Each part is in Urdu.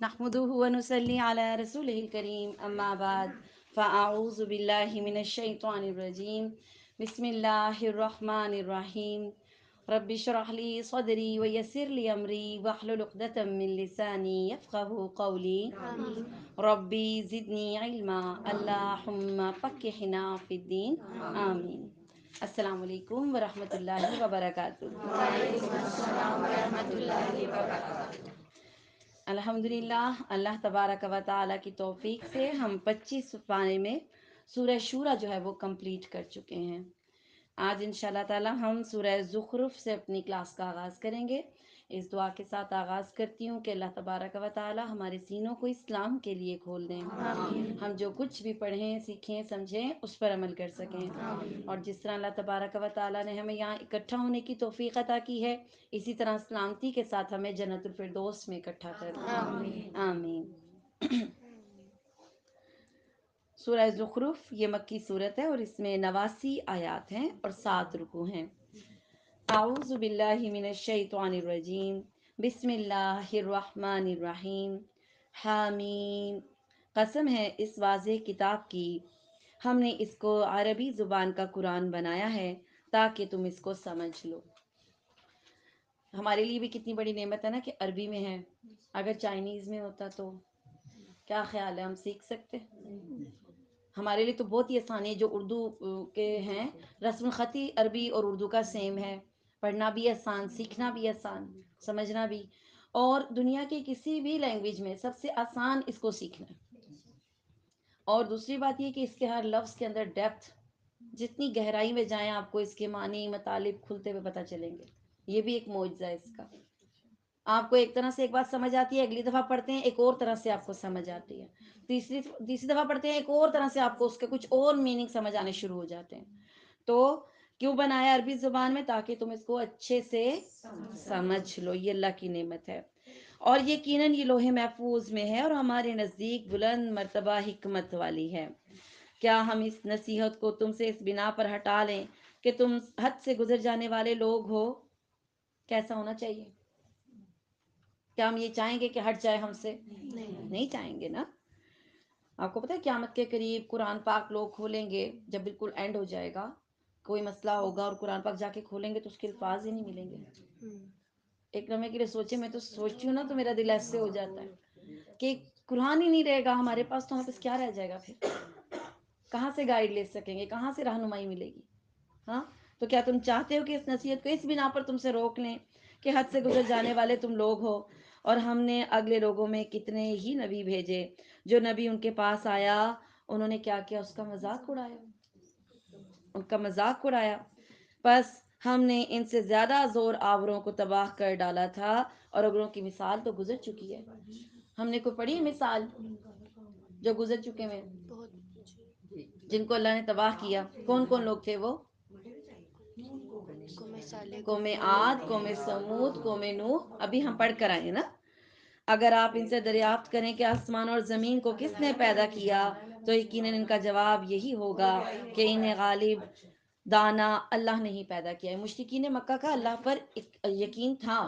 نحمده ونصلي على رسوله الكريم أما بعد فأعوذ بالله من الشيطان الرجيم بسم الله الرحمن الرحيم رب اشرح لي صدري ويسر لي أمري واحلل عقدة من لساني يفقه قولي ربي زدني علما اللهم فقهنا في الدين آمين. السلام علیکم ورحمۃ اللہ وبرکاتہ. وعلیکم السلام ورحمۃ اللہ وبرکاتہ. الحمدللہ اللہ تبارک و تعالیٰ کی توفیق سے ہم 25 پانے میں سورہ شورا جو ہے وہ کمپلیٹ کر چکے ہیں. آج انشاءاللہ تعالیٰ ہم سورہ زخرف سے اپنی کلاس کا آغاز کریں گے. اس دعا کے ساتھ آغاز کرتی ہوں کہ اللہ تبارک و تعالیٰ ہمارے سینوں کو اسلام کے لیے کھول دیں. ہم جو کچھ بھی پڑھیں سیکھیں سمجھیں اس پر عمل کر سکیں. اور جس طرح اللہ تبارک و تعالیٰ نے ہمیں یہاں اکٹھا ہونے کی توفیق عطا کی ہے اسی طرح سلامتی کے ساتھ ہمیں جنت الفردوس میں اکٹھا کر دیں. آمین. سورہ زخرف یہ مکی صورت ہے اور اس میں 89 آیات ہیں اور 7 رکوع ہیں. اعوذ باللہ من الشیطان الرجیم بسم اللہ الرحمن الرحیم. حامیم. قسم ہے اس واضح کتاب کی ہم نے اس کو عربی زبان کا قرآن بنایا ہے تاکہ تم اس کو سمجھ لو. ہمارے لیے بھی کتنی بڑی نعمت ہے نا کہ عربی میں ہے. اگر چائنیز میں ہوتا تو کیا خیال ہے ہم سیکھ سکتے؟ ہمارے لیے تو بہت ہی آسان ہے. جو اردو کے ہیں رسم الخطی عربی اور اردو کا سیم ہے. پڑھنا بھی آسان، سیکھنا بھی آسان، سمجھنا بھی. اور دنیا کے کسی بھی لینگویج میں سب سے آسان اس کو سیکھنا ہے. اور دوسری بات یہ کہ اس کے ہر لفظ کے اندر ڈیپتھ، جتنی گہرائی میں جائیں آپ کو اس کے معنی مطالب کھلتے ہوئے پتہ چلیں گے. یہ بھی ایک معجزہ ہے اس کا. آپ کو ایک طرح سے ایک بات سمجھ آتی ہے، اگلی دفعہ پڑھتے ہیں ایک اور طرح سے آپ کو سمجھ آتی ہے، تیسری دفعہ پڑھتے ہیں ایک اور طرح سے آپ کو اس کے کچھ اور میننگ سمجھ آنے شروع ہو جاتے ہیں. تو کیوں بنایا عربی زبان میں؟ تاکہ تم اس کو اچھے سے سمجھ لو. یہ اللہ کی نعمت ہے اور یقیناً یہ لوح محفوظ میں ہے اور ہمارے نزدیک بلند مرتبہ حکمت والی ہے. کیا ہم اس نصیحت کو تم سے اس بنا پر ہٹا لیں کہ تم حد سے گزر جانے والے لوگ ہو؟ کیسا ہونا چاہیے؟ کیا ہم یہ چاہیں گے کہ ہٹ جائے ہم سے؟ نہیں چاہیں گے نا. آپ کو پتہ ہے قیامت کے قریب قرآن پاک لوگ کھولیں گے، جب بالکل اینڈ ہو جائے گا کوئی مسئلہ ہوگا اور قرآن پاک جا کے کھولیں گے تو اس کے الفاظ ہی نہیں ملیں گے. ایک لمحے کے لیے سوچے، میں تو سوچتی ہوں نا تو میرا دل ایسے ہو جاتا ہے کہ قرآن ہی نہیں رہے گا ہمارے پاس تو ہمارے پاس کیا رہ جائے گا پھر؟ کہاں سے گائیڈ لے سکیں گے؟ کہاں سے رہنمائی ملے گی؟ ہاں. تو کیا تم چاہتے ہو کہ اس نصیحت کو اس بنا پر تم سے روک لیں کہ حد سے گزر جانے والے تم لوگ ہو؟ اور ہم نے اگلے لوگوں میں کتنے ہی نبی بھیجے. جو نبی ان کے پاس آیا انہوں نے کیا کیا؟ اس کا مذاق اڑایا. ان کا مذاق اڑایا. بس ہم نے ان سے زیادہ زور آوروں کو تباہ کر ڈالا تھا اور اگروں کی مثال تو گزر چکی ہے. ہم نے کوئی پڑھی مثال جو گزر چکے ہیں جن کو اللہ نے تباہ کیا؟ کون کون لوگ تھے وہ؟ قوم عاد، قوم سمود، قوم نوح. ابھی ہم پڑھ کر آئے نا. اگر آپ ان سے دریافت کریں کہ آسمان اور زمین کو کس نے پیدا کیا تو یقیناً ان کا جواب یہی ہوگا کہ انہیں غالب دانا اللہ نے ہی پیدا کیا ہے. مشرکین مکہ کا اللہ پر یقین تھا،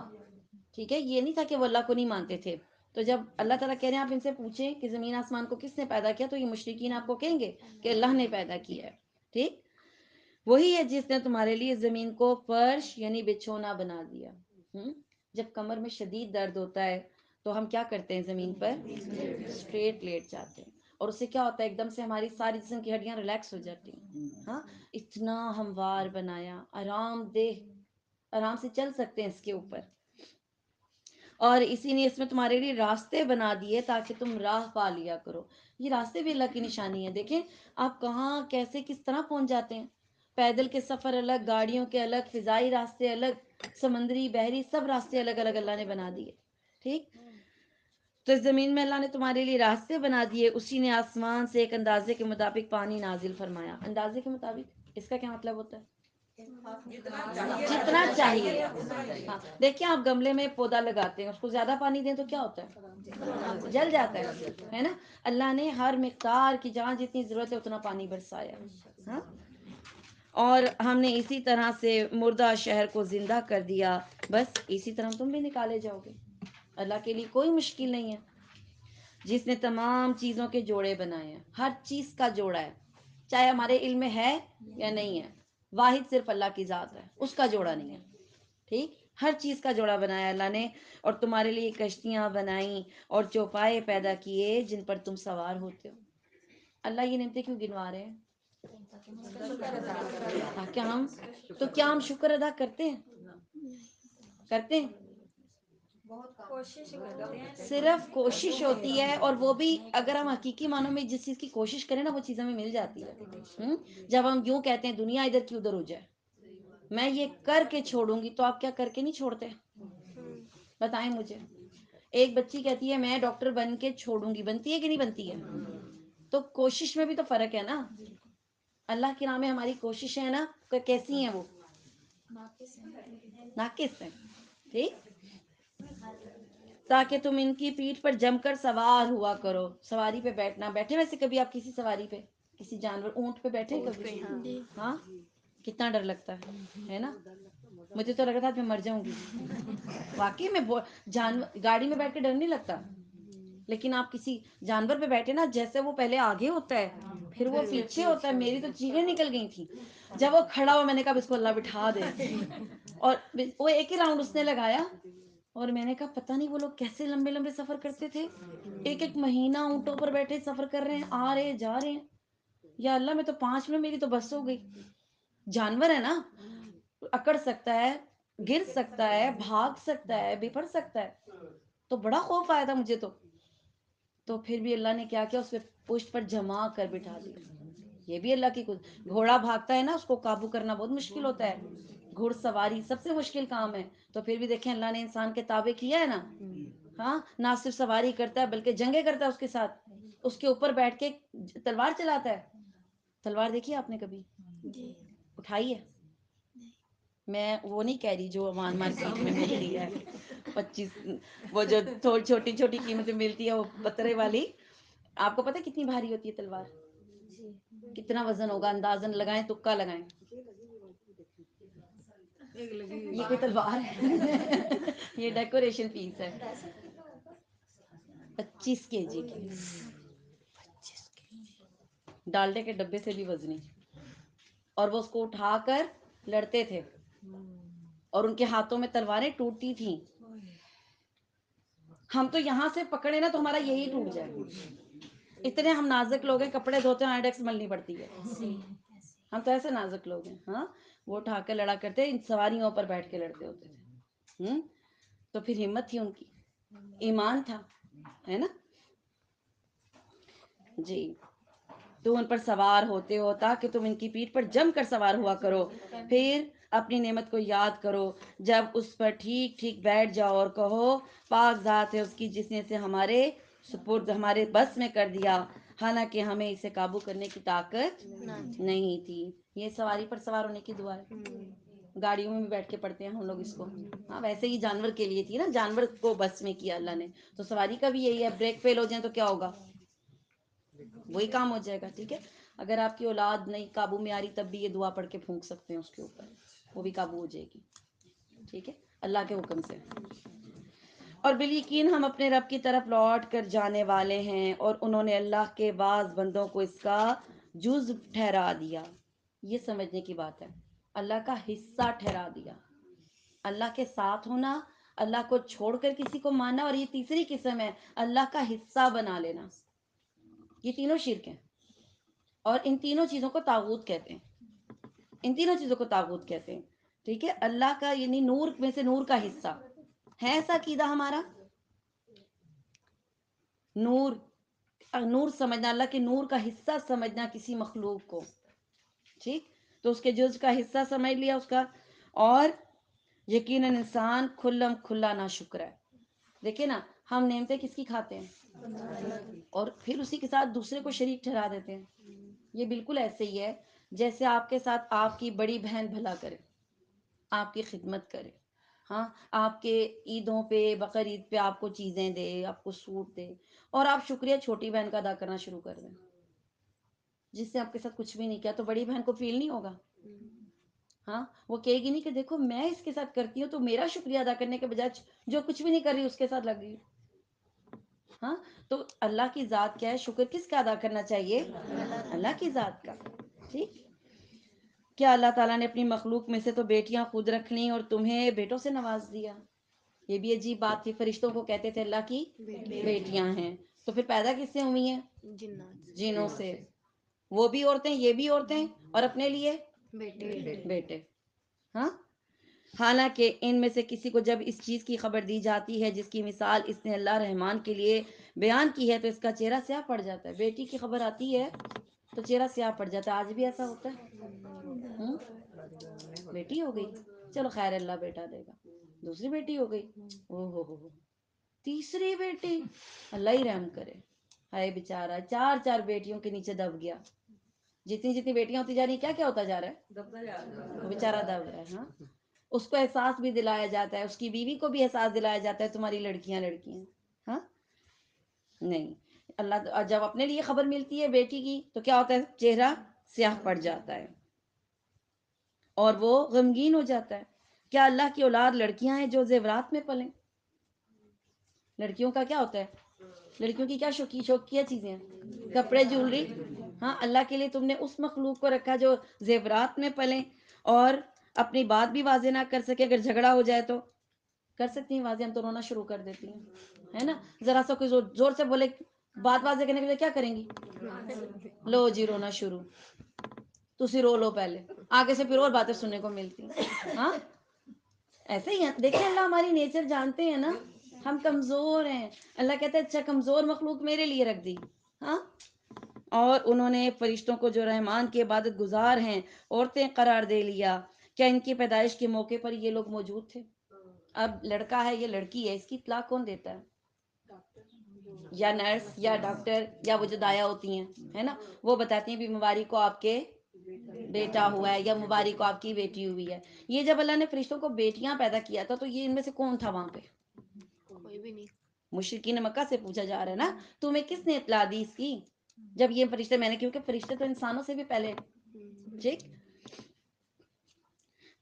ٹھیک ہے، یہ نہیں تھا کہ وہ اللہ کو نہیں مانتے تھے. تو جب اللہ تعالیٰ کہہ رہے ہیں آپ ان سے پوچھیں کہ زمین آسمان کو کس نے پیدا کیا تو یہ مشرکین آپ کو کہیں گے کہ اللہ نے پیدا کیا ہے. ٹھیک، وہی ہے جس نے تمہارے لیے زمین کو فرش یعنی بچھونا بنا دیا. جب کمر میں شدید درد ہوتا ہے تو ہم کیا کرتے ہیں؟ زمین پر اسٹریٹ لیٹ جاتے ہیں اور اس سے کیا ہوتا ہے؟ ایک دم سے ہماری ساری جسم کی ہڈیاں ریلیکس ہو جاتی ہیں. ہاں، اتنا ہموار بنایا، آرام دہ، آرام سے چل سکتے ہیں اس کے اوپر. اور اسی نے اس میں تمہارے لیے راستے بنا دیے تاکہ تم راہ پا لیا کرو. یہ راستے بھی اللہ کی نشانی ہے. دیکھیں آپ کہاں کیسے کس طرح پہنچ جاتے ہیں. پیدل کے سفر الگ، گاڑیوں کے الگ، فضائی راستے الگ، سمندری بحری سب راستے الگ الگ اللہ نے بنا دیے. ٹھیک، تو اس زمین میں اللہ نے تمہارے لیے راستے بنا دیے. اسی نے آسمان سے ایک اندازے کے مطابق پانی نازل فرمایا. اندازے کے مطابق اس کا کیا مطلب ہوتا ہے؟ جتنا چاہیے. ہاں دیکھیں آپ گملے میں پودا لگاتے ہیں، اس کو زیادہ پانی دیں تو کیا ہوتا ہے؟ جل جاتا ہے نا. اللہ نے ہر مقدار کی جہاں جتنی ضرورت ہے اتنا پانی برسایا. ہاں، اور ہم نے اسی طرح سے مردہ شہر کو زندہ کر دیا. بس اسی طرح تم بھی نکالے جاؤ گے. اللہ کے لیے کوئی مشکل نہیں ہے. جس نے تمام چیزوں کے جوڑے بنائے ہیں، ہر چیز کا جوڑا ہے، چاہے ہمارے علم میں ہے یا نہیں ہے، واحد صرف اللہ کی ذات ہے، اس کا جوڑا نہیں ہے، ٹھیک، ہر چیز کا جوڑا بنایا اللہ نے، اور تمہارے لیے کشتیاں بنائیں اور چوپائے پیدا کیے جن پر تم سوار ہوتے ہو۔ اللہ یہ نعمتیں کیوں گنوا رہے ہیں؟ تاکہ ہم، تو کیا ہم شکر ادا کرتے ہیں؟ کرتے ہیں؟ کوشش کرتے ہیں، صرف کوشش ہوتی ہے، اور وہ بھی اگر ہم حقیقی معنوں میں جس چیز کی کوشش کریں نا وہ چیز ہمیں مل جاتی ہے۔ جب ہم یوں کہتے ہیں دنیا ادھر کی ادھر ہو جائے، میں یہ کر کے چھوڑوں گی، تو آپ کیا کر کے نہیں چھوڑتے؟ بتائیں مجھے، ایک بچی کہتی ہے میں ڈاکٹر بن کے چھوڑوں گی، بنتی ہے کہ نہیں بنتی ہے؟ تو کوشش میں بھی تو فرق ہے نا۔ اللہ کی راہ میں ہماری کوششیں ہیں نا، کیسی ہیں وہ؟ ناقص ہیں، ٹھیک، تاکہ تم ان کی پیٹھ پر جم کر سوار ہوا کرو۔ سواری پہ بیٹھنا، بیٹھے ویسے کبھی آپ کسی سواری پہ، کسی جانور، اونٹ پہ بیٹھے کبھی؟ ہاں، کتنا ڈر لگتا ہے نا؟ مجھے تو لگ رہا تھا میں مر جاؤں گی، واقعی میں گاڑی میں بیٹھ کے ڈر نہیں لگتا، لیکن آپ کسی جانور پہ بیٹھے نا، جیسے وہ پہلے آگے ہوتا ہے پھر وہ پیچھے ہوتا ہے، میری تو چیخیں نکل گئی تھی جب وہ کھڑا ہوا، میں نے کہا اس کو اللہ بٹھا دے، اور وہ ایک ہی راؤنڈ اس نے لگایا، اور میں نے کہا پتہ نہیں وہ لوگ کیسے لمبے لمبے سفر کرتے تھے، ایک ایک مہینہ اونٹوں پر بیٹھے سفر کر رہے ہیں، آ رہے جا رہے ہیں، یا اللہ میں تو 5 منٹ میری تو بس ہو گئی۔ جانور ہے نا، اکڑ سکتا ہے، گر سکتا ہے، بھاگ سکتا ہے، بپھر سکتا ہے، تو بڑا خوف آیا تھا مجھے تو پھر بھی اللہ نے کیا کیا، اس پہ پشت پر جما کر بٹھا دیا۔ یہ بھی اللہ کی گھوڑا بھاگتا ہے نا، اس کو قابو کرنا بہت مشکل ہوتا ہے، گھڑ سواری سب سے مشکل کام ہے، تو پھر بھی دیکھیں اللہ نے انسان کے تابع کیا ہے نا، ہاں، نہ صرف سواری کرتا ہے بلکہ جنگیں کرتا ہے اس کے ساتھ، اس کے اوپر بیٹھ کے تلوار چلاتا ہے۔ تلوار دیکھی آپ نے کبھی؟ اٹھائی ہے؟ میں وہ نہیں کہہ رہی جو امان مارکیٹ میں ملتی ہے 25، وہ جو تھوڑی چھوٹی چھوٹی قیمتیں ملتی ہے، وہ پترے والی، آپ کو پتہ ہے کتنی بھاری ہوتی ہے تلوار؟ کتنا وزن ہوگا؟ اندازن لگائیں، تکا لگائیں، یہ کوئی تلوار ہے؟ یہ ڈیکوریشن پیس ہے، 25 kg کی، ڈالڈے کے ڈبے سے بھی وزنی، اور وہ اس کو اٹھا کر لڑتے تھے، اور ان کے ہاتھوں میں تلواریں ٹوٹتی تھیں۔ ہم تو یہاں سے پکڑے نا تو ہمارا یہی ٹوٹ جائے، اتنے ہم نازک لوگ ہیں، کپڑے دھوتے ہیں آئیڈیکس ملنی پڑتی ہے، ہم تو ایسے نازک لوگ ہیں۔ ہاں، وہ اٹھا کے لڑا کرتے، ان سواریوں پر بیٹھ کے لڑتے ہوتے تھے، تو پھر ہمت تھی ان کی، ایمان تھا، ہے نا؟ جی، تو ان پر سوار ہوتے ہو تاکہ تم ان کی پیٹھ پر جم کر سوار ہوا کرو، پھر اپنی نعمت کو یاد کرو جب اس پر ٹھیک ٹھیک بیٹھ جاؤ اور کہو پاک ذات ہے اس کی جس نے اسے ہمارے سپرد، ہمارے بس میں کر دیا، حالانکہ ہمیں اسے قابو کرنے کی طاقت نہیں تھی۔ یہ سواری پر سوار ہونے کی دعا ہے، گاڑیوں میں بھی بیٹھ کے پڑھتے ہیں ہم لوگ اس کو، ہاں، ویسے ہی جانور کے لیے تھی نا، جانور کو بس میں کیا اللہ نے، تو سواری کا بھی یہی ہے، بریک فیل ہو جائیں تو کیا ہوگا؟ وہی کام ہو جائے گا، ٹھیک ہے؟ اگر آپ کی اولاد نہیں قابو میں آ رہی تب بھی یہ دعا پڑھ کے پھونک سکتے ہیں اس کے اوپر، وہ بھی قابو ہو جائے گی، ٹھیک ہے، اللہ کے حکم سے۔ اور بالیقین ہم اپنے رب کی طرف لوٹ کر جانے والے ہیں، اور انہوں نے اللہ کے بعض بندوں کو اس کا جزو ٹھہرا دیا، یہ سمجھنے کی بات ہے، اللہ کا حصہ ٹھہرا دیا، اللہ کے ساتھ ہونا، اللہ کو چھوڑ کر کسی کو ماننا، اور یہ تیسری قسم ہے اللہ کا حصہ بنا لینا، یہ تینوں شرک ہیں، اور ان تینوں چیزوں کو طاغوت کہتے ہیں، ان تینوں چیزوں کو طاغوت کہتے ہیں، ٹھیک ہے؟ اللہ کا یعنی نور میں سے نور کا حصہ ہے، ایسا عقیدہ ہمارا، نور، نور سمجھنا، اللہ کے نور کا حصہ سمجھنا کسی مخلوق کو، ٹھیک، تو اس کے جز کا حصہ سمجھ لیا اس کا، اور یقیناً انسان کھلم کھلا نا شکر ہے۔ دیکھیں نا، ہم نعمتیں کس کی کھاتے ہیں، اور پھر اسی کے ساتھ دوسرے کو شریک ٹھہرا دیتے ہیں۔ یہ بالکل ایسے ہی ہے جیسے آپ کے ساتھ آپ کی بڑی بہن بھلا کرے، آپ کی خدمت کرے، ہاں، آپ کے عیدوں پہ، بقرعید پہ آپ کو چیزیں دے، آپ کو سوٹ دے، اور آپ شکریہ چھوٹی بہن کا ادا کرنا شروع کر دیں، جس سے آپ کے ساتھ کچھ بھی نہیں کیا، تو بڑی بہن کو فیل نہیں ہوگا؟ ہاں، وہ کہے گی نہیں کہ دیکھو میں اس کے ساتھ کرتی ہوں تو میرا شکریہ ادا کرنے کے بجائے جو کچھ بھی نہیں کر رہی اس کے ساتھ لگ گئی، ہاں تو اللہ کی ذات کیا ہے؟ شکر کس کا ادا کرنا چاہیے؟ اللہ کی ذات کا. ٹھیک. کیا اللہ تعالیٰ نے اپنی مخلوق میں سے تو بیٹیاں خود رکھ لیں اور تمہیں بیٹوں سے نواز دیا؟ یہ بھی عجیب بات تھی. فرشتوں کو کہتے تھے اللہ کی بیٹیاں ہیں، تو پھر پیدا کس سے ہوئی ہیں؟ جنوں سے. وہ بھی عورتیں، یہ بھی عورتیں، اور اپنے لیے بیٹے. ہاں. حالانکہ ان میں سے کسی کو جب اس چیز کی خبر دی جاتی ہے جس کی مثال اس نے اللہ رحمان کے لیے بیان کی ہے تو اس کا چہرہ سیاہ پڑ جاتا ہے. بیٹی کی خبر آتی ہے تو چہرہ سیاہ پڑ جاتا ہے. آج بھی ایسا ہوتا ہے. بیٹی ہو گئی، چلو خیر اللہ بیٹا دے گا. دوسری بیٹی ہو گئی، او ہو، تیسری بیٹی، اللہ ہی رحم کرے. ہائے بیچارہ، 4 بیٹیوں کے نیچے دب گیا. جتنی جتنی بیٹیاں ہوتی جا رہی کیا کیا ہوتا جا رہا ہے؟ بیچارہ دب رہا ہے. ہاں. اس کو احساس بھی دلایا جاتا ہے، اس کی بیوی کو بھی احساس دلایا جاتا ہے تمہاری لڑکیاں لڑکیاں. ہاں. نہیں، اللہ جب اپنے لیے خبر ملتی ہے بیٹی کی تو کیا ہوتا ہے؟ چہرہ سیاہ پڑ جاتا ہے اور وہ غمگین ہو جاتا ہے. کیا اللہ کی اولاد لڑکیاں ہیں جو زیورات میں پلیں؟ لڑکیوں کا کیا ہوتا ہے؟ لڑکیوں کی کیا شوقیہ چیزیں ہیں؟ کپڑے، جولری. ہاں. اللہ کے لیے تم نے اس مخلوق کو رکھا جو زیورات میں پلیں اور اپنی بات بھی واضح نہ کر سکے. اگر جھگڑا ہو جائے تو کر سکتی ہیں واضح، ہم تو رونا شروع کر دیتی ہیں، ہے نا. ذرا سا کوئی زور سے بولے بات واضح کرنے کے لیے کیا کریں گی؟ لو جی رونا شروع. تسی رو لو پہلے، آگے سے پھر اور باتیں سننے کو ملتی. ہاں. ایسے ہی ہے. دیکھیں اللہ ہماری نیچر جانتے ہیں نا، ہم کمزور ہیں. اللہ کہتا ہے اچھا کمزور مخلوق میرے لیے رکھ دی. ہاں. اور انہوں نے فرشتوں کو جو رحمان کی عبادت گزار ہیں عورتیں قرار دے لیا. کیا ان کی پیدائش کے موقع پر یہ لوگ موجود تھے؟ اب لڑکا ہے یا لڑکی ہے، اس کی اطلاع کون دیتا ہے؟ یا نرس یا ڈاکٹر یا وہ جو دایا ہوتی ہیں، ہے نا، وہ بتاتی ہیں بھی مبارک کو آپ کے بیٹا ہوا ہے یا مبارک کو آپ کی بیٹی ہوئی ہے. یہ جب اللہ نے فرشتوں کو بیٹیاں پیدا کیا تھا تو یہ ان میں سے کون تھا وہاں پہ؟ کوئی بھی نہیں. مشرکین مکہ سے پوچھا جا رہا ہے نا تمہیں کس نے اطلاع دی اس کی؟ جب یہ فرشتے، میں نے، کیونکہ فرشتے تو انسانوں سے بھی پہلے. ٹھیک.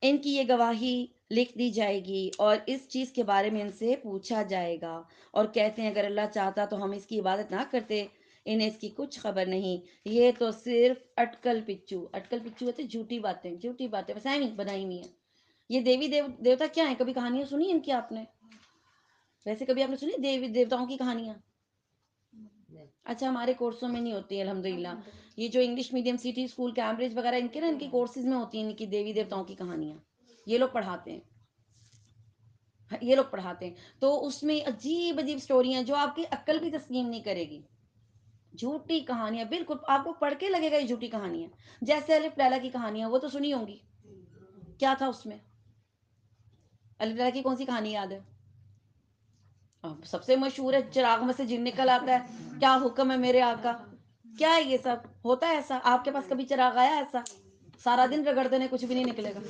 ان کی یہ گواہی لکھ دی جائے گی اور اس چیز کے بارے میں ان سے پوچھا جائے گا. اور کہتے ہیں اگر اللہ چاہتا تو ہم اس کی عبادت نہ کرتے. انہیں اس کی کچھ خبر نہیں، یہ تو صرف اٹکل پچو ہوتے جھوٹی باتیں بس ایویں بنائی ہوئی ہیں. یہ دیوی دیوتا کیا ہیں؟ کبھی کہانیاں سنی ان کی آپ نے؟ ویسے کبھی آپ نے سنی دیوی دیوتاؤں کی کہانیاں؟ اچھا ہمارے کورسوں میں نہیں ہوتی الحمدللہ. یہ جو English medium city school Cambridge وغیرہ ان کے نا ان کی کورسز میں ہوتی ہیں ان کی دیوی دیوتاؤں کی کہانیاں. یہ لوگ پڑھاتے ہیں. تو اس میں عجیب عجیب سٹوریاں جو آپ کی عقل بھی تسلیم نہیں کرے گی. جھوٹی کہانیاں، بالکل آپ کو پڑھ کے لگے گا یہ جھوٹی کہانیاں. جیسے الف لیلا کی کہانیاں، وہ تو سنی ہوں گی. کیا تھا اس میں؟ الف لیلا کی کون سی کہانی یاد ہے؟ سب سے مشہور ہے چراغ میں سے جن نکل آتا ہے، کیا حکم ہے میرے آقا. کیا ہے یہ سب ہوتا ہے ایسا؟ آپ کے پاس کبھی چراغ آیا ایسا؟ سارا دن رگڑ دینے کچھ بھی نہیں نکلے گا،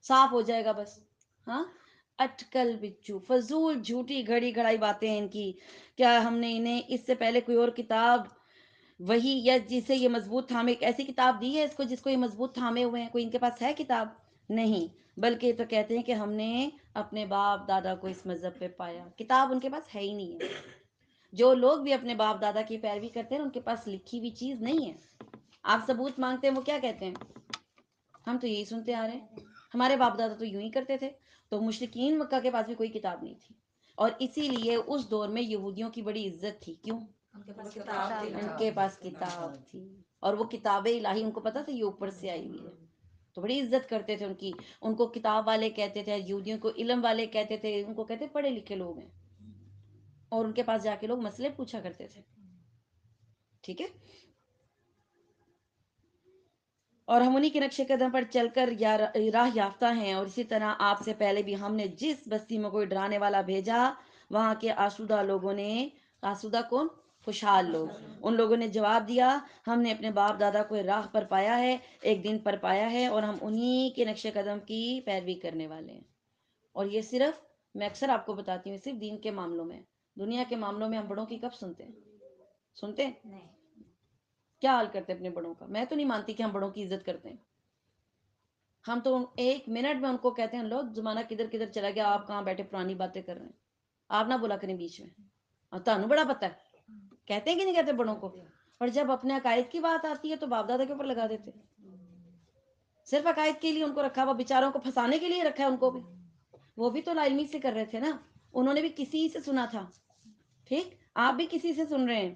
صاف ہو جائے گا بس. ہاں. اٹکل بچو، فضول جھوٹی گھڑی گھڑائی باتیں ہیں ان کی. کیا ہم نے انہیں اس سے پہلے کوئی اور کتاب وہی یا جسے یہ مضبوط تھامے، ایک ایسی کتاب دی ہے اس کو جس کو یہ مضبوط تھامے ہوئے ہیں؟ کوئی ان کے پاس ہے کتاب؟ نہیں. بلکہ تو کہتے ہیں کہ ہم نے اپنے باپ دادا کو اس مذہب پہ پایا. کتاب ان کے پاس ہے ہی نہیں ہے. جو لوگ بھی اپنے باپ دادا کی پیروی کرتے ہیں ان کے پاس لکھی ہوئی چیز نہیں ہے. آپ ثبوت مانگتے ہیں، وہ کیا کہتے ہیں؟ ہم تو یہی سنتے آ رہے ہیں، ہمارے باپ دادا تو یوں ہی کرتے تھے. تو مشرکین مکہ کے پاس بھی کوئی کتاب نہیں تھی. اور اسی لیے اس دور میں یہودیوں کی بڑی عزت تھی. کیوں؟ ان کے پاس کتاب تھی اور وہ کتاب الہی ان کو پتا تھا یہ اوپر سے آئی ہوئی ہے، تو بڑی عزت کرتے تھے ان کی. ان کو کتاب والے کہتے تھے، یہودیوں کو علم والے کہتے تھے، ان کو کہتے پڑھے لکھے لوگ ہیں. اور ان کے پاس جا کے لوگ مسئلے پوچھا کرتے تھے. ٹھیک ہے. اور ہم انہی کے نقش قدم پر چل کر راہ یافتہ ہیں. اور اسی طرح آپ سے پہلے بھی ہم نے جس بستی میں کوئی ڈرانے والا بھیجا وہاں کے آسودہ لوگوں نے، آسودہ کون؟ خوشحال لوگ. ان لوگوں نے جواب دیا ہم نے اپنے باپ دادا کو راہ پر پایا ہے، ایک دن پر پایا ہے، اور ہم انہی کے نقش قدم کی پیروی کرنے والے ہیں. اور یہ صرف، میں اکثر آپ کو بتاتی ہوں، صرف دین کے معاملوں میں. دنیا کے معاملوں میں ہم بڑوں کی کب سنتے ہیں؟ کیا حال کرتے ہیں اپنے بڑوں کا؟ میں تو نہیں مانتی کہ ہم بڑوں کی عزت کرتے ہیں. ہم تو ایک منٹ میں ان کو کہتے ہیں لو زمانہ کدھر کدھر چلا گیا، آپ کہاں بیٹھے پرانی باتیں کر رہے ہیں. آپ نہ بولا کریں بیچ میں. اور تانوں بڑا پتہ ہے، کہتے ہیں کہ نہیں کہتے بڑوں کو، اور جب اپنے عقائد کی بات آتی ہے تو باپ دادا کے اوپر لگا دیتے. صرف عقائد کے لیے ان کو رکھا ہوا، بیچاروں کو پھنسانے کے لیے رکھا ہے ان کو بھی. وہ بھی تو لا علمی سے کر رہے تھے نا، انہوں نے بھی کسی سے سنا تھا. ٹھیک، آپ بھی کسی سے سن رہے ہیں.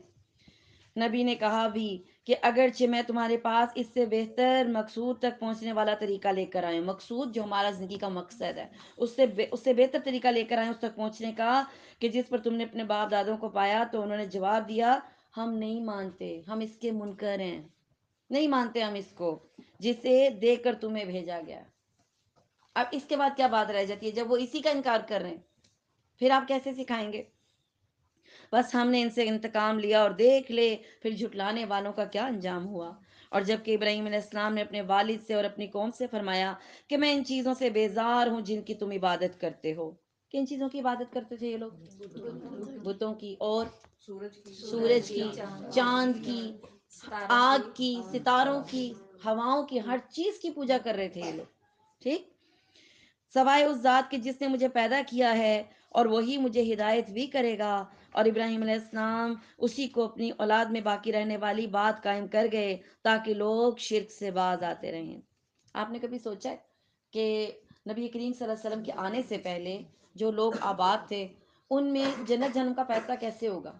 نبی نے کہا بھی کہ اگرچہ میں تمہارے پاس اس سے بہتر مقصود تک پہنچنے والا طریقہ لے کر آئے، مقصود جو ہمارا زندگی کا مقصد ہے، اس سے بہتر طریقہ لے کر آئے اس تک پہنچنے کا، کہ جس پر تم نے اپنے باپ دادوں کو پایا. تو انہوں نے جواب دیا ہم نہیں مانتے، ہم اس کے منکر ہیں، نہیں مانتے ہم اس کو جسے دے کر تمہیں بھیجا گیا. اب اس کے بعد کیا بات رہ جاتی ہے جب وہ اسی کا انکار کر رہے ہیں، پھر آپ کیسے سکھائیں گے؟ بس ہم نے ان سے انتقام لیا اور دیکھ لے پھر جھٹلانے والوں کا کیا انجام ہوا. اور جب کہ ابراہیم علیہ السلام نے اپنے والد سے اور اپنی قوم سے فرمایا کہ میں ان چیزوں سے بیزار ہوں جن کی تم عبادت کرتے ہو. کن چیزوں کی عبادت کرتے تھے یہ لوگ؟ بتوں کی، اور سورج کی، چاند کی، آگ کی، ستاروں کی، ہواؤں کی، ہر چیز کی پوجا کر رہے تھے یہ لوگ. ٹھیک، سوائے اس ذات کے جس نے مجھے پیدا کیا ہے اور وہی مجھے ہدایت بھی کرے گا. اور ابراہیم علیہ السلام اسی کو اپنی اولاد میں باقی رہنے والی بات قائم کر گئے تاکہ لوگ شرک سے باز آتے رہیں. آپ نے کبھی سوچا ہے کہ نبی کریم صلی اللہ علیہ وسلم کے آنے سے پہلے جو لوگ آباد تھے ان میں جنت جہنم کا فیصلہ کیسے ہوگا؟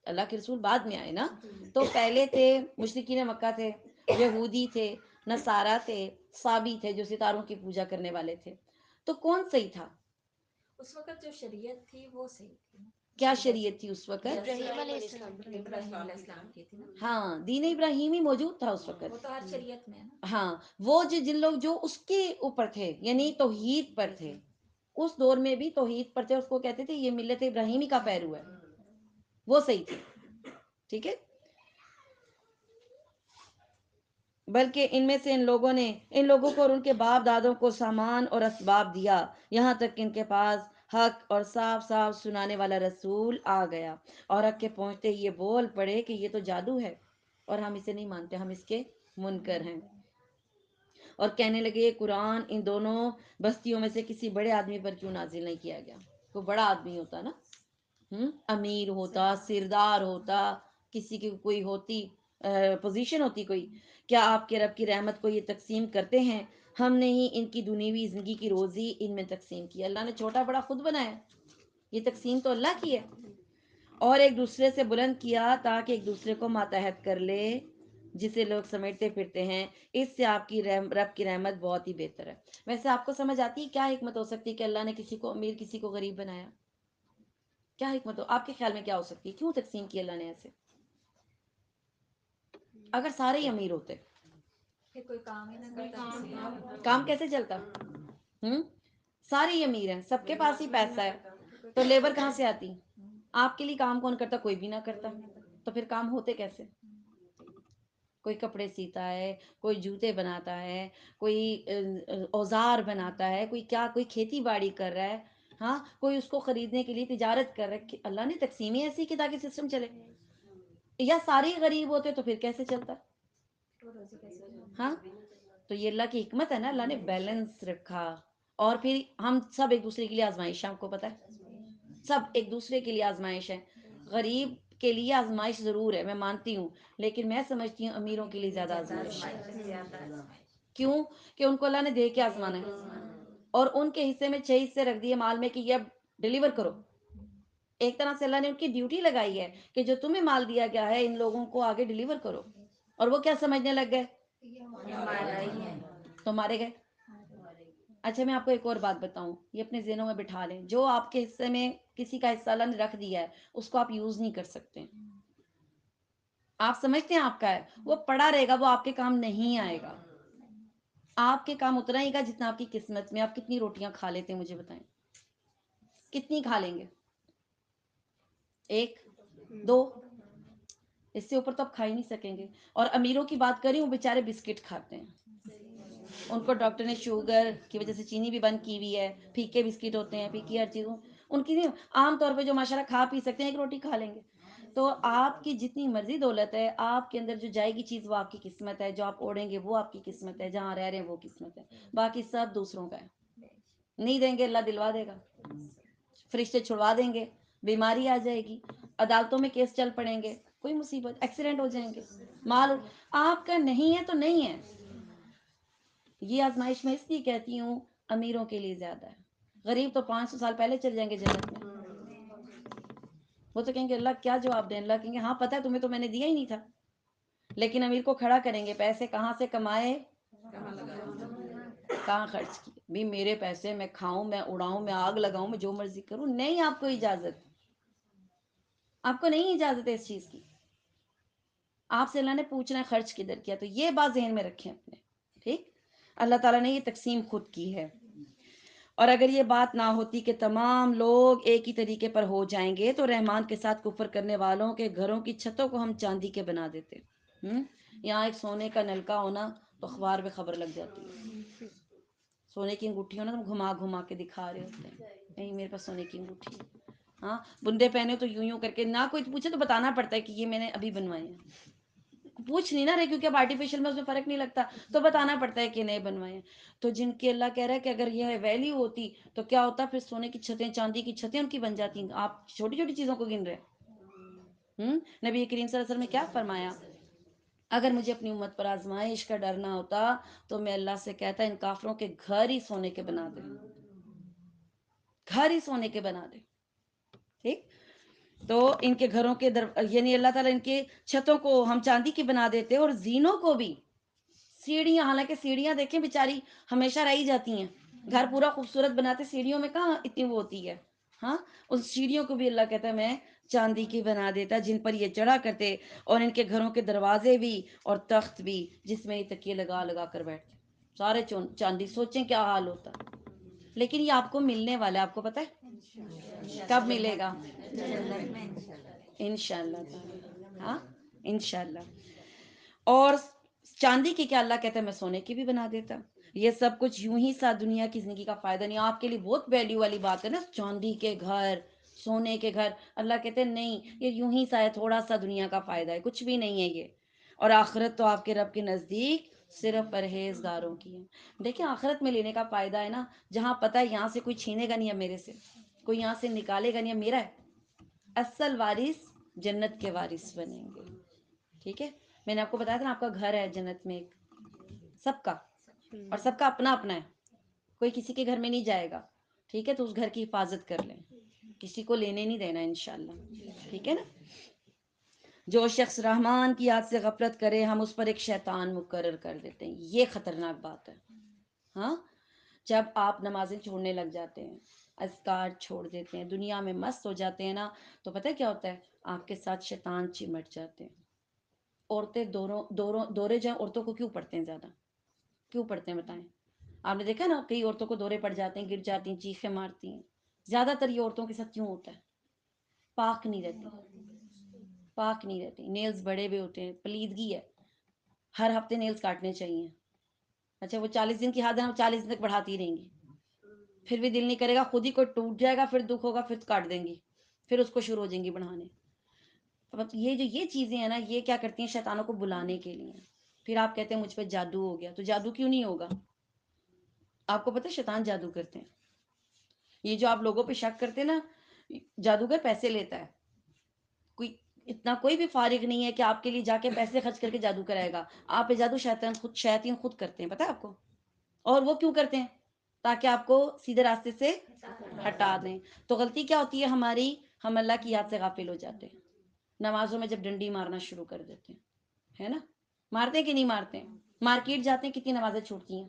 اللہ کے رسول بعد میں آئے نا، تو پہلے تھے مشرکین مکہ تھے، یہودی تھے، نصارہ تھے، صابی تھے جو ستاروں کی پوجا کرنے والے تھے. تو کون صحیح تھا اس وقت؟ جو شریعت تھی وہ صحیح تھی. کیا شریعت تھی اس وقت؟ ابراہیم علیہ السلام کی تھی نا. ہاں، دین ابراہیمی موجود تھا اس وقت. وہ تو ہر شریعت میں ہے نا. ہاں، وہ جن لوگ جو اس کے اوپر تھے یعنی توحید پر تھے، اس دور میں بھی توحید پر تھے، اس کو کہتے تھے یہ ملت ابراہیمی کا پیرو ہے، وہ صحیح تھی. ٹھیک ہے، بلکہ ان میں سے ان لوگوں کو اور ان کے باپ دادوں کو سامان اور اسباب دیا، یہاں تک کہ ان کے پاس حق اور صاف صاف سنانے والا رسول آ گیا، اور حق کے پہنچتے ہی یہ بول پڑے کہ یہ تو جادو ہے اور ہم اسے نہیں مانتے، ہم اس کے منکر ہیں. اور کہنے لگے قرآن ان دونوں بستیوں میں سے کسی بڑے آدمی پر کیوں نازل نہیں کیا گیا؟ کوئی بڑا آدمی ہوتا نا، امیر ہوتا، سردار ہوتا، کسی کی کوئی ہوتی پوزیشن ہوتی کوئی. کیا آپ کے رب کی رحمت کو یہ تقسیم کرتے ہیں؟ ہم نے ہی ان کی دنیوی زندگی کی روزی ان میں تقسیم کی. اللہ نے چھوٹا بڑا خود بنایا، یہ تقسیم تو اللہ کی ہے. اور ایک دوسرے سے بلند کیا تاکہ ایک دوسرے کو ماتحت کر لے، جسے لوگ سمیٹتے پھرتے ہیں، اس سے آپ کی رب کی رحمت بہت ہی بہتر ہے. ویسے آپ کو سمجھ آتی ہے کیا حکمت ہو سکتی ہے کہ اللہ نے کسی کو امیر کسی کو غریب بنایا؟ کیا حکمت ہو آپ کے خیال میں کیا ہو سکتی ہے؟ کیوں تقسیم کی اللہ نے ایسے؟ اگر سارے ہی امیر ہوتے پھر کوئی کام ہی نہ کرتا. کام کیسے چلتا؟ سارے ہی امیر ہیں، سب کے پاس ہی پیسہ ہے، تو لیبر کہاں سے آتی؟ آپ کے لیے کام کون کرتا؟ کوئی بھی نہ کرتا، تو پھر کام ہوتے کیسے؟ کوئی کپڑے سیتا ہے، کوئی جوتے بناتا ہے، کوئی اوزار بناتا ہے، کوئی کیا، کوئی کھیتی باڑی کر رہا ہے، ہاں، کوئی اس کو خریدنے کے لیے تجارت کر رہا ہے. اللہ نے تقسیم ہی ایسی کی تاکہ سسٹم چلے. یا سارے غریب ہوتے تو پھر کیسے چلتا؟ ہاں، تو یہ اللہ کی حکمت ہے نا، اللہ نے بیلنس رکھا. اور پھر ہم سب ایک دوسرے کے لیے آزمائش ہے، آپ کو پتا ہے سب ایک دوسرے کے لیے آزمائش ہے. غریب کے لیے آزمائش ضرور ہے، میں مانتی ہوں، لیکن میں سمجھتی ہوں امیروں کے لیے زیادہ آزمائش ہے. کیوں؟ کہ ان کو اللہ نے دے کے آزمانا ہے، اور ان کے حصے میں 6 حصے رکھ دیے مال میں کہ یہ اب ڈیلیور کرو. ایک طرح سے اللہ نے ان کی ڈیوٹی لگائی ہے کہ جو تمہیں مال دیا گیا ہے ان لوگوں کو آگے ڈیلیور کرو. اور وہ کیا سمجھنے لگ گئے؟ تو مارے گئے. اچھا، میں آپ کو ایک اور بات بتاؤں، یہ اپنے ذہنوں میں بٹھا لیں، جو آپ کے حصے میں کسی کا حصہ اللہ نے رکھ دیا ہے اس کو آپ یوز نہیں کر سکتے. آپ سمجھتے ہیں آپ کا ہے، وہ پڑا رہے گا، وہ آپ کے کام نہیں آئے گا. آپ کے کام اتنا ہی گا جتنا آپ کی قسمت میں. آپ کتنی روٹیاں کھا لیتے ہیں مجھے بتائیں؟ کتنی کھا لیں گے؟ 1 2؟ اس سے اوپر تو آپ کھا ہی نہیں سکیں گے. اور امیروں کی بات کریں، وہ بیچارے بسکٹ کھاتے ہیں، ان کو ڈاکٹر نے شوگر کی وجہ سے چینی بھی بند کی ہوئی ہے، پھیکے بسکٹ ہوتے ہیں، پھیکی ہر چیزوں ان کی نہیں. عام طور پہ جو ماشاءاللہ کھا پی سکتے ہیں 1 روٹی کھا لیں گے. تو آپ کی جتنی مرضی دولت ہے، آپ کے اندر جو جائے گی چیز وہ آپ کی قسمت ہے، جو آپ اوڑھیں گے وہ آپ کی قسمت ہے، جہاں رہ رہے ہیں وہ قسمت ہے، باقی سب دوسروں کا ہے. نہیں دیں گے اللہ دلوا دے گا، فرشتے چھڑوا دیں گے، بیماری آ جائے گی, عدالتوں میں کیس چل پڑیں گے, کوئی مصیبت, ایکسیڈنٹ ہو جائیں گے, مال آپ کا نہیں ہے تو نہیں ہے. یہ آزمائش میں اس لیے کہتی ہوں امیروں کے لیے زیادہ ہے, غریب تو 500 سال پہلے چل جائیں گے جنت میں. وہ تو کہیں گے اللہ کیا جواب دیں, اللہ کہیں گے ہاں پتہ ہے تمہیں تو میں نے دیا ہی نہیں تھا. لیکن امیر کو کھڑا کریں گے, پیسے کہاں سے کمائے, کہاں خرچ کیے, بھی میرے پیسے میں کھاؤں, میں اڑاؤں, میں آگ لگاؤں, میں جو مرضی کروں, نہیں, آپ کو اجازت, آپ کو نہیں اجازت ہے اس چیز کی. آپ سے اللہ نے پوچھنا ہے خرچ کدھر کیا, تو یہ بات ذہن میں رکھیں اپنے, ٹھیک. اللہ تعالیٰ نے یہ تقسیم خود کی ہے. اور اگر یہ بات نہ ہوتی کہ تمام لوگ ایک ہی طریقے پر ہو جائیں گے تو رحمان کے ساتھ کفر کرنے والوں کے گھروں کی چھتوں کو ہم چاندی کے بنا دیتے. یہاں ایک سونے کا نلکا ہونا تو اخبار میں خبر لگ جاتی ہے, سونے کی انگوٹھی ہونا تو گھما گھما کے دکھا رہے ہوتے ہیں, نہیں میرے پاس سونے کی انگوٹھی ہے. ہاں, بندے پہنے تو یوں کر کے, نہ کوئی پوچھے تو بتانا پڑتا ہے کہ یہ میں نے ابھی بنوائے ہیں. پوچھ نہیں نہ رہے کیونکہ اب آرٹیفیشل میں اس میں فرق نہیں لگتا, تو بتانا پڑتا ہے کہ نئے بنوائے ہیں. تو جن کے اللہ کہہ رہا ہے کہ اگر یہ ویلیو ہوتی تو کیا ہوتا, پھر سونے کی چھتیں, چاندی کی چھتیں ان کی بن جاتی. آپ چھوٹی چھوٹی چیزوں کو گن رہے. نبی کریم صلی اللہ علیہ وسلم نے کیا فرمایا, اگر مجھے اپنی امت پر آزمائش کا ڈر نہ ہوتا تو میں اللہ سے کہتا ان کافروں کے گھر ہی سونے کے بنا دے, گھر ہی سونے کے بنا دے. ٹھیک, تو ان کے گھروں کے یعنی اللہ تعالیٰ ان کے چھتوں کو ہم چاندی کی بنا دیتے, اور زینوں کو بھی, سیڑھیاں, حالانکہ سیڑھیاں دیکھیں بیچاری ہمیشہ رہی جاتی ہیں, گھر پورا خوبصورت بناتے, سیڑھیوں میں کہاں اتنی وہ ہوتی ہے. ہاں, ان سیڑھیوں کو بھی اللہ کہتا ہے میں چاندی کی بنا دیتا جن پر یہ چڑھا کرتے, اور ان کے گھروں کے دروازے بھی اور تخت بھی جس میں یہ تکیے لگا لگا کر بیٹھتے, سارے چاندی. سوچیں کیا حال ہوتا. لیکن یہ آپ کو ملنے والا ہے, آپ کو پتہ ہے کب ملے گا, انشاءاللہ تعالی, ہاں انشاءاللہ. اور چاندی کی کیا, اللہ کہتا ہے میں سونے کی بھی بنا دیتا. یہ سب کچھ یوں ہی سا دنیا کی زندگی کا فائدہ نہیں, آپ کے لیے بہت ویلیو والی بات ہے نا, چاندی کے گھر, سونے کے گھر. اللہ کہتے ہیں نہیں, یہ یوں ہی سا ہے, تھوڑا سا دنیا کا فائدہ ہے, کچھ بھی نہیں ہے یہ. اور آخرت تو آپ کے رب کے نزدیک صرف پرہیزگاروں کی ہے. دیکھیں آخرت میں لینے کا فائدہ ہے نا, جہاں پتہ ہے یہاں سے کوئی چھینے گا نہیں ہے میرے سے, کوئی یہاں سے نکالے گا نہیں ہے, میرا ہے. اصل وارث جنت کے وارث بنیں گے. ٹھیک ہے, میں نے آپ کو بتایا تھا نا آپ کا گھر ہے جنت میں ایک, سب کا, اور سب کا اپنا اپنا ہے, کوئی کسی کے گھر میں نہیں جائے گا. ٹھیک ہے, تو اس گھر کی حفاظت کر لیں, کسی کو لینے نہیں دینا انشاءاللہ. ٹھیک ہے نا. جو شخص رحمان کی یاد سے غفلت کرے ہم اس پر ایک شیطان مقرر کر دیتے ہیں. یہ خطرناک بات ہے. ہاں, جب آپ نمازیں چھوڑنے لگ جاتے ہیں, اذکار چھوڑ دیتے ہیں, دنیا میں مست ہو جاتے ہیں نا, تو پتہ کیا ہوتا ہے, آپ کے ساتھ شیطان چمٹ جاتے ہیں. عورتیں دورے جائیں, عورتوں کو کیوں پڑتے ہیں زیادہ, کیوں پڑتے ہیں بتائیں. آپ نے دیکھا نا کئی عورتوں کو دورے پڑ جاتے ہیں, گر جاتی ہیں, چیخیں مارتی ہیں. زیادہ تر یہ عورتوں کے ساتھ کیوں ہوتا ہے, پاک نہیں رہتی, پاک نہیں رہتی, نیلز بڑے ہوئے ہوتے ہیں, پلیدگی ہے. ہر ہفتے نیلز کاٹنے چاہیے. اچھا وہ 40 دن کی حد ہے, وہ 40 دن تک بڑھاتی رہیں گی, پھر بھی دل نہیں کرے گا, خود ہی کوئی ٹوٹ جائے گا, پھر دکھ ہوگا, پھر کاٹ دیں گی, پھر اس کو شروع ہو جائیں گی بڑھانے. یہ جو یہ چیزیں ہیں نا, یہ کیا کرتی ہیں شیطانوں کو بلانے کے لیے. پھر آپ کہتے ہیں مجھ پہ جادو ہو گیا, تو جادو کیوں نہیں ہوگا. آپ کو پتہ ہے شیطان جادو کرتے ہیں. یہ جو آپ لوگوں پہ شک کرتے ہیں نا, جادوگر پیسے لیتا ہے. کوئی اتنا کوئی بھی فارغ نہیں ہے کہ آپ کے لیے جا کے پیسے خرچ کر کے جادو کرائے گا. آپ پہ جادو شیاطین خود کرتے ہیں, پتہ ہے آپ کو. اور وہ کیوں کرتے ہیں, تاکہ آپ کو سیدھے راستے سے ہٹا دیں. تو غلطی کیا ہوتی ہے ہماری, ہم اللہ کی یاد سے غافل ہو جاتے ہیں. نمازوں میں جب ڈنڈی مارنا شروع کر دیتے ہیں, ہے نا, مارتے ہیں کہ نہیں مارتے ہیں. مارکیٹ جاتے ہیں, کتنی نمازیں چھوٹتی ہیں,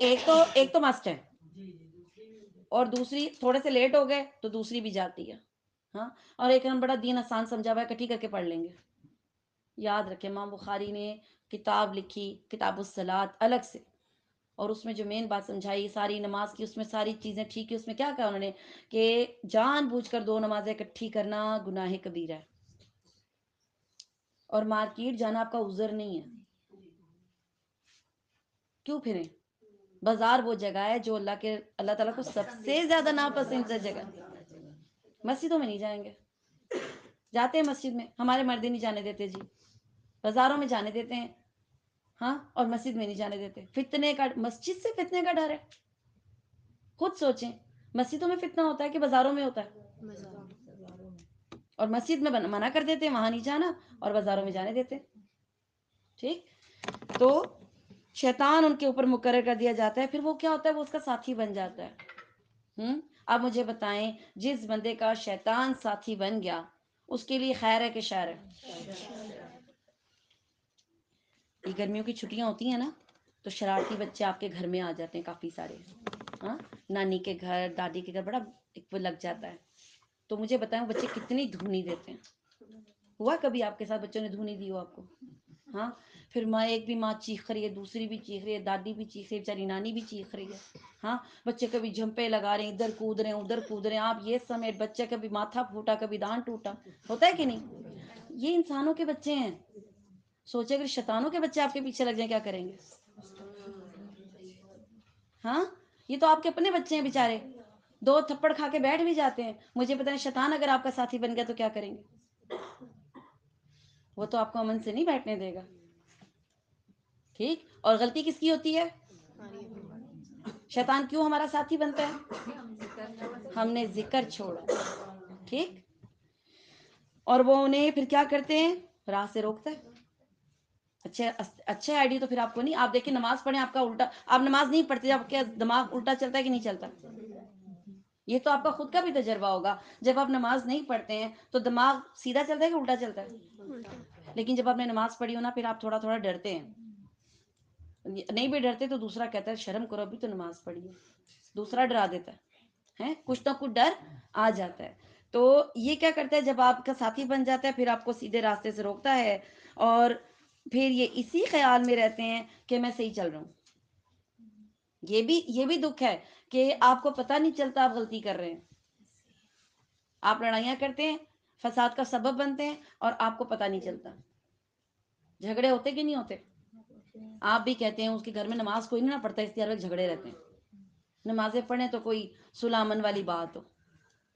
ایک تو مسٹ ہے, اور دوسری تھوڑے سے لیٹ ہو گئے تو دوسری بھی جاتی ہے. ہاں, اور ایک ہم بڑا دین آسان سمجھا ہوا ہے, اکٹھی کر کے پڑھ لیں گے. یاد رکھیں امام بخاری نے کتاب لکھی, کتاب الصلاۃ الگ سے, اور اس میں جو مین بات سمجھائی ساری نماز کی, اس میں ساری چیزیں ٹھیک ہے. اس میں کیا کہا انہوں نے کہ جان بوجھ کر 2 نمازیں اکٹھی کرنا گناہ کبیرہ ہے, اور مارکیٹ جانا آپ کا عذر نہیں ہے. کیوں پھریں, بازار وہ جگہ ہے جو اللہ تعالیٰ کو سب سے زیادہ ناپسندیدہ جگہ. مسجدوں میں نہیں جائیں گے, جاتے ہیں مسجد میں, ہمارے مرد نہیں جانے دیتے جی. بازاروں میں جانے دیتے ہیں, ہاں, اور مسجد میں نہیں جانے دیتے. فتنے کا, مسجد سے فتنے کا ڈر ہے. خود سوچیں, مسجدوں میں فتنہ ہوتا ہے کہ بازاروں میں ہوتا ہے؟ اور مسجد میں منع کر دیتے ہیں وہاں نہیں جانا اور بازاروں میں جانے دیتے. ٹھیک. تو شیطان ان کے اوپر مقرر کر دیا جاتا ہے، پھر وہ کیا ہوتا ہے، وہ اس کا ساتھی بن جاتا ہے. اب مجھے بتائیں، جس بندے کا شیطان ساتھی بن گیا اس کے لیے خیر ہے کہ شر ہے؟ یہ گرمیوں کی چھٹیاں ہوتی ہیں نا، تو شرارتی بچے آپ کے گھر میں آ جاتے ہیں کافی سارے. ہاں، نانی کے گھر، دادی کے گھر بڑا وہ لگ جاتا ہے. تو مجھے بتائیں بچے کتنی دھونی دیتے ہیں. ہوا کبھی آپ کے ساتھ بچوں نے دھونی دی ہو آپ کو؟ ہاں. پھر ماں، ایک بھی ماں چیخ رہی ہے، دوسری بھی چیخ رہی ہے، دادی بھی چیخ رہی ہے، بیچاری نانی بھی چیخ رہی ہے. ہاں. بچے کبھی جھمپے لگا رہے ہیں، ادھر کود رہے ہیں ادھر کود رہے ہیں، آپ یہ سمیت بچے کبھی ماتھا پھوٹا کبھی دان ٹوٹا. ہوتا ہے کہ نہیں؟ یہ انسانوں کے بچے ہیں. سوچے اگر شیطانوں کے بچے آپ کے پیچھے لگ جائیں کیا کریں گے؟ ہاں. یہ تو آپ کے اپنے بچے ہیں بیچارے، 2 تھپڑ کھا کے بیٹھ بھی جاتے ہیں. مجھے پتہ ہے شیطان اگر آپ کا ساتھی بن گیا تو کیا کریں گے؟ وہ تو آپ کو امن سے نہیں بیٹھنے دے گا. ٹھیک. اور غلطی کس کی ہوتی ہے؟ شیطان کیوں ہمارا ساتھی بنتا ہے؟ ہم نے ذکر چھوڑا. ٹھیک. اور وہ انہیں پھر کیا کرتے ہیں؟ راہ سے روکتا ہے. اچھا آئیڈیا تو پھر آپ کو نہیں. آپ دیکھیں نماز پڑھیں، آپ کا الٹا، آپ نماز نہیں پڑھتے، آپ کا دماغ الٹا چلتا ہے کہ نہیں چلتا؟ یہ تو آپ کا خود کا بھی تجربہ ہوگا. جب آپ نماز نہیں پڑھتے ہیں تو دماغ سیدھا چلتا ہے کہ الٹا چلتا ہے؟ لیکن جب آپ نے نماز پڑھی ہو نا، پھر آپ تھوڑا تھوڑا ڈرتے ہیں. نہیں بھی ڈرتے تو دوسرا کہتا ہے شرم کرو، ابھی تو نماز پڑھی ہے. دوسرا ڈرا دیتا ہے، کچھ نہ کچھ ڈر آ جاتا ہے. تو یہ کیا کرتا ہے، جب آپ کا ساتھی بن جاتا ہے پھر آپ کو سیدھے راستے سے روکتا ہے، اور پھر یہ اسی خیال میں رہتے ہیں کہ میں صحیح چل رہا ہوں. یہ بھی دکھ ہے کہ آپ کو پتہ نہیں چلتا آپ غلطی کر رہے ہیں. آپ لڑائیاں کرتے ہیں، فساد کا سبب بنتے ہیں، اور آپ کو پتہ نہیں چلتا. جھگڑے ہوتے کہ نہیں ہوتے؟ آپ بھی کہتے ہیں اس کے گھر میں نماز کوئی نہیں نہ پڑھتا، اس لیے ہر وقت جھگڑے رہتے ہیں. نمازیں پڑھیں تو کوئی سلامن والی بات ہو،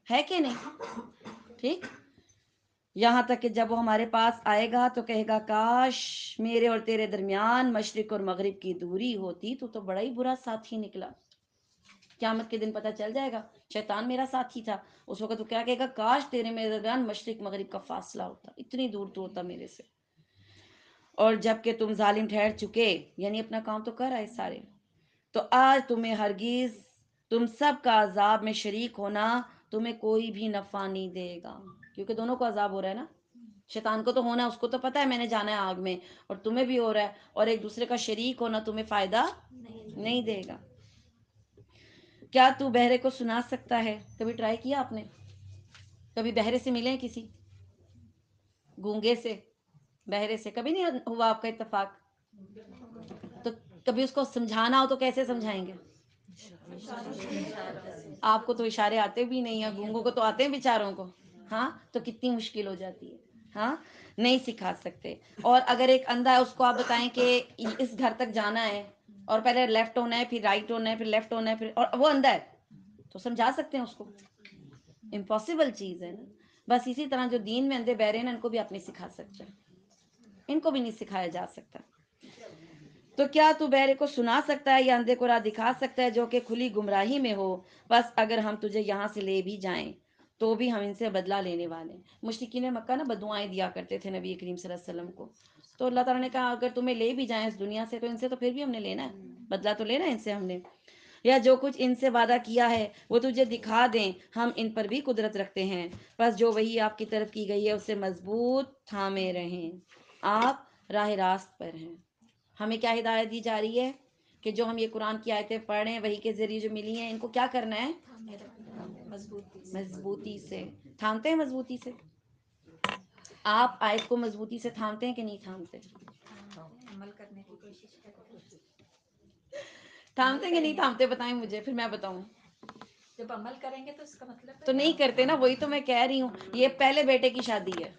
ہے کہ نہیں؟ ٹھیک. یہاں تک کہ جب وہ ہمارے پاس آئے گا تو کہے گا کاش میرے اور تیرے درمیان مشرق اور مغرب کی دوری ہوتی، تو بڑا ہی برا ساتھی نکلا. قیامت کے دن پتہ چل جائے گا شیطان میرا ساتھی تھا. اس وقت وہ کیا کہے گا، کاش تیرے میرے درمیان مشرق مغرب کا فاصلہ ہوتا، اتنی دور تو ہوتا میرے سے. اور جب کہ تم ظالم ٹھہر چکے، یعنی اپنا کام تو کر آئے سارے، تو آج تمہیں ہرگز تم سب کا عذاب میں شریک ہونا تمہیں کوئی بھی نفع نہیں دے گا. کیونکہ دونوں کو عذاب ہو رہا ہے نا. شیطان کو تو ہونا، اس کو تو پتہ ہے میں نے جانا ہے آگ میں، اور تمہیں بھی ہو رہا ہے. اور ایک دوسرے کا شریک ہونا تمہیں فائدہ نہیں دے گا. کیا تو بہرے کو سنا سکتا ہے؟ کبھی ٹرائی کیا آپ نے؟ کبھی بہرے سے ملے کسی گونگے سے، بہرے سے کبھی نہیں ہوا آپ کا اتفاق؟ تو کبھی اس کو سمجھانا ہو تو کیسے سمجھائیں گے؟ آپ کو تو اشارے آتے بھی نہیں ہیں، گونگوں کو تو آتے ہیں بیچاروں کو. ہاں. تو کتنی مشکل ہو جاتی ہے. ہاں. نہیں سکھا سکتے. اور اگر ایک اندھا ہے، اس کو آپ بتائیں کہ اس گھر تک جانا ہے اور پہلے لیفٹ ہونا ہے، پھر رائٹ ہونا ہے، پھر لیفٹ ہونا ہے، پھر، اور وہ اندھا ہے، تو سمجھا سکتے ہیں اس کو؟ امپاسبل چیز ہے نا. بس اسی طرح جو دین میں اندھے بہرے ہیں ان کو بھی آپ نہیں سکھا سکتے، ان کو بھی نہیں سکھایا جا سکتا. تو کیا تو بہرے کو سنا سکتا ہے یا اندھے کو راہ دکھا سکتا ہے جو کہ کھلی گمراہی میں ہو؟ بس اگر ہم تجھے یہاں سے لے بھی جائیں تو بھی ہم ان سے بدلہ لینے والے ہیں. مشرکین مکہ نا بددعائیں دیا کرتے تھے نبی کریم صلی اللہ علیہ وسلم کو. تو اللہ تعالیٰ نے کہا اگر تمہیں لے بھی جائیں اس دنیا سے تو ان سے تو پھر بھی ہم نے لینا ہے، بدلہ تو لینا ہے ان سے ہم نے. یا جو کچھ ان سے وعدہ کیا ہے وہ تجھے دکھا دیں، ہم ان پر بھی قدرت رکھتے ہیں. بس جو وہی آپ کی طرف کی گئی ہے اسے مضبوط تھامے رہیں، آپ راہ راست پر ہیں. ہمیں کیا ہدایت دی جا رہی ہے کہ جو ہم یہ قرآن کی آیتیں پڑھ رہے ہیں وہی کے ذریعے جو ملی ہیں ان کو کیا کرنا ہے؟ مضبوطی سے تھامتے ہیں. مضبوطی سے آپ آیت کو مضبوطی سے تھامتے ہیں کہ نہیں تھامتے؟ عمل کرنے کی کوشش کرتے ہیں. تھامتے کہ نہیں تھامتے بتائیں مجھے، پھر میں بتاؤں. جب عمل کریں گے تو اس کا مطلب تو نہیں کرتے نا، وہی تو میں کہہ رہی ہوں. یہ پہلے بیٹے کی شادی ہے،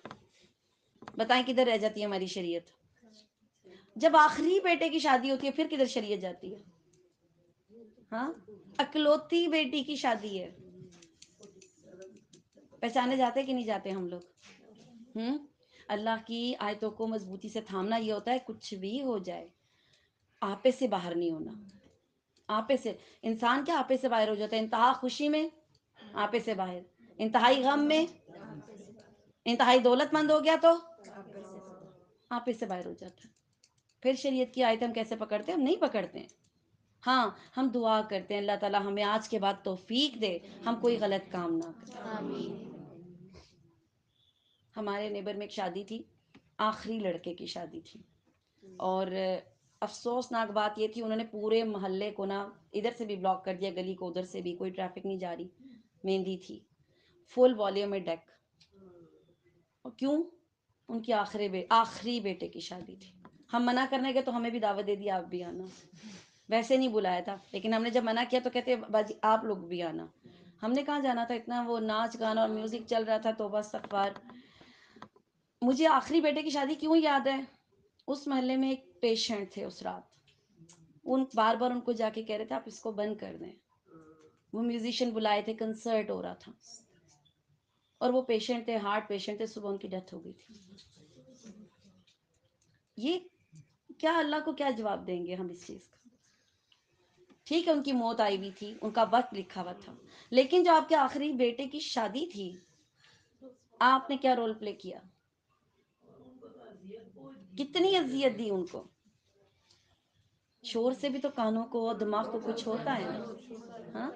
بتائیں کدھر رہ جاتی ہے ہماری شریعت؟ جب آخری بیٹے کی شادی ہوتی ہے پھر کدھر شریعت جاتی ہے؟ ہاں. اکلوتی بیٹی کی شادی ہے، پہچانے جاتے کہ نہیں جاتے ہم لوگ؟ اللہ کی آیتوں کو مضبوطی سے تھامنا یہ ہوتا ہے کچھ بھی ہو جائے آپے سے باہر نہیں ہونا. آپے سے انسان کیا آپے سے باہر ہو جاتا ہے؟ انتہا خوشی میں آپے سے باہر، انتہائی غم میں، انتہائی دولت مند ہو گیا تو آپے سے باہر ہو جاتا ہے۔ پھر شریعت کی آیت ہم کیسے پکڑتے ہیں؟ ہم نہیں پکڑتے ہیں۔ ہاں ہم دعا کرتے ہیں اللہ تعالیٰ ہمیں آج کے بعد توفیق دے ہم کوئی غلط کام نہ کریں۔ ہمارے نیبر میں ایک شادی تھی، آخری لڑکے کی شادی تھی، اور افسوسناک بات یہ تھی انہوں نے پورے محلے کو نا ادھر سے بھی بلاک کر دیا، گلی کو ادھر سے بھی، کوئی ٹریفک نہیں جا رہی، مہندی تھی فل والیوم میں ڈیک۔ اور کیوں؟ ان کی آخری بیٹے کی شادی تھی۔ ہم منع کرنے گئے تو ہمیں بھی دعوت دے دی آپ بھی آنا، ویسے نہیں بلایا تھا، لیکن ہم نے جب منع کیا تو کہتے باجی آپ لوگ بھی آنا۔ ہم نے کہاں جانا تھا، اتنا وہ ناچ گانا اور میوزک چل رہا تھا، توبہ استغفار۔ مجھے آخری بیٹے کی شادی کیوں یاد ہے؟ اس محلے میں ایک پیشنٹ تھے اس رات، بار بار ان کو جا کے کہہ رہے تھے آپ اس کو بند کر دیں، وہ میوزیشین بلائے تھے، کنسرٹ ہو رہا تھا، اور وہ پیشنٹ تھے، ہارٹ پیشنٹ تھے، صبح ان کی ڈیتھ ہو گئی تھی۔ یہ کیا اللہ کو کیا جواب دیں گے ہم اس چیز کا؟ ٹھیک ہے ان کی موت آئی ہوئی تھی، ان کا وقت لکھا ہوا تھا، لیکن جو آپ کے آخری بیٹے کی شادی تھی آپ نے کیا رول پلے کیا؟ کتنی اذیت دی ان کو؟ شور سے بھی تو کانوں کو اور دماغ کو کچھ ہوتا ہے نا، ہاں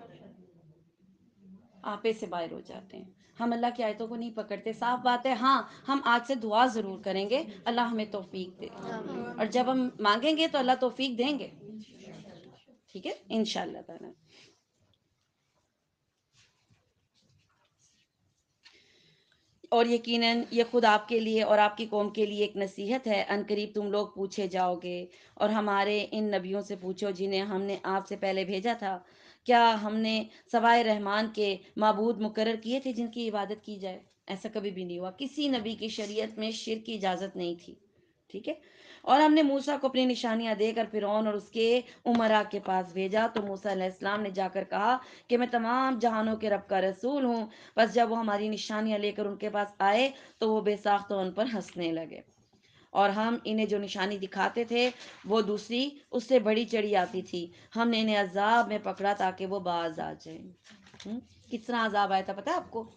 آپے سے باہر ہو جاتے ہیں۔ ہم اللہ کی آیتوں کو نہیں پکڑتے، صاف بات ہے۔ ہاں ہم آج سے دعا ضرور کریں گے اللہ ہمیں توفیق دے، اور جب ہم مانگیں گے تو اللہ توفیق دیں گے، ٹھیک ہے انشاءاللہ تعالی۔ اور یقیناً یہ خود آپ کے لیے اور آپ کی قوم کے لیے ایک نصیحت ہے، ان قریب تم لوگ پوچھے جاؤ گے، اور ہمارے ان نبیوں سے پوچھو جنہیں ہم نے آپ سے پہلے بھیجا تھا، کیا ہم نے سوائے رحمان کے معبود مقرر کیے تھے جن کی عبادت کی جائے؟ ایسا کبھی بھی نہیں ہوا، کسی نبی کی شریعت میں شرک کی اجازت نہیں تھی، ٹھیک ہے۔ اور ہم نے موسیٰ کو اپنی نشانیاں دے کر فرعون اور اس کے امراء کے پاس بھیجا، تو موسیٰ علیہ السلام نے جا کر کہا کہ میں تمام جہانوں کے رب کا رسول ہوں۔ بس جب وہ ہماری نشانیاں لے کر ان کے پاس آئے تو وہ بے ساختہ ان پر ہنسنے لگے، اور ہم انہیں جو نشانی دکھاتے تھے وہ دوسری اس سے بڑی چڑی آتی تھی، ہم نے انہیں عذاب میں پکڑا تاکہ وہ باز آ جائیں۔ کس طرح عذاب آیا تھا پتہ ہے آپ کو؟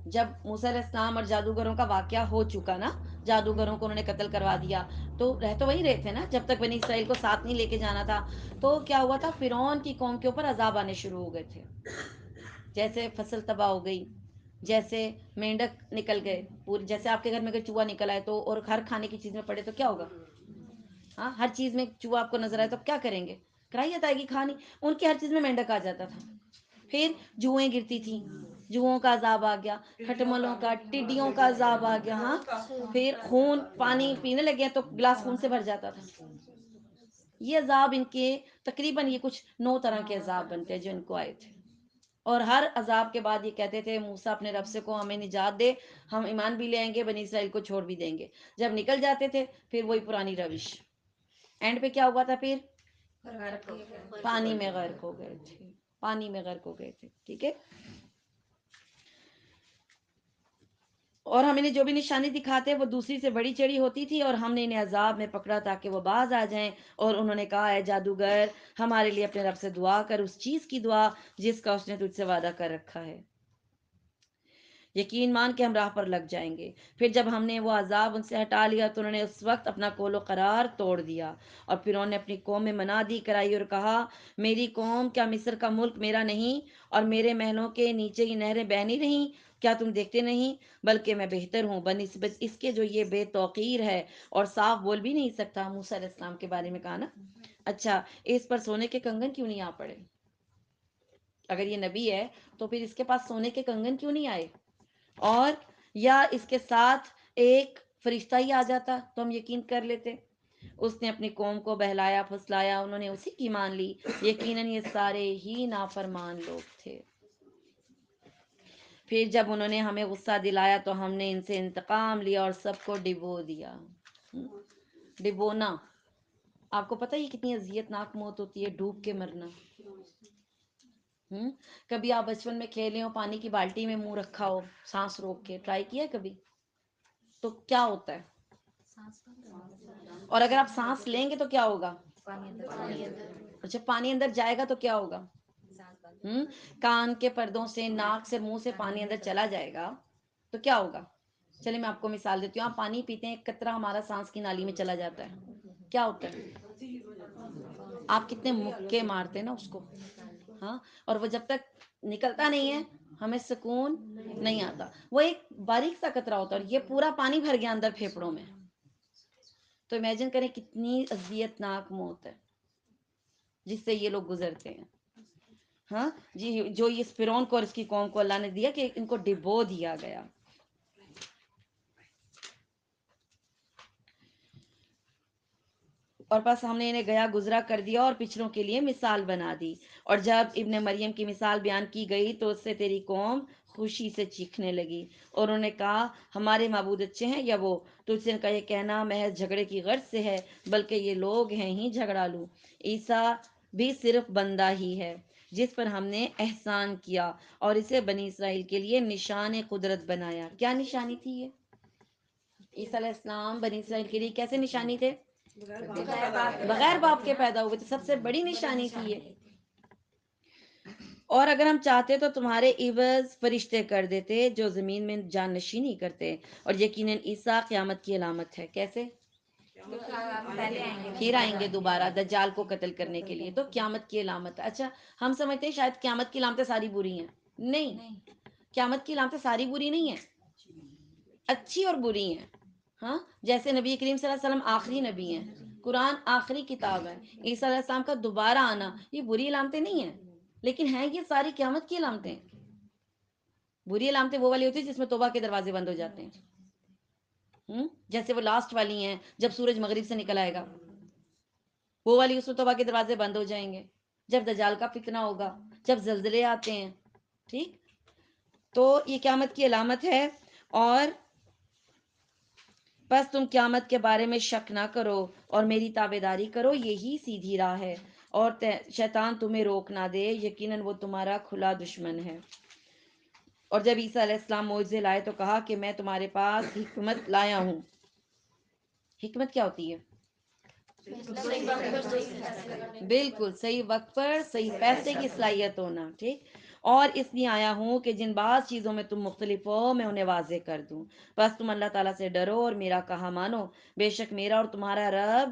جب موسیٰ علیہ السلام اور جادوگروں کا واقعہ ہو چکا نا، جادوگروں کو انہوں نے قتل کروا دیا، تو رہ تو وہی رہے تھے نا جب تک بنی اسرائیل کو ساتھ نہیں لے کے جانا تھا، تو کیا ہوا تھا، فرعون کی قوم کے اوپر عذاب آنے شروع ہو گئے تھے، جیسے فصل تباہ ہو گئی، جیسے مینڈک نکل گئے پوری، جیسے آپ کے گھر میں اگر چوہا نکل آئے تو اور ہر کھانے کی چیز میں پڑے تو کیا ہوگا؟ ہاں ہر چیز میں چوہا آپ کو نظر آئے تو کیا کریں گے؟ کراہیت آئے گی کھانی، ان کی ہر چیز میں مینڈک آ جاتا تھا۔ پھر جوئیں گرتی تھیں، جوؤں کا عذاب آ گیا، کھٹملوں کا، ٹڈیوں کا عذاب آ گیا، ہاں پھر خون، پانی پینے لگے تو گلاس خون سے بھر جاتا تھا۔ یہ عذاب ان کے تقریباً یہ کچھ 9 طرح کے عذاب بنتے ہیں جو ان کو آئے تھے، اور ہر عذاب کے بعد یہ کہتے تھے موسیٰ اپنے رب سے کو ہمیں نجات دے، ہم ایمان بھی لے آئیں گے، بنی اسرائیل کو چھوڑ بھی دیں گے۔ جب نکل جاتے تھے پھر وہی پرانی روش، اینڈ پہ کیا ہوا تھا؟ پھر پانی میں غرق ہو گئے تھے، پانی میں غرق ہو گئے تھے، ٹھیک ہے۔ اور ہم انہیں جو بھی نشانی دکھاتے وہ دوسری سے بڑی چڑی ہوتی تھی، اور ہم نے انہیں عذاب میں پکڑا تاکہ وہ باز آ جائیں، اور انہوں نے کہا اے جادوگر ہمارے لیے اپنے رب سے دعا کر، اس چیز کی دعا جس کا اس نے تجھ سے وعدہ کر رکھا ہے، یقین مان کے ہم راہ پر لگ جائیں گے۔ پھر جب ہم نے وہ عذاب ان سے ہٹا لیا تو انہوں نے اس وقت اپنا قول و قرار توڑ دیا، اور پھر انہوں نے اپنی قوم میں منادی کرائی اور کہا میری قوم کیا مصر کا ملک میرا نہیں، اور میرے محلوں کے نیچے کی نہریں بہہ نہیں رہیں؟ کیا تم دیکھتے نہیں؟ بلکہ میں بہتر ہوں بنسبت اس کے جو یہ بے توقیر ہے اور صاف بول بھی نہیں سکتا۔ موسیٰ علیہ السلام کے بارے میں کہا نا، اچھا اس پر سونے کے کنگن کیوں نہیں آ پڑے؟ اگر یہ نبی ہے تو پھر اس کے پاس سونے کے کنگن کیوں نہیں آئے؟ اور یا اس کے ساتھ ایک فرشتہ ہی آ جاتا تو ہم یقین کر لیتے۔ اس نے اپنی قوم کو بہلایا پھسلایا، انہوں نے اسی کی مان لی، یقیناً یہ سارے ہی نافرمان لوگ تھے۔ پھر جب انہوں نے ہمیں غصہ دلایا تو ہم نے ان سے انتقام لیا اور سب کو ڈبو دیا۔ ڈبونا، آپ کو پتہ یہ کتنی اذیت ناک موت ہوتی ہے، ڈوب کے مرنا۔ کبھی آپ بچپن میں کھیلے ہو، پانی کی بالٹی میں منہ رکھا ہو سانس روک کے، ٹرائی کیا کبھی؟ تو کیا ہوتا ہے؟ اور اگر آپ سانس لیں گے تو کیا ہوگا؟ اچھا پانی اندر جائے گا تو کیا ہوگا؟ کان کے پردوں سے، ناک سے، منہ سے پانی اندر چلا جائے گا تو کیا ہوگا؟ چلیے میں آپ کو مثال دیتی ہوں. آپ پانی پیتے ہیں، ایک قطرہ ہمارا سانس کی نالی میں چلا جاتا ہے، کیا ہوتا ہے؟ آپ کتنے مکے مارتے ہیں نا اس کو، ہاں، اور وہ جب تک نکلتا نہیں ہے ہمیں سکون نہیں آتا. وہ ایک باریک سا قطرہ ہوتا ہے اور یہ پورا پانی بھر گیا اندر پھیپڑوں میں. تو امیجن کریں کتنی اذیت ناک موت ہے جس سے یہ لوگ گزرتے ہیں. ہاں جی، جو اس فرعون کو اور اس کی قوم کو اللہ نے دیا کہ ان کو ڈبو دیا گیا. اور بس ہم نے انہیں گیا گزرا کر دیا اور پچھلوں کے لیے مثال بنا دی. اور جب ابن مریم کی مثال بیان کی گئی تو اس سے تیری قوم خوشی سے چیخنے لگی اور انہوں نے کہا ہمارے معبود اچھے ہیں یا وہ. تجھ سے ان کا یہ کہنا محض جھگڑے کی غرض سے ہے، بلکہ یہ لوگ ہیں ہی جھگڑالو. عیسیٰ بھی صرف بندہ ہی ہے جس پر ہم نے احسان کیا اور اسے بنی اسرائیل کے لیے نشان قدرت بنایا. کیا نشانی تھی یہ؟ عیسیٰ علیہ السلام بنی اسرائیل کے لیے کیسے نشانی تھے؟ بغیر باپ کے پیدا ہوئے تھے، سب سے بڑی نشانی تھی یہ. اور اگر ہم چاہتے تو تمہارے عوض فرشتے کر دیتے جو زمین میں جان نشینی کرتے. اور یقیناً عیسیٰ قیامت کی علامت ہے. کیسے؟ پھر آئیں گے دوبارہ دجال کو قتل کرنے کے لیے، تو قیامت کی علامت. اچھا ہم سمجھتے ہیں شاید قیامت کی علامتیں ساری بری ہیں. نہیں، قیامت کی علامتیں ساری بری نہیں ہیں، اچھی اور بری ہیں. ہاں جیسے نبی کریم صلی اللہ علیہ وسلم آخری نبی ہیں، قرآن آخری کتاب ہے، عیسیٰ علیہ السلام کا دوبارہ آنا، یہ بری علامتیں نہیں ہیں، لیکن ہیں یہ ساری قیامت کی علامتیں. بری علامتیں وہ والی ہوتی ہیں جس میں توبہ کے دروازے بند ہو جاتے ہیں. جیسے وہ لاسٹ والی ہیں جب سورج مغرب سے نکل آئے گا، وہ والی اس میں توبہ کے دروازے بند ہو جائیں گے. جب دجال کا فتنہ ہوگا، جب زلزلے آتے ہیں، ٹھیک، تو یہ قیامت کی علامت ہے. اور بس تم قیامت کے بارے میں شک نہ کرو اور میری تابعداری کرو، یہی سیدھی راہ ہے. اور شیطان تمہیں روک نہ دے، یقیناً وہ تمہارا کھلا دشمن ہے. اور جب عیسیٰ علیہ السلام معجزے لائے تو کہا کہ میں تمہارے پاس حکمت لایا ہوں. حکمت کیا ہوتی ہے؟ بالکل صحیح وقت پر صحیح فیصلے کی صلاحیت ہونا. ٹھیک، اور اس لیے آیا ہوں کہ جن بعض چیزوں میں تم مختلف ہو میں انہیں واضح کر دوں. بس تم اللہ تعالیٰ سے ڈرو اور میرا کہا مانو، بے شک میرا اور تمہارا رب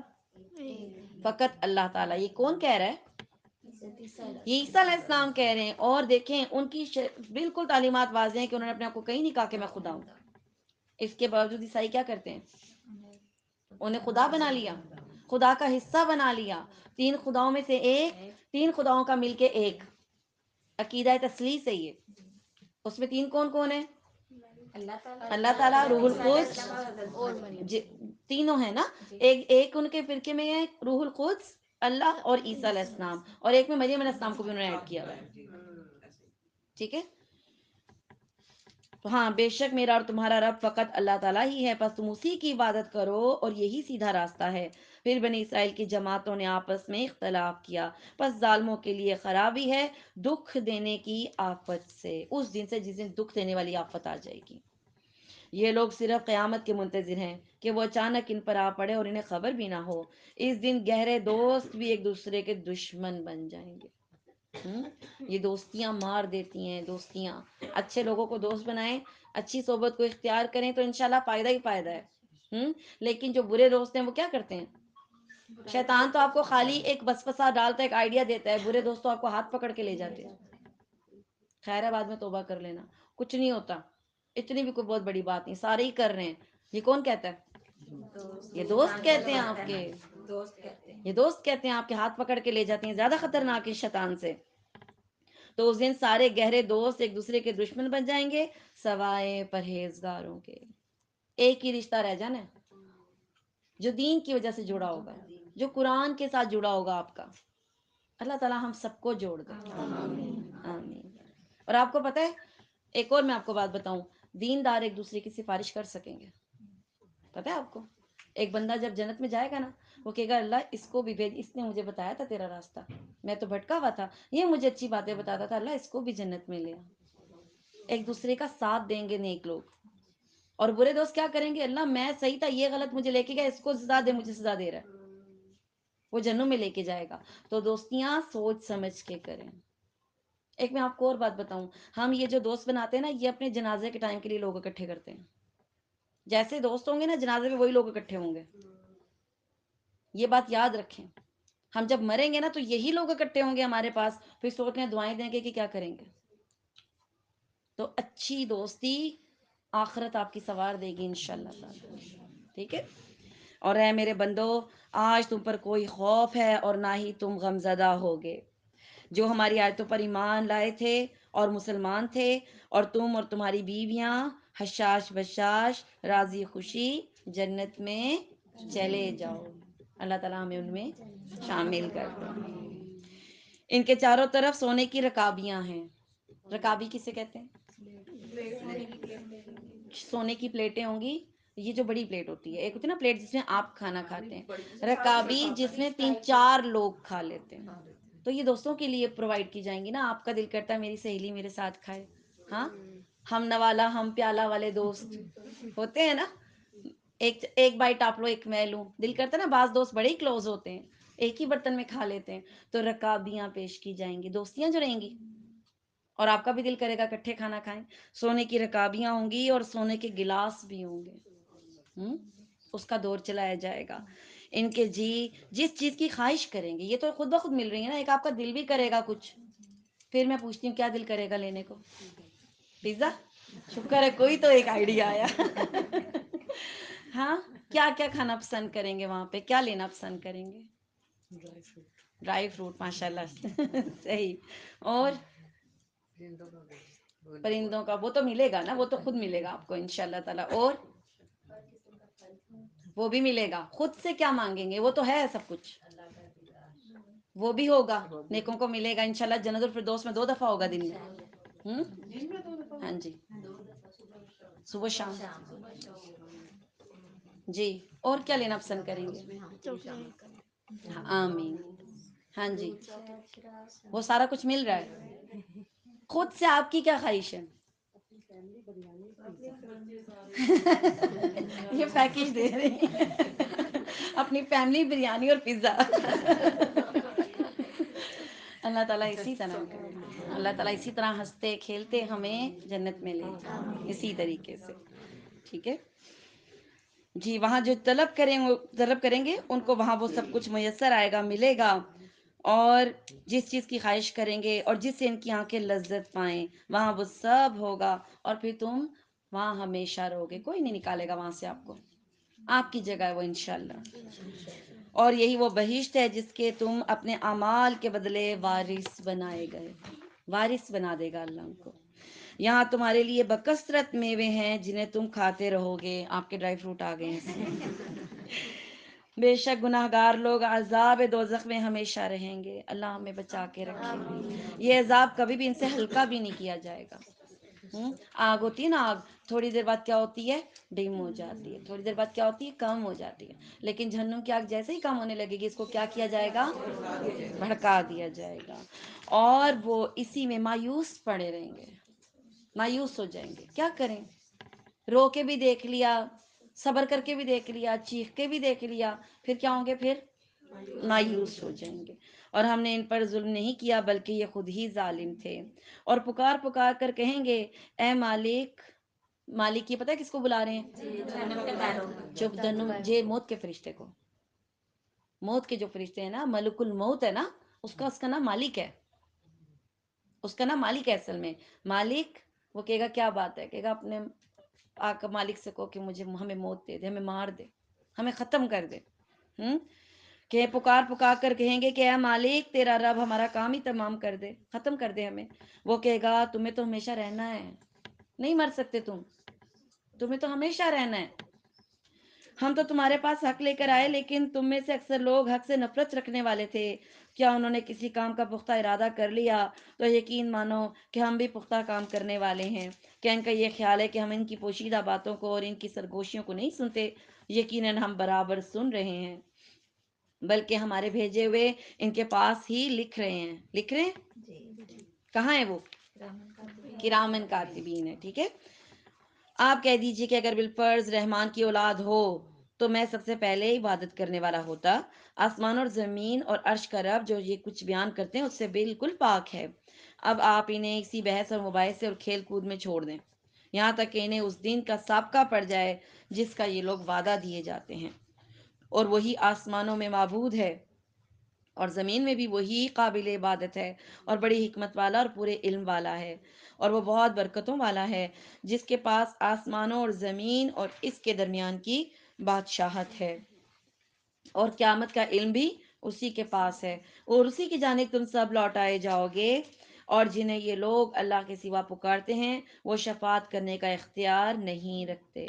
فقط اللہ تعالیٰ. یہ کون کہہ رہا ہے؟ یہ عیسیٰ علیہ السلام کہہ رہے ہیں. اور دیکھیں ان کی بالکل تعلیمات واضح ہیں کہ انہوں نے اپنے آپ کو کہیں نہیں کہا کہ میں خدا ہوں. اس کے باوجود عیسائی کیا کرتے ہیں؟ انہیں خدا بنا لیا، خدا کا حصہ بنا لیا. 3 خداؤں میں سے ایک، 3 خداؤں کا مل کے ایک عقیدہ تثلیث ہے. یہ اس میں 3 کون کون ہیں؟ اللہ تعالیٰ، روح القدس، تینوں ہیں نا. ایک ان کے فرقے میں ہے روح القدس، اللہ اور عیسیٰ علیہ السلام، اور ایک میں مریم علیہ السلام کو بھی انہوں نے ایڈ کیا ہوا ہے. ٹھیک ہے، تو ہاں بے شک میرا اور تمہارا رب فقط اللہ تعالیٰ ہی ہے، پس تم اسی کی عبادت کرو اور یہی سیدھا راستہ ہے. پھر بنی اسرائیل کی جماعتوں نے آپس میں اختلاف کیا، پس ظالموں کے لیے خرابی ہے دکھ دینے کی آفت سے، اس دن سے جس دن دکھ دینے والی آفت آ جائے گی. یہ لوگ صرف قیامت کے منتظر ہیں کہ وہ اچانک ان پر آ پڑے اور انہیں خبر بھی نہ ہو. اس دن گہرے دوست بھی ایک دوسرے کے دشمن بن جائیں گے. یہ دوستیاں مار دیتی ہیں. دوستیاں، اچھے لوگوں کو دوست بنائیں، اچھی صحبت کو اختیار کریں تو انشاءاللہ فائدہ ہی فائدہ ہے. لیکن جو برے دوست ہیں وہ کیا کرتے ہیں؟ شیطان تو آپ کو خالی ایک وسوسہ ڈالتا ہے، ایک آئیڈیا دیتا ہے. برے دوست تو آپ کو ہاتھ پکڑ کے لے جاتے ہیں. خیر ہے بعد میں توبہ کر لینا، کچھ نہیں ہوتا، اتنی بھی کوئی بہت بڑی بات نہیں، سارے ہی کر رہے ہیں. یہ کون کہتا ہے؟ یہ دوست کہتے ہیں آپ کے، یہ دوست کہتے ہیں آپ کے، ہاتھ پکڑ کے لے جاتے ہیں. زیادہ خطرناک ہے شیطان سے. تو اس دن سارے گہرے دوست ایک دوسرے کے دشمن بن جائیں گے سوائے پرہیزگاروں کے. ایک ہی رشتہ رہ جانا ہے جو دین کی وجہ سے جڑا ہوگا، جو قرآن کے ساتھ جڑا ہوگا آپ کا. اللہ تعالیٰ ہم سب کو جوڑ دے. آمین. اور آپ کو پتہ ہے ایک اور میں آپ کو بات بتاؤں، دیندار ایک دوسرے کی سفارش کر سکیں گے. پتہ ہے آپ کو ایک بندہ جب جنت میں جائے گا نا، وہ کہے گا اللہ اس کو بھی بھیج، اس نے مجھے بتایا تھا تیرا راستہ، میں تو بھٹکا ہوا تھا، یہ مجھے اچھی باتیں بتاتا تھا، اللہ اس کو بھی جنت میں لے. ایک دوسرے کا ساتھ دیں گے نیک لوگ. اور برے دوست کیا کریں گے؟ اللہ میں صحیح تھا، یہ غلط مجھے لے کے گیا، اس کو سزا دے، مجھے سزا دے رہا ہے. وہ جنوں میں لے کے جائے گا. تو دوستیاں سوچ سمجھ کے کریں. ایک میں آپ کو اور بات بتاؤں, ہم یہ جو دوست بناتے ہیں نا, یہ اپنے جنازے کے ٹائم کے لیے لوگ اکٹھے کرتے ہیں. جیسے دوست ہوں گے نا, جنازے میں وہی لوگ اکٹھے ہوں گے. یہ بات یاد رکھیں. ہم جب مریں گے نا تو یہی لوگ اکٹھے ہوں گے ہمارے پاس, پھر سوچ رہے ہیں دعائیں دیں گے کہ کیا کریں گے. تو اچھی دوستی آخرت آپ کی سوار دے گی انشاءاللہ تعالی. ٹھیک ہے. اور اے میرے بندو, آج تم پر کوئی خوف ہے اور نہ ہی تم غمزدہ ہوگے. جو ہماری آیتوں پر ایمان لائے تھے اور مسلمان تھے, اور تم اور تمہاری بیویاں حشاش بشاش راضی خوشی جنت میں چلے جاؤ. اللہ تعالیٰ ہمیں ان میں شامل کر دو. ان کے چاروں طرف سونے کی رکابیاں ہیں. رکابی کسے کہتے ہیں؟ سونے کی پلیٹیں ہوں گی. یہ جو بڑی پلیٹ ہوتی ہے, ایک ہوتی ہے نا پلیٹ جس میں آپ کھانا کھاتے ہیں, رکابی جس میں 3-4 لوگ کھا لیتے ہیں. تو یہ دوستوں کے لیے پرووائڈ کی جائیں گی نا. آپ کا دل کرتا ہے میری سہیلی میرے ساتھ کھائے, ہاں, ہم نوالا ہم پیالہ والے دوست ہوتے ہیں نا. ایک بائٹ آپ لو, ایک میں لوں, دل کرتا ہے نا. بعض دوست بڑے ہی کلوز ہوتے ہیں, ایک ہی برتن میں کھا لیتے ہیں. تو رکابیاں پیش کی جائیں گی, دوستیاں جو رہیں گی, اور آپ کا بھی دل کرے گا اکٹھے کھانا کھائیں. سونے کی رکابیاں ہوں گی اور سونے کے گلاس بھی ہوں گے. اس کا دور چلایا جائے گا. ان کے جی جس چیز کی خواہش کریں گے, یہ تو خود بخود مل رہی ہے نا. ایک آپ کا دل بھی کرے گا کچھ, پھر میں پوچھتی ہوں کیا دل کرے گا لینے کو؟ پیزا. شکر ہے کوئی تو ایک آئیڈیا آیا. ہاں, کیا کیا کھانا پسند کریں گے وہاں پہ, کیا لینا پسند کریں گے؟ Dry fruit. ماشاء اللہ صحیح. اور پرندوں کا وہ تو ملے گا نا, وہ تو خود ملے گا آپ کو انشاءاللہ تعالی. اور وہ بھی ملے گا. خود سے کیا مانگیں گے, وہ تو ہے سب کچھ, وہ بھی ہوگا. نیکوں کو ملے گا انشاءاللہ. جنت الفردوس میں 2 دفعہ ہوگا دن میں. ہاں جی, صبح شام. جی, اور کیا لینا پسند کریں گے؟ آمین. ہاں جی, وہ سارا کچھ مل رہا ہے. خود سے آپ کی کیا خواہش ہے؟ یہ پیکیج دے رہی ہیں, اپنی فیملی بریانی اور پیزا. اللہ تعالیٰ اسی طرح کرے, اللہ تعالیٰ اسی طرح ہنستے کھیلتے ہمیں جنت میں لے جائیں, اسی طریقے سے. ٹھیک ہے جی. وہاں جو طلب کریں گے ان کو وہاں وہ سب کچھ میسر آئے گا, ملے گا. اور جس چیز کی خواہش کریں گے اور جس سے ان کی آنکھیں لذت پائیں, وہاں وہ سب ہوگا. اور پھر تم وہاں ہمیشہ رہو گے, کوئی نہیں نکالے گا وہاں سے آپ کو. آپ کی جگہ ہے وہ انشاءاللہ. اور یہی وہ بہشت ہے جس کے تم اپنے اعمال کے بدلے وارث بنائے گئے. وارث بنا دے گا اللہ ان کو. یہاں تمہارے لیے بکثرت میوے ہیں جنہیں تم کھاتے رہو گے. آپ کے ڈرائی فروٹ آ گئے ہیں اس میں. بے شک گناہ گار لوگ عذاب دوزخ میں ہمیشہ رہیں گے. اللہ ہمیں بچا کے رکھے. یہ عذاب کبھی بھی ان سے ہلکا بھی نہیں کیا جائے گا. آگ ہوتی ہے نا, آگ تھوڑی دیر بعد کیا ہوتی ہے, ڈم ہو جاتی ہے. تھوڑی دیر بعد کیا ہوتی ہے, کم ہو جاتی ہے. لیکن جہنم کی آگ جیسے ہی کم ہونے لگے گی, اس کو کیا کیا جائے گا, بھڑکا دیا جائے گا. اور وہ اسی میں مایوس پڑے رہیں گے, مایوس ہو جائیں گے. کیا کریں, رو کے بھی دیکھ لیا, صبر کر کے بھی دیکھ لیا, چیخ کے بھی دیکھ لیا, پھر کیا ہوں گے, پھر مایوس ہو جائیں گے. اور ہم نے ان پر ظلم نہیں کیا بلکہ یہ خود ہی ظالم تھے. اور پکار پکار کر کہیں گے, اے مالک. مالک یہ پتہ ہے کس کو بلا رہے ہیں؟ جب جے موت کے فرشتے کو. موت کے جو فرشتے ہیں نا, ملک الموت ہے نا, اس کا نام مالک ہے. اس کا نام مالک ہے اصل میں. مالک وہ کہے گا کیا بات ہے, کہے گا اپنے آقا مالک سے کہو کہ ہمیں موت دے دے, ہمیں مار دے, ہمیں ختم کر دے. کہ پکار پکار کر کہیں گے کہ اے مالک تیرا رب ہمارا کام ہی تمام کر دے, ختم کر دے ہمیں. وہ کہے گا تمہیں تو ہمیشہ رہنا ہے, نہیں مر سکتے تمہیں تو ہمیشہ رہنا ہے. ہم تو تمہارے پاس حق لے کر آئے, لیکن تم میں سے اکثر لوگ حق سے نفرت رکھنے والے تھے. کیا انہوں نے کسی کام کا پختہ ارادہ کر لیا تو یقین مانو کہ ہم بھی پختہ کام کرنے والے ہیں. کیا ان کا یہ خیال ہے کہ ہم ان کی پوشیدہ باتوں کو اور ان کی سرگوشیوں کو نہیں سنتے؟ یقیناً ہم برابر سن رہے ہیں, بلکہ ہمارے بھیجے ہوئے ان کے پاس ہی لکھ رہے ہیں. کہاں ہے وہ؟ کرامن کاتبین ہے. ٹھیک ہے, آپ کہہ دیجئے کہ اگر بالفرض رحمان کی اولاد ہو تو میں سب سے پہلے عبادت کرنے والا ہوتا۔ آسمان اور زمین اور عرش کا رب جو یہ کچھ بیان کرتے ہیں اس سے بالکل پاک ہے۔ اب آپ انہیں اسی بحث اور مباحثے اور کھیل کود میں چھوڑ دیں، یہاں تک کہ انہیں اس دن کا سابقہ پڑ جائے جس کا یہ لوگ وعدہ دیے جاتے ہیں، اور وہی آسمانوں میں معبود ہے اور زمین میں بھی وہی قابل عبادت ہے، اور بڑی حکمت والا اور پورے علم والا ہے، اور وہ بہت برکتوں والا ہے، جس کے پاس آسمانوں اور زمین اور اس کے درمیان کی بادشاہت ہے، اور قیامت کا علم بھی اسی کے پاس ہے، اور اسی کی جانب تم سب لوٹائے جاؤ گے۔ اور جنہیں یہ لوگ اللہ کے سوا پکارتے ہیں وہ شفاعت کرنے کا اختیار نہیں رکھتے۔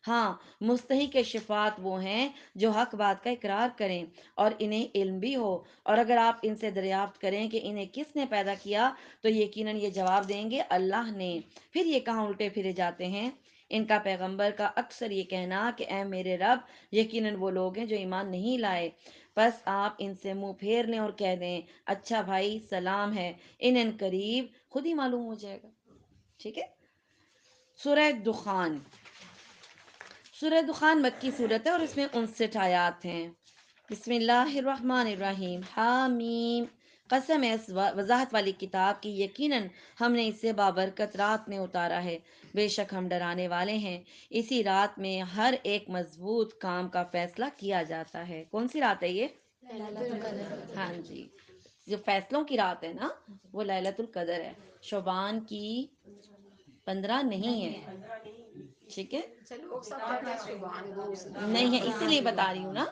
ہاں، مستحق شفاعت وہ ہیں جو حق بات کا اقرار کریں اور انہیں علم بھی ہو، اور اگر آپ ان سے دریافت کریں کہ انہیں کس نے پیدا کیا تو یقیناً یہ جواب دیں گے اللہ نے۔ پھر یہ کہاں الٹے پھرے جاتے ہیں؟ ان کا پیغمبر کا اکثر یہ کہنا کہ اے میرے رب، یقیناً وہ لوگ ہیں جو ایمان نہیں لائے۔ بس آپ ان سے منہ پھیر لیں اور کہہ دیں اچھا بھائی سلام ہے، ان قریب خود ہی معلوم ہو جائے گا۔ ٹھیک ہے۔ سورہ دخان۔ سورہ دخان مکی صورت ہے اور اس میں 59 آیات ہیں۔ بسم اللہ الرحمن الرحیم۔ حامیم، قسم ہے اس وضاحت والی کتاب کی، یقیناً ہم نے اسے بابرکت رات میں اتارا ہے، بے شک ہم ڈرانے والے ہیں۔ اسی رات میں ہر ایک مضبوط کام کا فیصلہ کیا جاتا ہے۔ کون سی رات ہے یہ؟ ہاں جی، جو فیصلوں کی رات ہے نا وہ لیلۃ القدر ہے، شعبان کی 15 نہیں ہے۔ ٹھیک ہے، نہیں ہے، اسی لیے بتا رہی ہوں نا،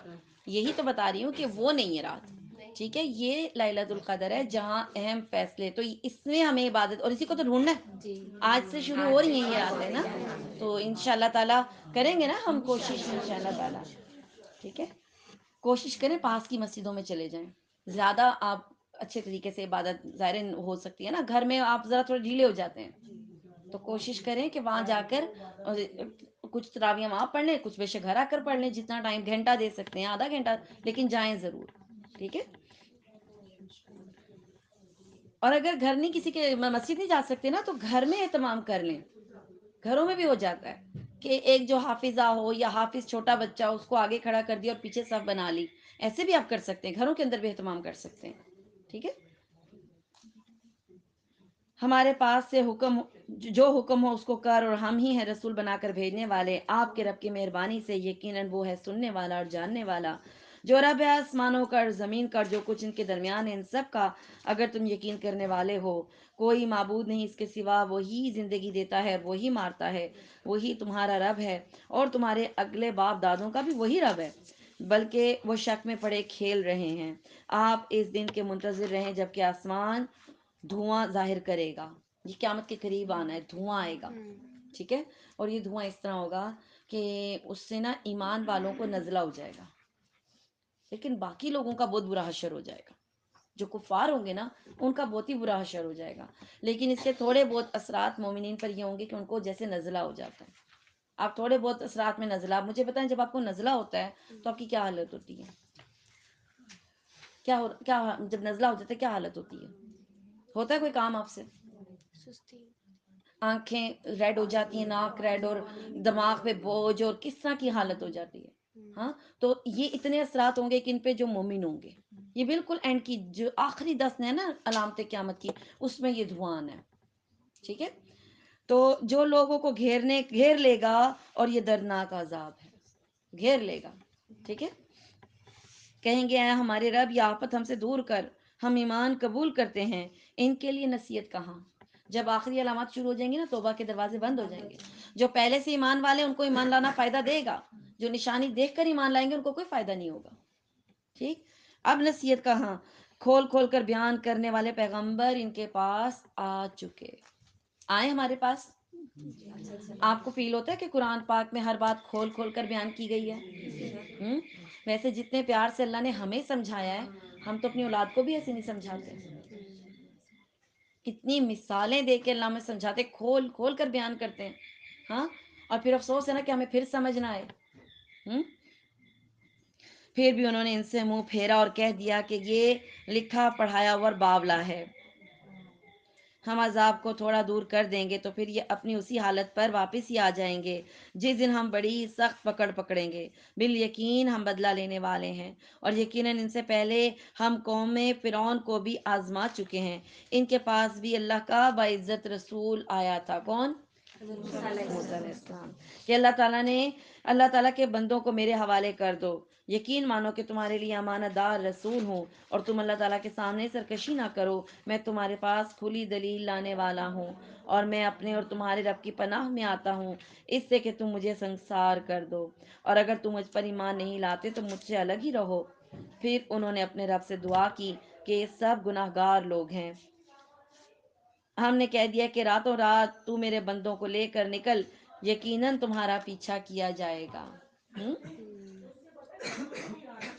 یہی تو بتا رہی ہوں کہ وہ نہیں ہے رات۔ ٹھیک ہے، یہ لیلۃ القدر ہے جہاں اہم فیصلے، تو اس میں ہمیں عبادت، اور اسی کو تو ڈھونڈنا ہے۔ آج سے شروع ہو رہی ہیں یہ راتیں نا، تو انشاءاللہ تعالیٰ کریں گے نا ہم کوشش انشاءاللہ تعالیٰ۔ ٹھیک ہے، کوشش کریں پاس کی مسجدوں میں چلے جائیں، زیادہ آپ اچھے طریقے سے عبادت ظاہر ہو سکتی ہے نا، گھر میں آپ ذرا تھوڑے ڈھیلے ہو جاتے ہیں، تو کوشش کریں کہ وہاں جا کر کچھ تراویح وہاں پڑھ لیں، کچھ بے شک گھر آ کر پڑھ لیں، جتنا ٹائم، گھنٹہ دے سکتے ہیں، آدھا گھنٹہ، لیکن جائیں ضرور۔ ٹھیک ہے، اور اگر گھر نہیں، کسی کے مسجد نہیں جا سکتے نا، تو گھر میں اہتمام کر لیں، گھروں میں بھی ہو جاتا ہے کہ ایک جو حافظہ ہو یا حافظ چھوٹا بچہ ہو اس کو آگے کھڑا کر دیا اور پیچھے صف بنا لی، ایسے بھی آپ کر سکتے ہیں، گھروں کے اندر بھی اہتمام کر سکتے ہیں۔ ٹھیک ہے، ہمارے پاس سے حکم، جو حکم ہو اس کو کر، اور ہم ہی ہیں رسول بنا کر بھیجنے والے آپ کے رب کی مہربانی سے، یقیناً وہ ہے سننے والا اور جاننے والا۔ جو رب ہے آسمانوں کا اور زمین کا اور جو کچھ ان کے درمیان ہے، ان سب کا، اگر تم یقین کرنے والے ہو، کوئی معبود نہیں اس کے سوا، وہی زندگی دیتا ہے اور وہی مارتا ہے، وہی تمہارا رب ہے، اور تمہارے اگلے باپ دادوں کا بھی وہی رب ہے، بلکہ وہ شک میں پڑے کھیل رہے ہیں۔ آپ اس دن کے منتظر رہیں جب کہ آسمان دھواں ظاہر کرے گا، یہ قیامت کے قریب آنا ہے، دھواں آئے گا۔ ٹھیک ہے، اور یہ دھواں اس طرح ہوگا کہ اس سے نا ایمان والوں کو نزلہ ہو جائے گا، لیکن باقی لوگوں کا بہت برا حشر ہو جائے گا، جو کفار ہوں گے نا ان کا بہت ہی برا حشر ہو جائے گا، لیکن اس کے تھوڑے بہت اثرات مومنین پر یہ ہوں گے کہ ان کو جیسے نزلہ ہو جاتا ہے۔ آپ تھوڑے بہت اثرات میں نزلہ، آپ مجھے بتائیں جب آپ کو نزلہ ہوتا ہے تو آپ کی کیا حالت ہوتی ہے؟ کیا جب نزلہ ہو جاتا ہے کیا حالت ہوتی ہے؟ ہوتا ہے کوئی کام آپ سے؟ آنکھیں ریڈ ہو جاتی ہیں، ناک ریڈ، اور دماغ پہ بوجھ، اور کس طرح کی حالت ہو جاتی ہے۔ ہاں، تو یہ اتنے اثرات ہوں گے کہ ان پہ جو مومن ہوں گے، یہ بالکل اینڈ کی جو آخری 10 ہے نا علامت قیامت کی، اس میں یہ دھواں آنا ہے۔ ٹھیک ہے، تو جو لوگوں کو گھیر لے گا، اور یہ دردناک عذاب ہے، گھیر لے گا۔ ٹھیک ہے، کہیں گے اے ہمارے رب یہ آفت ہم سے دور کر، ہم ایمان قبول کرتے ہیں۔ ان کے لیے نصیحت کہاں؟ جب آخری علامات شروع ہو جائیں گی نا، توبہ کے دروازے بند ہو جائیں گے۔ جو پہلے سے ایمان والے ان کو ایمان لانا فائدہ دے گا، جو نشانی دیکھ کر ایمان لائیں گے ان کو کوئی فائدہ نہیں ہوگا۔ ٹھیک، اب نصیحت کہاں؟ کھول کھول کر بیان کرنے والے پیغمبر ان کے پاس آ چکے، آئے ہمارے پاس۔ آپ کو فیل ہوتا ہے کہ قرآن پاک میں ہر بات کھول کھول کر بیان کی گئی ہے؟ ویسے جتنے پیار سے اللہ نے ہمیں سمجھایا ہے، ہم تو اپنی اولاد کو بھی ایسے نہیں سمجھاتے، کتنی مثالیں دے کے اللہ میں سمجھاتے، کھول کھول کر بیان کرتے ہیں۔ ہاں، اور پھر افسوس ہے نا کہ ہمیں پھر سمجھنا ہے۔ پھر بھی انہوں نے ان سے منہ پھیرا اور کہہ دیا کہ یہ لکھا پڑھایا ہوا باولا ہے۔ ہم عذاب کو تھوڑا دور کر دیں گے تو پھر یہ اپنی اسی حالت پر واپس ہی آ جائیں گے جس دن ہم بڑی سخت پکڑ پکڑیں گے. بالیقین ہم بدلہ لینے والے ہیں، اور یقیناً ان سے پہلے ہم قوم فرعون کو بھی آزما چکے ہیں. ان کے پاس بھی اللہ کا باعزت رسول آیا تھا. کون؟ موسیٰ علیہ السلام. کہ اللہ تعالیٰ کے بندوں کو میرے حوالے کر دو، یقین مانو کہ تمہارے لیے امانت دار رسول ہوں، اور تم اللہ تعالیٰ کے سامنے سرکشی نہ کرو. میں تمہارے پاس کھلی دلیل لانے والا ہوں، اور میں اپنے اور تمہارے رب کی پناہ میں آتا ہوں اس سے کہ تم مجھے سنگسار کر دو، اور اگر تم مجھ پر ایمان نہیں لاتے تو مجھ سے الگ ہی رہو. پھر انہوں نے اپنے رب سے دعا کی کہ یہ سب گناہ گار لوگ ہیں. ہم نے کہہ دیا کہ راتوں رات تو میرے بندوں کو لے کر نکل، یقیناً تمہارا پیچھا کیا جائے گا.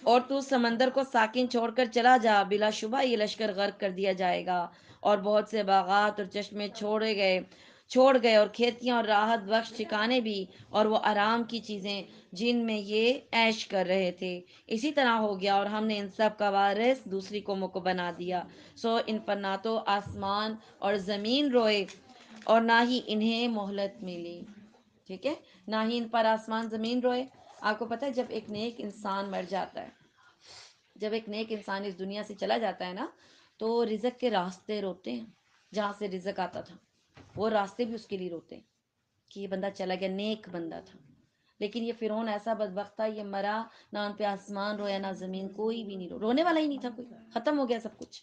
اور تو سمندر کو ساکن چھوڑ کر چلا جا، بلا شبہ یہ لشکر غرق کر دیا جائے گا. اور بہت سے باغات اور چشمے چھوڑ گئے اور کھیتیاں اور راحت بخش ٹھکانے بھی، اور وہ آرام کی چیزیں جن میں یہ عیش کر رہے تھے. اسی طرح ہو گیا، اور ہم نے ان سب کا وارث دوسری قوموں کو بنا دیا. سو ان پر نہ تو آسمان اور زمین روئے اور نہ ہی انہیں مہلت ملی. ٹھیک ہے، نہ ہی ان پر آسمان زمین روئے. آپ کو پتہ ہے جب ایک نیک انسان مر جاتا ہے، جب ایک نیک انسان اس دنیا سے چلا جاتا ہے نا، تو رزق کے راستے روتے ہیں. جہاں سے رزق آتا تھا وہ راستے بھی اس کے لیے روتے ہیں کہ یہ بندہ چلا گیا، نیک بندہ تھا. لیکن یہ فرعون ایسا بدبخت تھا، یہ مرا، نہ ان پہ آسمان رویا نہ زمین، کوئی بھی نہیں رونے والا ہی نہیں تھا کوئی. ختم ہو گیا سب کچھ.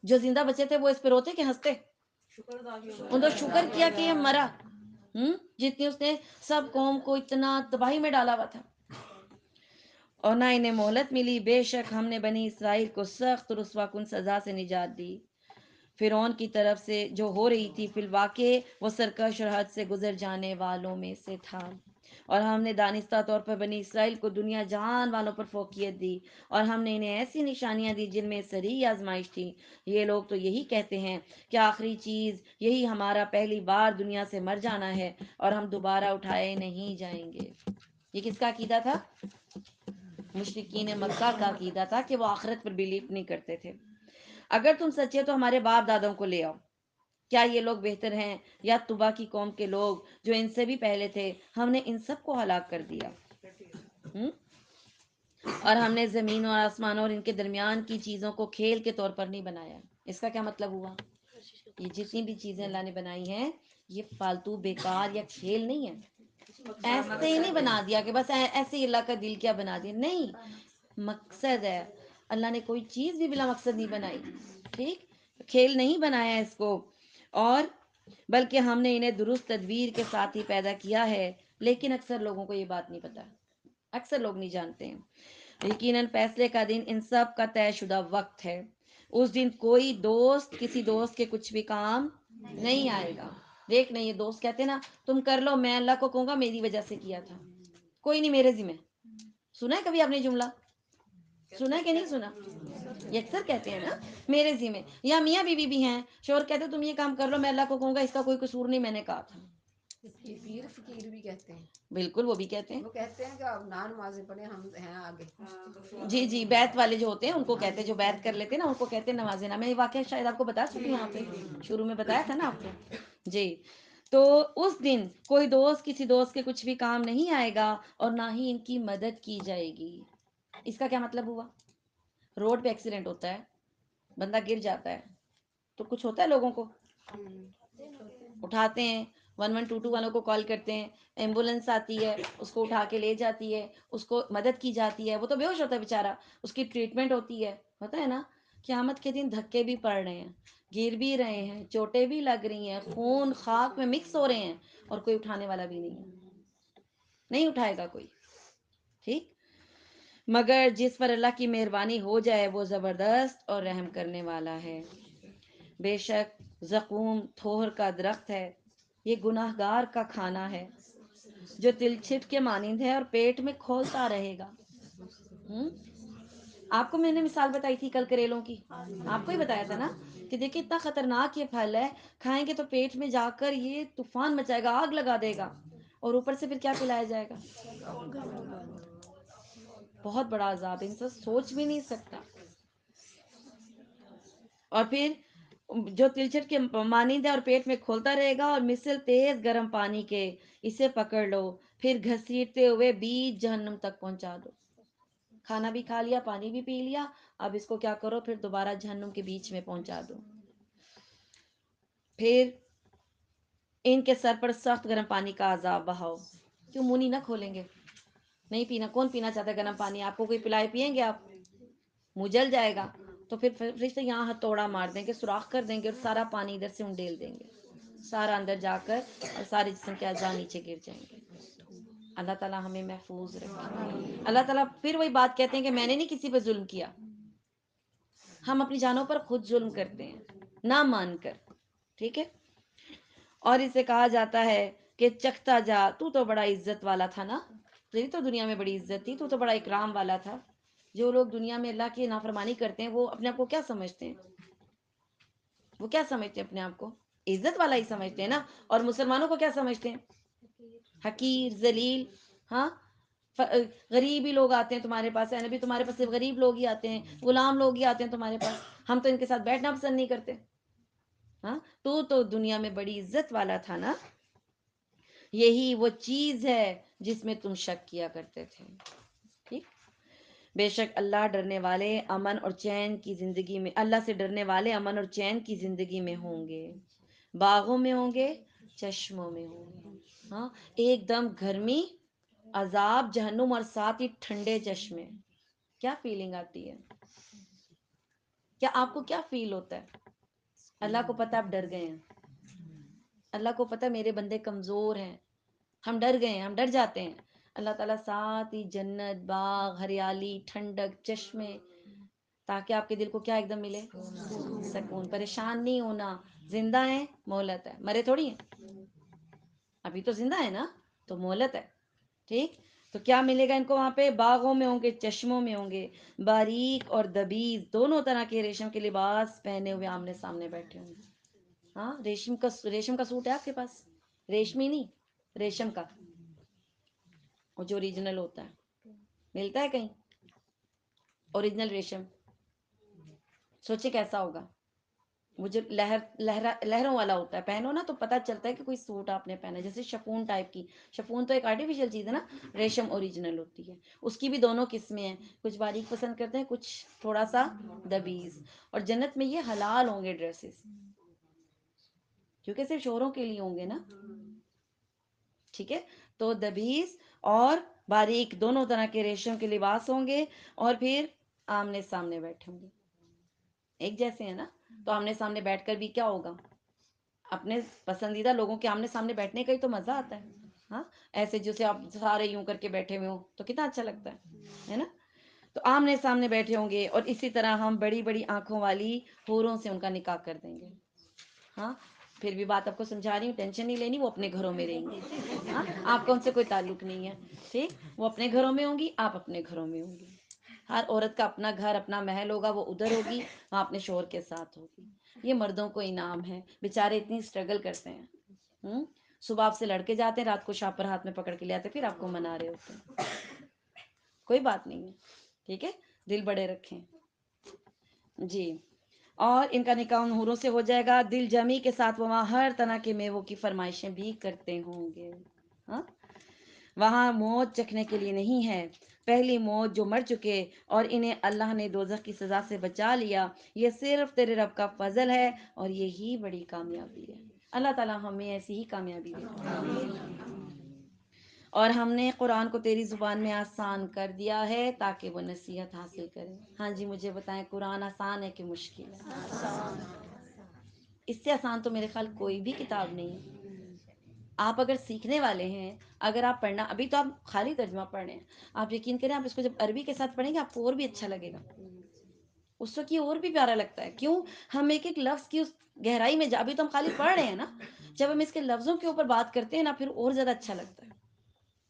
جو زندہ بچے تھے وہ اس پہ روتے کہ ہنستے؟ انہوں نے شکر کیا کہ یہ مرا. جتنی اس نے سب قوم کو اتنا تباہی میں ڈالا ہوا تھا، اور نہ انہیں مہلت ملی. بے شک ہم نے بنی اسرائیل کو سخت رسوا کن سزا سے نجات دی فرعون کی طرف سے جو ہو رہی تھی. فی الواقع وہ سرکش اور حد سے گزر جانے والوں میں سے تھا. اور ہم نے دانستہ طور پر بنی اسرائیل کو دنیا جہان والوں پر فوقیت دی، اور ہم نے انہیں ایسی نشانیاں دی جن میں صریح آزمائش تھی. یہ لوگ تو یہی کہتے ہیں کہ آخری چیز یہی ہمارا پہلی بار دنیا سے مر جانا ہے اور ہم دوبارہ اٹھائے نہیں جائیں گے. یہ کس کا عقیدہ تھا؟ مشرکین مکہ کا عقیدہ تھا کہ وہ آخرت پر بیلیف نہیں کرتے تھے. اگر تم سچے تو ہمارے باپ دادوں کو لے آؤ. کیا یہ لوگ بہتر ہیں یا طبا کی قوم کے لوگ جو ان سے بھی پہلے تھے؟ ہم نے ان سب کو ہلاک کر دیا. اور ہم نے زمین اور آسمانوں اور ان کے درمیان کی چیزوں کو کھیل کے طور پر نہیں بنایا. اس کا کیا مطلب ہوا؟ یہ جتنی بھی چیزیں اللہ نے بنائی ہیں یہ فالتو بیکار یا کھیل نہیں ہے. ایسے ہی نہیں بنا دیا کہ بس ایسے ہی اللہ کا دل کیا بنا دیا. نہیں، مقصد ہے. اللہ نے کوئی چیز بھی بلا مقصد نہیں بنائی. ٹھیک، کھیل نہیں بنایا اس کو. اور بلکہ ہم نے انہیں درست تدبیر کے ساتھ ہی پیدا کیا ہے. لیکن اکثر لوگوں کو یہ بات نہیں پتا، اکثر لوگ نہیں جانتے ہیں. یقیناً فیصلے کا دن ان سب کا طے شدہ وقت ہے. اس دن کوئی دوست کسی دوست کے کچھ بھی کام نہیں آئے گا. دیکھ نہیں، یہ دوست کہتے نا تم کر لو، میں اللہ کو کہوں گا میری وجہ سے کیا تھا، کوئی نہیں میرے ذمہ. سنا ہے کبھی آپ نے جملہ؟ سنا ہے کہ نہیں سنا؟ یہ اکثر کہتے ہیں نا میرے ذمہ. یا میاں بیوی بھی ہیں، شوہر کہتے تم یہ کام کر لو، میں اللہ کو کہوں گا اس کا کوئی قصور نہیں، میں نے کہا تھا. پیر فقیر بھی کہتے ہیں. بالکل وہ بھی کہتے ہیں. وہ کہتے ہیں کہ اب نہ نمازیں پڑھیں، ہم ہیں آگے. جی جی، بیت والے جو ہوتے ہیں ان کو کہتے ہیں، جو بیت کر لیتے ہیں نا ان کو کہتے ہیں نماز. میں یہ واقعہ شاید آپ کو بتا چکی ہوں، وہاں پہ شروع میں بتایا تھا نا آپ کو. جی، تو اس دن کوئی دوست کسی دوست کے کچھ بھی کام نہیں آئے گا اور نہ ہی ان کی مدد کی جائے گی. اس کا کیا مطلب ہوا؟ روڈ پہ ایکسیڈنٹ ہوتا ہے، بندہ گر جاتا ہے تو کچھ ہوتا ہے، لوگوں کو اٹھاتے ہیں، 1122 والوں کو کال کرتے ہیں، ایمبولینس آتی ہے، اس کو اٹھا کے لے جاتی ہے، اس کو مدد کی جاتی ہے. وہ تو بے ہوش ہوتا ہے بیچارہ، اس کی ٹریٹمنٹ ہوتی ہے. ہوتا ہے نا. قیامت کے دن دھکے بھی پڑ رہے ہیں، گر بھی رہے ہیں، چوٹیں بھی لگ رہی ہیں، خون خاک میں مکس ہو رہے ہیں، اور کوئی اٹھانے والا بھی نہیں ہے. نہیں اٹھائے گا کوئی. ٹھیک، مگر جس پر اللہ کی مہربانی ہو جائے وہ زبردست اور رحم کرنے والا ہے. بے شک زقوم تھوہر کا درخت ہے، یہ گناہ گار کا کھانا ہے جو تل چھٹ کے مانند ہے اور پیٹ میں کھولتا رہے گا. آپ کو میں نے مثال بتائی تھی کل کریلوں کی، آپ کو ہی بتایا تھا نا کہ دیکھیں اتنا خطرناک یہ پھل ہے، کھائیں گے تو پیٹ میں جا کر یہ طوفان مچائے گا، آگ لگا دے گا، اور اوپر سے پھر کیا پلایا جائے گا؟ بہت بڑا عذاب، انسان سوچ بھی نہیں سکتا. اور پھر جو تلچھٹ کے مانند ہے اور پیٹ میں کھولتا رہے گا، اور مثل تیز گرم پانی کے اسے پکڑ لو، پھر گھسیٹتے ہوئے بیچ جہنم تک پہنچا دو۔ کھانا بھی کھا لیا، پانی بھی پی لیا، اب اس کو کیا کرو، پھر دوبارہ جہنم کے بیچ میں پہنچا دو۔ پھر ان کے سر پر سخت گرم پانی کا عذاب بہاؤ۔ کیوں منہ نہیں نہ کھولیں گے؟ نہیں پینا، کون پینا چاہتا ہے گرم پانی؟ آپ کو کوئی پلائے پیئیں گے آپ؟ منہ جل جائے گا۔ تو پھر فرشتے یہاں ہتھوڑا مار دیں گے، سوراخ کر دیں گے، اور سارا پانی ادھر سے انڈیل دیں گے، سارا اندر جا کر، اور سارے جسم کے اعضاء نیچے گر جائیں گے۔ اللہ تعالیٰ ہمیں محفوظ رکھے۔ اللہ تعالیٰ پھر وہی بات کہتے ہیں کہ میں نے نہیں کسی پہ ظلم کیا، ہم اپنی جانوں پر خود ظلم کرتے ہیں نہ مان کر، ٹھیک ہے۔ اور اسے کہا جاتا ہے کہ چکھتا جا، تو بڑا عزت والا تھا نا، تیری تو دنیا میں بڑی عزت تھی، تو بڑا اکرام والا تھا۔ جو لوگ دنیا میں اللہ کی نافرمانی کرتے ہیں، وہ اپنے آپ کو کیا سمجھتے ہیں؟ وہ کیا سمجھتے ہیں اپنے آپ کو؟ عزت والا ہی سمجھتے ہیں نا۔ اور مسلمانوں کو کیا سمجھتے ہیں؟ حقیر، ذلیل۔ ہاں، غریب ہی لوگ آتے ہیں تمہارے پاس، نبی تمہارے پاس صرف غریب لوگ ہی آتے ہیں، غلام لوگ ہی آتے ہیں تمہارے پاس، ہم تو ان کے ساتھ بیٹھنا پسند نہیں کرتے۔ ہاں، تو دنیا میں بڑی عزت والا تھا نا۔ یہی وہ چیز ہے جس میں تم شک کیا کرتے تھے، ٹھیک۔ بے شک اللہ ڈرنے والے امن اور چین کی زندگی میں، اللہ سے ڈرنے والے امن اور چین کی زندگی میں ہوں گے، باغوں میں ہوں گے، چشموں میں ہوں گے۔ ہاں، ایک دم گرمی، عذاب جہنم، اور ساتھ ہی ٹھنڈے چشمے۔ کیا فیلنگ آتی ہے؟ کیا آپ کو کیا فیل ہوتا ہے؟ اللہ کو پتہ آپ ڈر گئے ہیں، اللہ کو پتہ میرے بندے کمزور ہیں، ہم ڈر گئے ہیں، ہم ڈر جاتے ہیں۔ اللہ تعالیٰ ساتھ ہی جنت، باغ، ہریالی، ٹھنڈک، چشمے، تاکہ آپ کے دل کو کیا ایک دم ملے؟ سکون۔ پریشان نہیں ہونا، زندہ ہیں، مہلت ہے، مرے تھوڑی ہیں، ابھی تو زندہ ہے نا، تو مہلت ہے، ٹھیک۔ تو کیا ملے گا ان کو وہاں پہ؟ باغوں میں ہوں گے، چشموں میں ہوں گے، باریک اور دبیز دونوں طرح کے ریشم کے لباس پہنے ہوئے آمنے سامنے بیٹھے ہوں گے۔ ہاں، ریشم کا سوٹ ہے آپ کے پاس؟ ریشمی نہیں، ریشم کا، وہ جو اوریجنل ہوتا ہے، ملتا ہے کہیں اوریجنل ریشم؟ سوچے کیسا ہوگا وہ، جو لہروں والا ہوتا ہے، پہنو نا تو پتہ چلتا ہے کہ کوئی سوٹ آپ نے پہنا، جیسے شپون ٹائپ کی۔ شپون تو ایک آرٹیفیشل چیز ہے نا، ریشم اوریجنل ہوتی ہے۔ اس کی بھی دونوں قسمیں ہیں، کچھ باریک پسند کرتے ہیں، کچھ تھوڑا سا دبیز۔ اور جنت میں یہ حلال ہوں گے ڈریسز، کیونکہ صرف شوہروں کے لیے ہوں گے نا، ٹھیک ہے۔ تو دبیز اور باریک دونوں طرح کے ریشم کے لباس ہوں گے، اور پھر آمنے سامنے بیٹھے ہوں گے، ایک جیسے ہیں نا۔ تو آمنے سامنے بیٹھ کر بھی کیا ہوگا؟ اپنے پسندیدہ لوگوں کے آمنے سامنے بیٹھنے کا ہی تو مزہ آتا ہے۔ ہاں، ایسے جیسے آپ سارے یوں کر کے بیٹھے ہوئے ہوں تو کتنا اچھا لگتا ہے نا۔ تو آمنے سامنے بیٹھے ہوں گے، اور اسی طرح ہم بڑی بڑی آنکھوں والی حوروں سے ان کا نکاح کر دیں گے۔ ہاں، پھر بھی بات آپ کو سمجھا رہی ہوں، ٹینشن نہیں لینی، وہ اپنے گھروں میں رہیں گی۔ ہاں، آپ کا ان سے کوئی تعلق نہیں ہے، ٹھیک۔ وہ اپنے گھروں میں ہوں گی، آپ اپنے گھروں میں ہوں گی۔ ہر عورت کا اپنا گھر، اپنا محل ہوگا، وہ ادھر ہوگی، وہاں اپنے شوہر کے ساتھ ہوگی۔ یہ مردوں کو انعام ہے، بیچارے اتنی اسٹرگل کرتے ہیں، صبح آپ سے لڑکے جاتے ہیں، رات کو شاپر ہاتھ میں پکڑ کے لے آتے، پھر آپ کو منا رہے ہوتے ہیں۔ کوئی بات نہیں ہے، ٹھیک ہے، دل بڑے رکھیں جی۔ اور ان کا نکاح ان حوروں سے ہو جائے گا، دل جمی کے ساتھ، وہ وہاں ہر طرح کے میووں کی فرمائشیں بھی کرتے ہوں گے۔ ہاں، وہاں موت چکھنے کے لیے نہیں ہے، پہلی موت جو مر چکے اور انہیں اللہ نے دوزخ کی سزا سے بچا لیا، یہ صرف تیرے رب کا فضل ہے، اور یہی بڑی کامیابی ہے۔ اللہ تعالیٰ ہمیں ایسی ہی کامیابی دے۔ اور ہم نے قرآن کو تیری زبان میں آسان کر دیا ہے تاکہ وہ نصیحت حاصل کرے۔ ہاں جی، مجھے بتائیں، قرآن آسان ہے کہ مشکل ہے؟ اس سے آسان تو میرے خیال کوئی بھی کتاب نہیں ہے۔ آپ اگر سیکھنے والے ہیں، اگر آپ پڑھنا، ابھی تو آپ خالی ترجمہ پڑھ رہے ہیں، آپ یقین کریں، آپ اس کو جب عربی کے ساتھ پڑھیں گے آپ کو اور بھی اچھا لگے گا، اس وقت یہ اور بھی پیارا لگتا ہے۔ کیوں؟ ہم ایک ایک لفظ کی اس گہرائی میں ابھی تو ہم خالی پڑھ رہے ہیں نا، جب ہم اس کے لفظوں کے اوپر بات کرتے ہیں نا، پھر اور زیادہ اچھا لگتا ہے،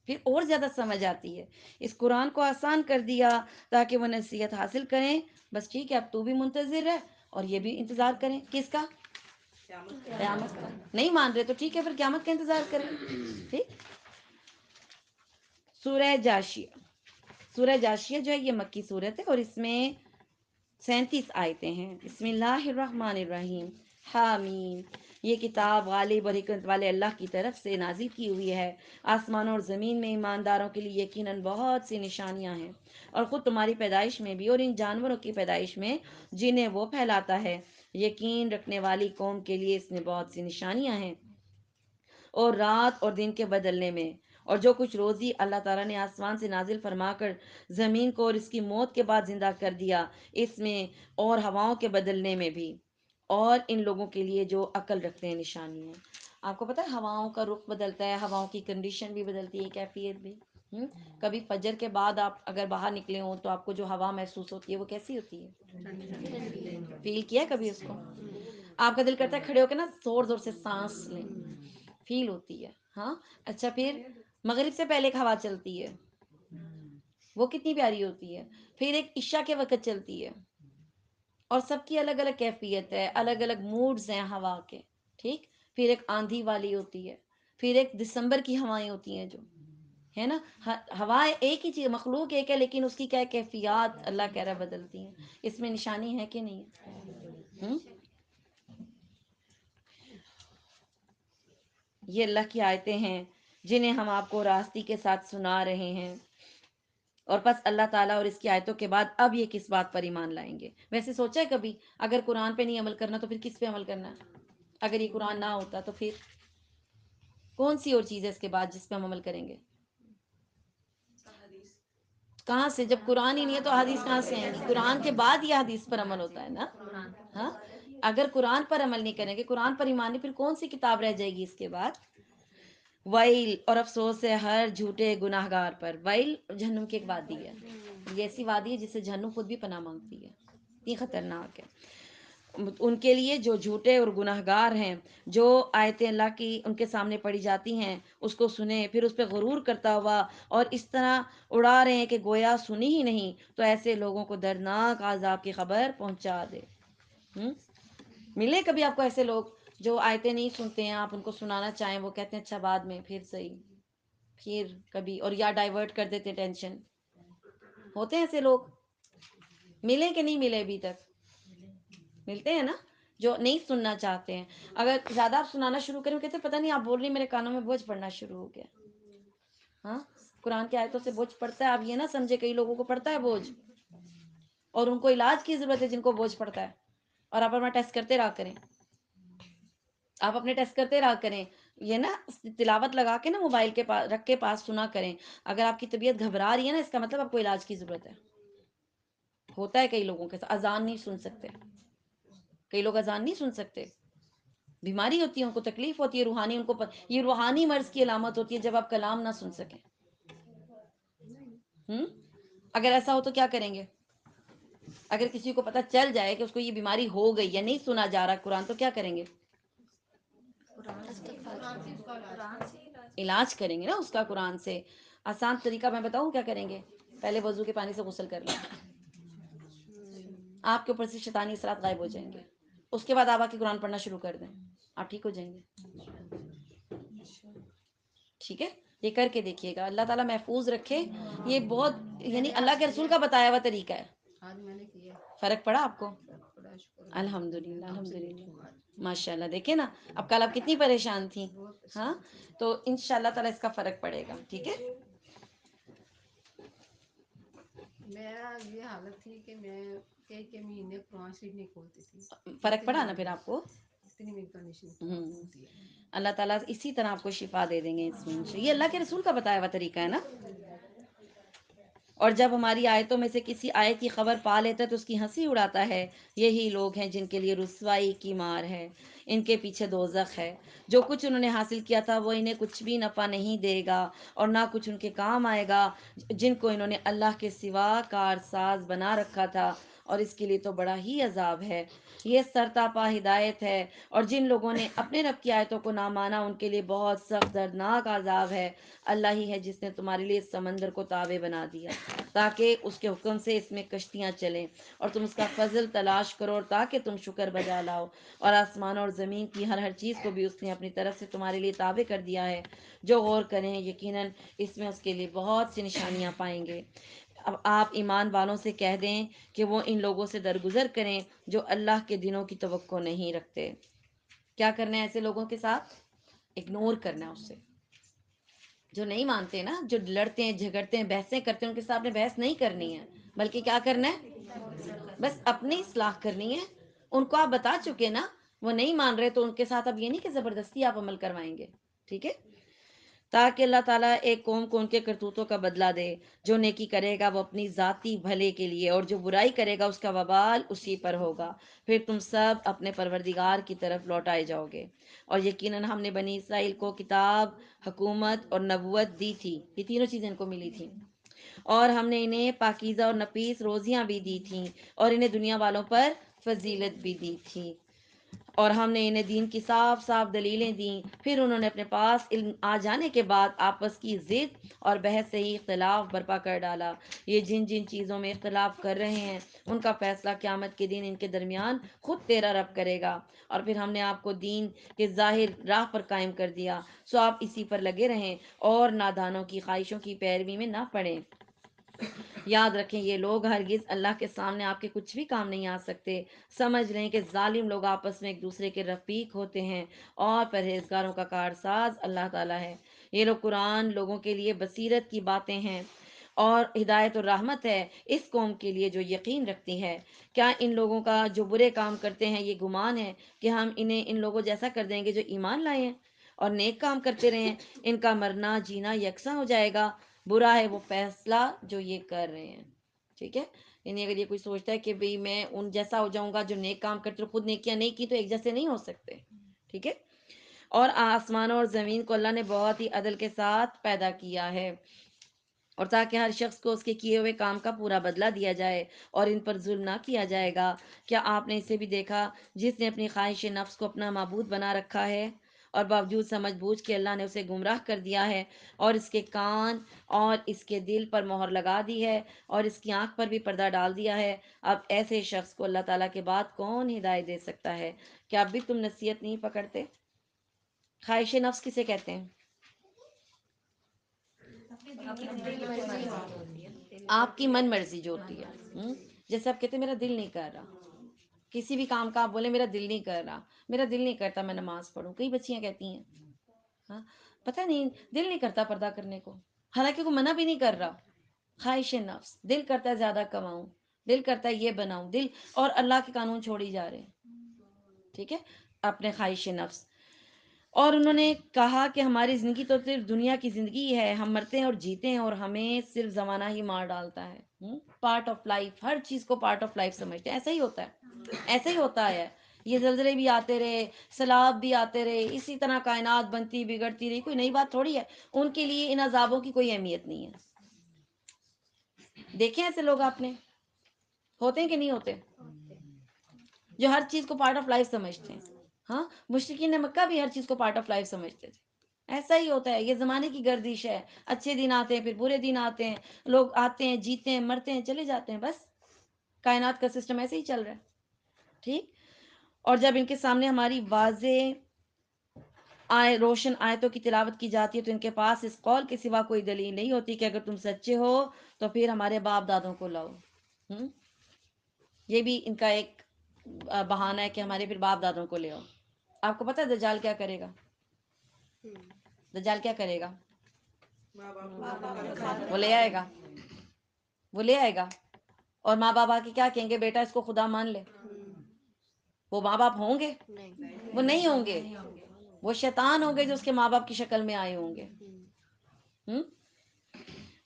پھر اور زیادہ سمجھ آتی ہے۔ اس قرآن کو آسان کر دیا تاکہ وہ نصیحت حاصل کریں۔ بس ٹھیک ہے، اب تو بھی منتظر ہے اور یہ بھی انتظار کریں، کس کا؟ قیامت کا۔ نہیں مان رہے تو ٹھیک ہے، پھر قیامت کا انتظار کریں، ٹھیک۔ سورہ جاشیہ، سورہ جاشیہ جو ہے یہ مکی صورت ہے، اور اس میں 37 آیتیں ہیں۔ بسم اللہ الرحمن الرحیم۔ حامیم، یہ کتاب غالب اور حکمت والے اللہ کی طرف سے نازل کی ہوئی ہے. آسمانوں اور زمین میں ایمانداروں کے لیے یقیناً بہت سی نشانیاں ہیں، اور خود تمہاری پیدائش میں بھی اور ان جانوروں کی پیدائش میں جنہیں وہ پھیلاتا ہے. یقین رکھنے والی قوم کے لیے اس میں بہت سی نشانیاں ہیں، اور رات اور دن کے بدلنے میں، اور جو کچھ روزی اللہ تعالیٰ نے آسمان سے نازل فرما کر زمین کو اور اس کی موت کے بعد زندہ کر دیا اس میں، اور ہواؤں کے بدلنے میں بھی، اور ان لوگوں کے لیے جو عقل رکھتے ہیں نشانی ہے. آپ کو پتہ ہے ہواؤں کا رخ بدلتا ہے، ہواؤں کی کنڈیشن بھی بدلتی ہے، کیفیت بھی. کبھی فجر کے بعد آپ اگر باہر نکلے ہوں تو آپ کو جو ہوا محسوس ہوتی ہے وہ کیسی ہوتی ہے؟ فیل کیا کبھی اس کو؟ آپ کا دل کرتا ہے کھڑے ہو کے نا زور زور سے سانس لیں، فیل ہوتی ہے. ہاں اچھا، پھر مغرب سے پہلے ایک ہوا چلتی ہے، وہ کتنی پیاری ہوتی ہے. پھر ایک عشاء کے وقت چلتی ہے، اور سب کی الگ الگ کیفیت ہے، الگ الگ موڈز ہیں ہوا کے. ٹھیک. پھر ایک آندھی والی ہوتی ہے، پھر ایک دسمبر کی ہوائیں ہوتی ہیں جو ہے نا. ہوا ایک ہی چیز، مخلوق ایک ہے، لیکن اس کی کیا کیفیات اللہ کہہ رہا بدلتی ہیں. اس میں نشانی ہے کہ نہیں ہے؟ یہ اللہ کی آیتیں ہیں جنہیں ہم آپ کو راستی کے ساتھ سنا رہے ہیں. اور پس اللہ تعالیٰ اور اس کی آیتوں کے بعد اب یہ کس بات پر ایمان لائیں گے؟ ویسے سوچا ہے کبھی اگر قرآن پہ نہیں عمل کرنا تو پھر کس پہ عمل کرنا ہے؟ اگر یہ قرآن نہ ہوتا تو پھر کون سی اور چیز ہے اس کے بعد جس پہ ہم عمل کریں گے؟ کہاں سے؟ جب قرآن ہی نہیں ہے تو حدیث کہاں سے آئیں گی؟ قرآن کے بعد یہ حدیث پر عمل ہوتا ہے نا. ہاں، اگر قرآن پر عمل نہیں کریں گے، قرآن پر ایمان نہیں، پھر کون سی کتاب رہ جائے گی اس کے بعد؟ ویل اور افسوس ہے ہر جھوٹے گناہ گار پر. ویل جہنم کی ایک وادی ہے، یہ ایسی وادی ہے جس سے جہنم خود بھی پناہ مانگتی ہے، اتنی خطرناک ہے ان کے لیے جو جھوٹے اور گناہ گار ہیں. جو آیتیں اللہ کی ان کے سامنے پڑھی جاتی ہیں اس کو سنیں، پھر اس پہ غرور کرتا ہوا اور اس طرح اڑا رہے ہیں کہ گویا سنی ہی نہیں، تو ایسے لوگوں کو دردناک عذاب کی خبر پہنچا دے. ملے کبھی آپ کو ایسے لوگ جو آیتیں نہیں سنتے ہیں، آپ ان کو سنانا چاہیں، وہ کہتے ہیں اچھا بعد میں، پھر صحیح، پھر کبھی، اور یا ڈائیورٹ کر دیتے ٹینشن. ہوتے ہیں ایسے لوگ؟ ملے کہ نہیں ملے ابھی تک؟ ملتے ہیں نا، جو نہیں سننا چاہتے ہیں. اگر زیادہ آپ سنانا شروع کریں کہتے ہیں پتہ نہیں آپ بول رہی میرے کانوں میں بوجھ پڑنا شروع ہو گیا. ہاں، قرآن کی آیتوں سے بوجھ پڑتا ہے. آپ یہ نہ سمجھے کئی لوگوں کو پڑتا ہے بوجھ، اور ان کو علاج کی ضرورت ہے جن کو بوجھ پڑتا ہے. اور آپ اپنا ٹیسٹ کرتے رہا کریں، آپ اپنے ٹیسٹ کرتے رہا کریں. یہ نا تلاوت لگا کے نا موبائل کے پاس رکھ کے پاس سنا کریں. اگر آپ کی طبیعت گھبرا رہی ہے نا، اس کا مطلب آپ کو علاج کی ضرورت ہے. ہوتا ہے کئی لوگوں کے ساتھ، اذان نہیں سن سکتے، کئی لوگ اذان نہیں سن سکتے، بیماری ہوتی ہے، ان کو تکلیف ہوتی ہے روحانی، ان کو یہ روحانی مرض کی علامت ہوتی ہے جب آپ کلام نہ سن سکیں. اگر ایسا ہو تو کیا کریں گے؟ اگر کسی کو پتہ چل جائے کہ اس کو یہ بیماری ہو گئی یا نہیں سنا جا رہا قرآن، تو کیا کریں گے؟ علاج کریں گے نا اس کا قرآن سے. آسان طریقہ میں بتاؤں کیا کریں گے؟ پہلے وضو کے پانی سے غسل کر لیں، آپ کے اوپر سے شیطانی اثرات غائب ہو جائیں گے. اس کے بعد آپ آ کے قرآن پڑھنا شروع کر دیں، آپ ٹھیک ہو جائیں گے. ٹھیک ہے، یہ کر کے دیکھیے گا. اللہ تعالیٰ محفوظ رکھے. یہ بہت یعنی اللہ کے رسول کا بتایا ہوا طریقہ ہے. فرق پڑا آپ کو؟ الحمد للہ، الحمد للہ، ماشاء اللہ. دیکھیں نا، اب کل آپ کتنی پریشان تھیں. ہاں، تو ان شاء اللہ تعالیٰ اس کا فرق پڑے گا. ٹھیک ہے. میرا یہ حالت تھی کہ میں کئی مہینے قرآن شریف نہیں کھولتی تھی. فرق پڑا نا پھر آپ کو؟ اتنی میری کنڈیشن ہوتی ہے. اللہ تعالیٰ اسی طرح آپ کو شفا دے دیں گے اس میں. یہ اللہ کے رسول کا بتایا ہوا طریقہ ہے نا. اور جب ہماری آیتوں میں سے کسی آیت کی خبر پا لیتا ہے تو اس کی ہنسی اڑاتا ہے. یہی لوگ ہیں جن کے لیے رسوائی کی مار ہے، ان کے پیچھے دوزخ ہے. جو کچھ انہوں نے حاصل کیا تھا وہ انہیں کچھ بھی نفع نہیں دے گا، اور نہ کچھ ان کے کام آئے گا جن کو انہوں نے اللہ کے سوا کارساز بنا رکھا تھا. اور اس کے لیے تو بڑا ہی عذاب ہے. یہ سرتاپا ہدایت ہے، اور جن لوگوں نے اپنے رب کی آیتوں کو نہ مانا ان کے لیے بہت سخت دردناک عذاب ہے. اللہ ہی ہے جس نے تمہارے لیے اس سمندر کو تابع بنا دیا تاکہ اس کے حکم سے اس میں کشتیاں چلیں، اور تم اس کا فضل تلاش کرو، اور تاکہ تم شکر بجا لاؤ. اور آسمان اور زمین کی ہر چیز کو بھی اس نے اپنی طرف سے تمہارے لیے تابع کر دیا ہے. جو غور کریں یقیناً اس میں اس کے لیے بہت سی نشانیاں پائیں گے. اب آپ ایمان والوں سے کہہ دیں کہ وہ ان لوگوں سے درگزر کریں جو اللہ کے دنوں کی توقع نہیں رکھتے. کیا کرنا ہے ایسے لوگوں کے ساتھ؟ اگنور کرنا ہے اس سے. جو نہیں مانتے نا، جو لڑتے ہیں جھگڑتے ہیں بحثیں کرتے ہیں، ان کے ساتھ نے بحث نہیں کرنی ہے، بلکہ کیا کرنا ہے؟ بس اپنی اصلاح کرنی ہے. ان کو آپ بتا چکے نا، وہ نہیں مان رہے تو ان کے ساتھ اب یہ نہیں کہ زبردستی آپ عمل کروائیں گے. ٹھیک ہے، تاکہ اللہ تعالیٰ ایک قوم کو ان کے کرتوتوں کا بدلہ دے. جو نیکی کرے گا وہ اپنی ذاتی بھلے کے لیے، اور جو برائی کرے گا اس کا وبال اسی پر ہوگا. پھر تم سب اپنے پروردگار کی طرف لوٹائے جاؤ گے. اور یقیناً ہم نے بنی اسرائیل کو کتاب، حکومت اور نبوت دی تھی. یہ تینوں چیزیں ان کو ملی تھیں. اور ہم نے انہیں پاکیزہ اور نفیس روزیاں بھی دی تھیں، اور انہیں دنیا والوں پر فضیلت بھی دی تھی. اور ہم نے انہیں دین کی صاف صاف دلیلیں دیں. پھر انہوں نے اپنے پاس علم آ جانے کے بعد آپس کی ضد اور بحث سے ہی اختلاف برپا کر ڈالا. یہ جن جن چیزوں میں اختلاف کر رہے ہیں ان کا فیصلہ قیامت کے دن ان کے درمیان خود تیرا رب کرے گا. اور پھر ہم نے آپ کو دین کے ظاہر راہ پر قائم کر دیا، سو آپ اسی پر لگے رہیں اور نادانوں کی خواہشوں کی پیروی میں نہ پڑیں. یاد رکھیں یہ لوگ ہرگز اللہ کے سامنے آپ کے کچھ بھی کام نہیں آ سکتے. سمجھ لیں کہ ظالم لوگ آپس میں ایک دوسرے کے رفیق ہوتے ہیں، اور پرہیزگاروں کا کارساز اللہ تعالیٰ ہے. یہ لوگ قرآن لوگوں کے لیے بصیرت کی باتیں ہیں اور ہدایت اور رحمت ہے اس قوم کے لیے جو یقین رکھتی ہے. کیا ان لوگوں کا جو برے کام کرتے ہیں یہ گمان ہے کہ ہم انہیں ان لوگوں جیسا کر دیں گے جو ایمان لائے ہیں اور نیک کام کرتے رہے ہیں؟ ان کا مرنا جینا یکساں ہو جائے گا. برا ہے وہ فیصلہ جو یہ کر رہے ہیں. ٹھیک ہے، یعنی اگر یہ کوئی سوچتا ہے کہ بھئی میں ان جیسا ہو جاؤں گا جو نیک کام کرتے خود نیکیاں نہیں کی، تو ایک جیسے نہیں ہو سکتے. ٹھیک ہے، اور آسمانوں اور زمین کو اللہ نے بہت ہی عدل کے ساتھ پیدا کیا ہے، اور تاکہ ہر شخص کو اس کے کیے ہوئے کام کا پورا بدلہ دیا جائے اور ان پر ظلم نہ کیا جائے گا. کیا آپ نے اسے بھی دیکھا جس نے اپنی خواہش نفس کو اپنا معبود بنا رکھا ہے، اور باوجود سمجھ بوجھ کے اللہ نے اسے گمراہ کر دیا ہے، اور اس کے کان اور اس کے دل پر مہر لگا دی ہے، اور اس کی آنکھ پر بھی پردہ ڈال دیا ہے. اب ایسے شخص کو اللہ تعالیٰ کے بعد کون ہدایت دے سکتا ہے؟ کیا اب بھی تم نصیحت نہیں پکڑتے؟ خواہش نفس کسے کہتے ہیں؟ آپ کی من مرضی جو ہوتی ہے. جیسے آپ کہتے ہیں میرا دل نہیں کر رہا، کسی بھی کام کا آپ بولے میرا دل نہیں کر رہا، میرا دل نہیں کرتا میں نماز پڑھوں. کئی بچیاں کہتی ہیں ہاں پتہ نہیں دل نہیں کرتا پردہ کرنے کو، حالانکہ کوئی منع بھی نہیں کر رہا. خواہش نفس، دل کرتا ہے زیادہ کماؤں، دل کرتا ہے یہ بناؤں، دل، اور اللہ کے قانون چھوڑی جا رہے ہیں. ٹھیک ہے، اپنے خواہش نفس. اور انہوں نے کہا کہ ہماری زندگی تو صرف دنیا کی زندگی ہے، ہم مرتے ہیں اور جیتے ہیں اور ہمیں صرف زمانہ ہی مار ڈالتا ہے. پارٹ آف لائف، ہر چیز کو پارٹ آف لائف سمجھتے ہیں. ایسا ہی ہوتا ہے، ایسا ہی ہوتا ہے. یہ زلزلے بھی آتے رہے، سیلاب بھی آتے رہے، اسی طرح کائنات بنتی بگڑتی رہی، کوئی نئی بات تھوڑی ہے. ان کے لیے ان عذابوں کی کوئی اہمیت نہیں ہے. دیکھیں ایسے لوگ آپ نے ہوتے ہیں کہ نہیں ہوتے، جو ہر چیز کو پارٹ آف لائف سمجھتے ہیں. ہاں، مشرکین مکہ بھی ہر چیز کو پارٹ آف لائف سمجھتے تھے. ایسا ہی ہوتا ہے، یہ زمانے کی گردش ہے. اچھے دن آتے ہیں پھر برے دن آتے ہیں، لوگ آتے ہیں جیتے ہیں مرتے ہیں چلے جاتے ہیں. بس کائنات کا سسٹم ایسے ہی چل رہا ہے. ٹھیک، اور جب ان کے سامنے ہماری واضح روشن آیتوں کی تلاوت کی جاتی ہے تو ان کے پاس اس قول کے سوا کوئی دلیل نہیں ہوتی کہ اگر تم سچے ہو تو پھر ہمارے باپ دادوں کو لاؤ. یہ بھی ان کا ایک بہانہ ہے کہ ہمارے پھر باپ دادوں کو لے آؤ. آپ کو پتہ ہے دجال کیا کرے گا؟ دجال کیا کرے گا؟ وہ لے آئے گا، وہ لے آئے گا، اور ماں باپ آ کے کیا کہیں گے؟ بیٹا اس کو خدا مان لے. وہ ماں باپ ہوں گے؟ وہ نہیں ہوں گے. وہ شیطان ہوں گے جو اس کے ماں باپ کی شکل میں آئے ہوں گے.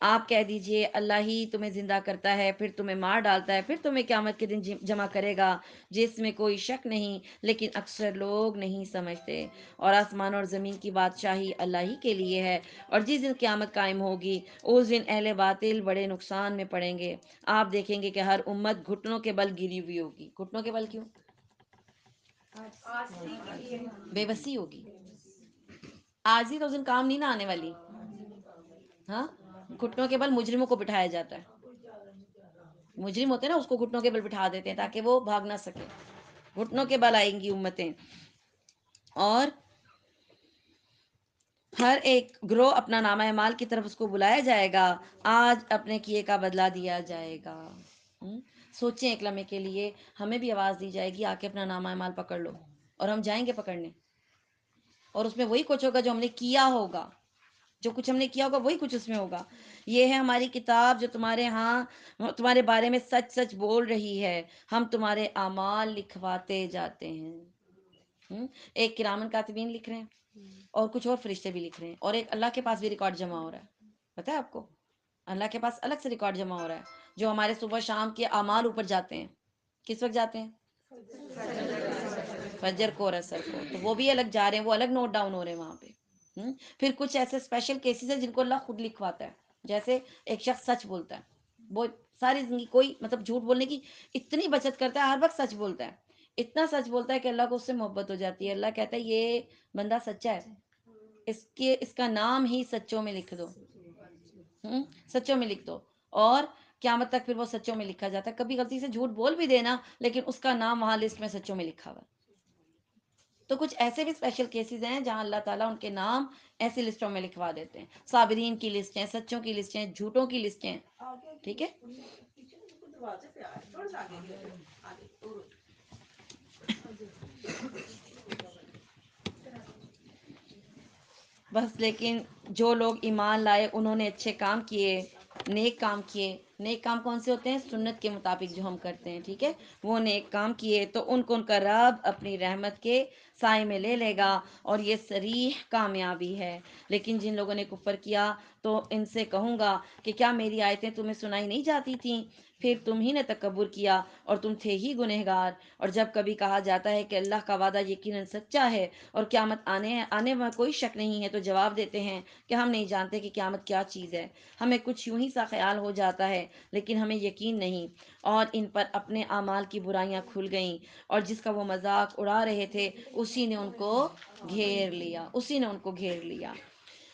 آپ کہہ دیجئے اللہ ہی تمہیں زندہ کرتا ہے پھر تمہیں مار ڈالتا ہے پھر تمہیں قیامت کے دن جمع کرے گا، جس میں کوئی شک نہیں، لیکن اکثر لوگ نہیں سمجھتے. اور آسمان اور زمین کی بادشاہی اللہ ہی کے لیے ہے، اور جس دن قیامت قائم ہوگی اس دن اہل باطل بڑے نقصان میں پڑیں گے. آپ دیکھیں گے کہ ہر امت گھٹنوں کے بل گری ہوئی ہوگی. گھٹنوں کے بل کیوں؟ بے بسی ہوگی. آج ہی تو اس دن کام نہیں نہ آنے والی. ہاں، گھٹنوں کے بل مجرموں کو بٹھایا جاتا ہے. مجرم ہوتے ہیں نا، اس کو گھٹنوں کے بل بٹھا دیتے ہیں تاکہ وہ بھاگ نہ سکے. گھٹنوں کے بل آئیں گی امتیں، اور ہر ایک گروہ اپنا نامہ اعمال کی طرف اس کو بلایا جائے گا. آج اپنے کیے کا بدلہ دیا جائے گا. سوچیں ایک لمحے کے لیے، ہمیں بھی آواز دی جائے گی آ کے اپنا نامہ اعمال پکڑ لو، اور ہم جائیں گے پکڑنے؟ اور اس میں وہی کچھ ہوگا جو ہم نے کیا ہوگا، جو کچھ ہم نے کیا ہوگا وہی کچھ اس میں ہوگا. یہ ہے ہماری کتاب جو تمہارے ہاں تمہارے بارے میں سچ سچ بول رہی ہے. ہم تمہارے اعمال لکھواتے جاتے ہیں. ایک کرامن کاتبین لکھ رہے ہیں اور کچھ اور فرشتے بھی لکھ رہے ہیں، اور ایک اللہ کے پاس بھی ریکارڈ جمع ہو رہا ہے. پتہ ہے آپ کو، اللہ کے پاس الگ سے ریکارڈ جمع ہو رہا ہے جو ہمارے صبح شام کے اعمال اوپر جاتے ہیں. کس وقت جاتے ہیں؟ فجر کو اور عصر کو. تو وہ بھی الگ جا رہے ہیں، وہ الگ نوٹ ڈاؤن ہو رہے ہیں وہاں پہ. پھر کچھ ایسے اسپیشل کیسز ہیں جن کو اللہ خود لکھواتا ہے. جیسے ایک شخص سچ بولتا ہے، وہ ساری زندگی کوئی مطلب جھوٹ بولنے کی اتنی بچت کرتا ہے، ہر وقت سچ بولتا ہے، اتنا سچ بولتا ہے کہ اللہ کو اس سے محبت ہو جاتی ہے. اللہ کہتا ہے یہ بندہ سچا ہے، اس کا نام ہی سچوں میں لکھ دو. سچوں میں لکھ دو، اور قیامت تک پھر وہ سچوں میں لکھا جاتا ہے. کبھی غلطی سے جھوٹ بول بھی دینا لیکن اس کا نام وہاں لسٹ میں سچوں میں لکھا ہوا. تو کچھ ایسے بھی اسپیشل کیسز ہیں جہاں اللہ تعالیٰ ان کے نام ایسی لسٹوں میں لکھوا دیتے ہیں. صابرین کی لسٹ ہیں، سچوں کی لسٹ ہیں، جھوٹوں کی لسٹ ہیں. ٹھیک ہے. بس لیکن جو لوگ ایمان لائے انہوں نے اچھے کام کیے، نیک کام کیے. نیک کام کون سے ہوتے ہیں؟ سنت کے مطابق جو ہم کرتے ہیں. ٹھیک ہے. وہ نیک کام کیے تو ان کو ان کا رب اپنی رحمت کے سائے میں لے لے گا، اور یہ صریح کامیابی ہے. لیکن جن لوگوں نے کفر کیا تو ان سے کہوں گا کہ کیا میری آیتیں تمہیں سنائی نہیں جاتی تھیں؟ پھر تم ہی نے تکبر کیا اور تم تھے ہی گنہگار. اور جب کبھی کہا جاتا ہے کہ اللہ کا وعدہ یقیناً سچا ہے اور قیامت آنے میں کوئی شک نہیں ہے، تو جواب دیتے ہیں کہ ہم نہیں جانتے کہ قیامت کیا چیز ہے. ہمیں کچھ یوں ہی سا خیال ہو جاتا ہے لیکن ہمیں یقین نہیں. اور ان پر اپنے اعمال کی برائیاں کھل گئیں، اور جس کا وہ مذاق اڑا رہے تھے اسی نے ان کو گھیر لیا، اسی نے ان کو گھیر لیا.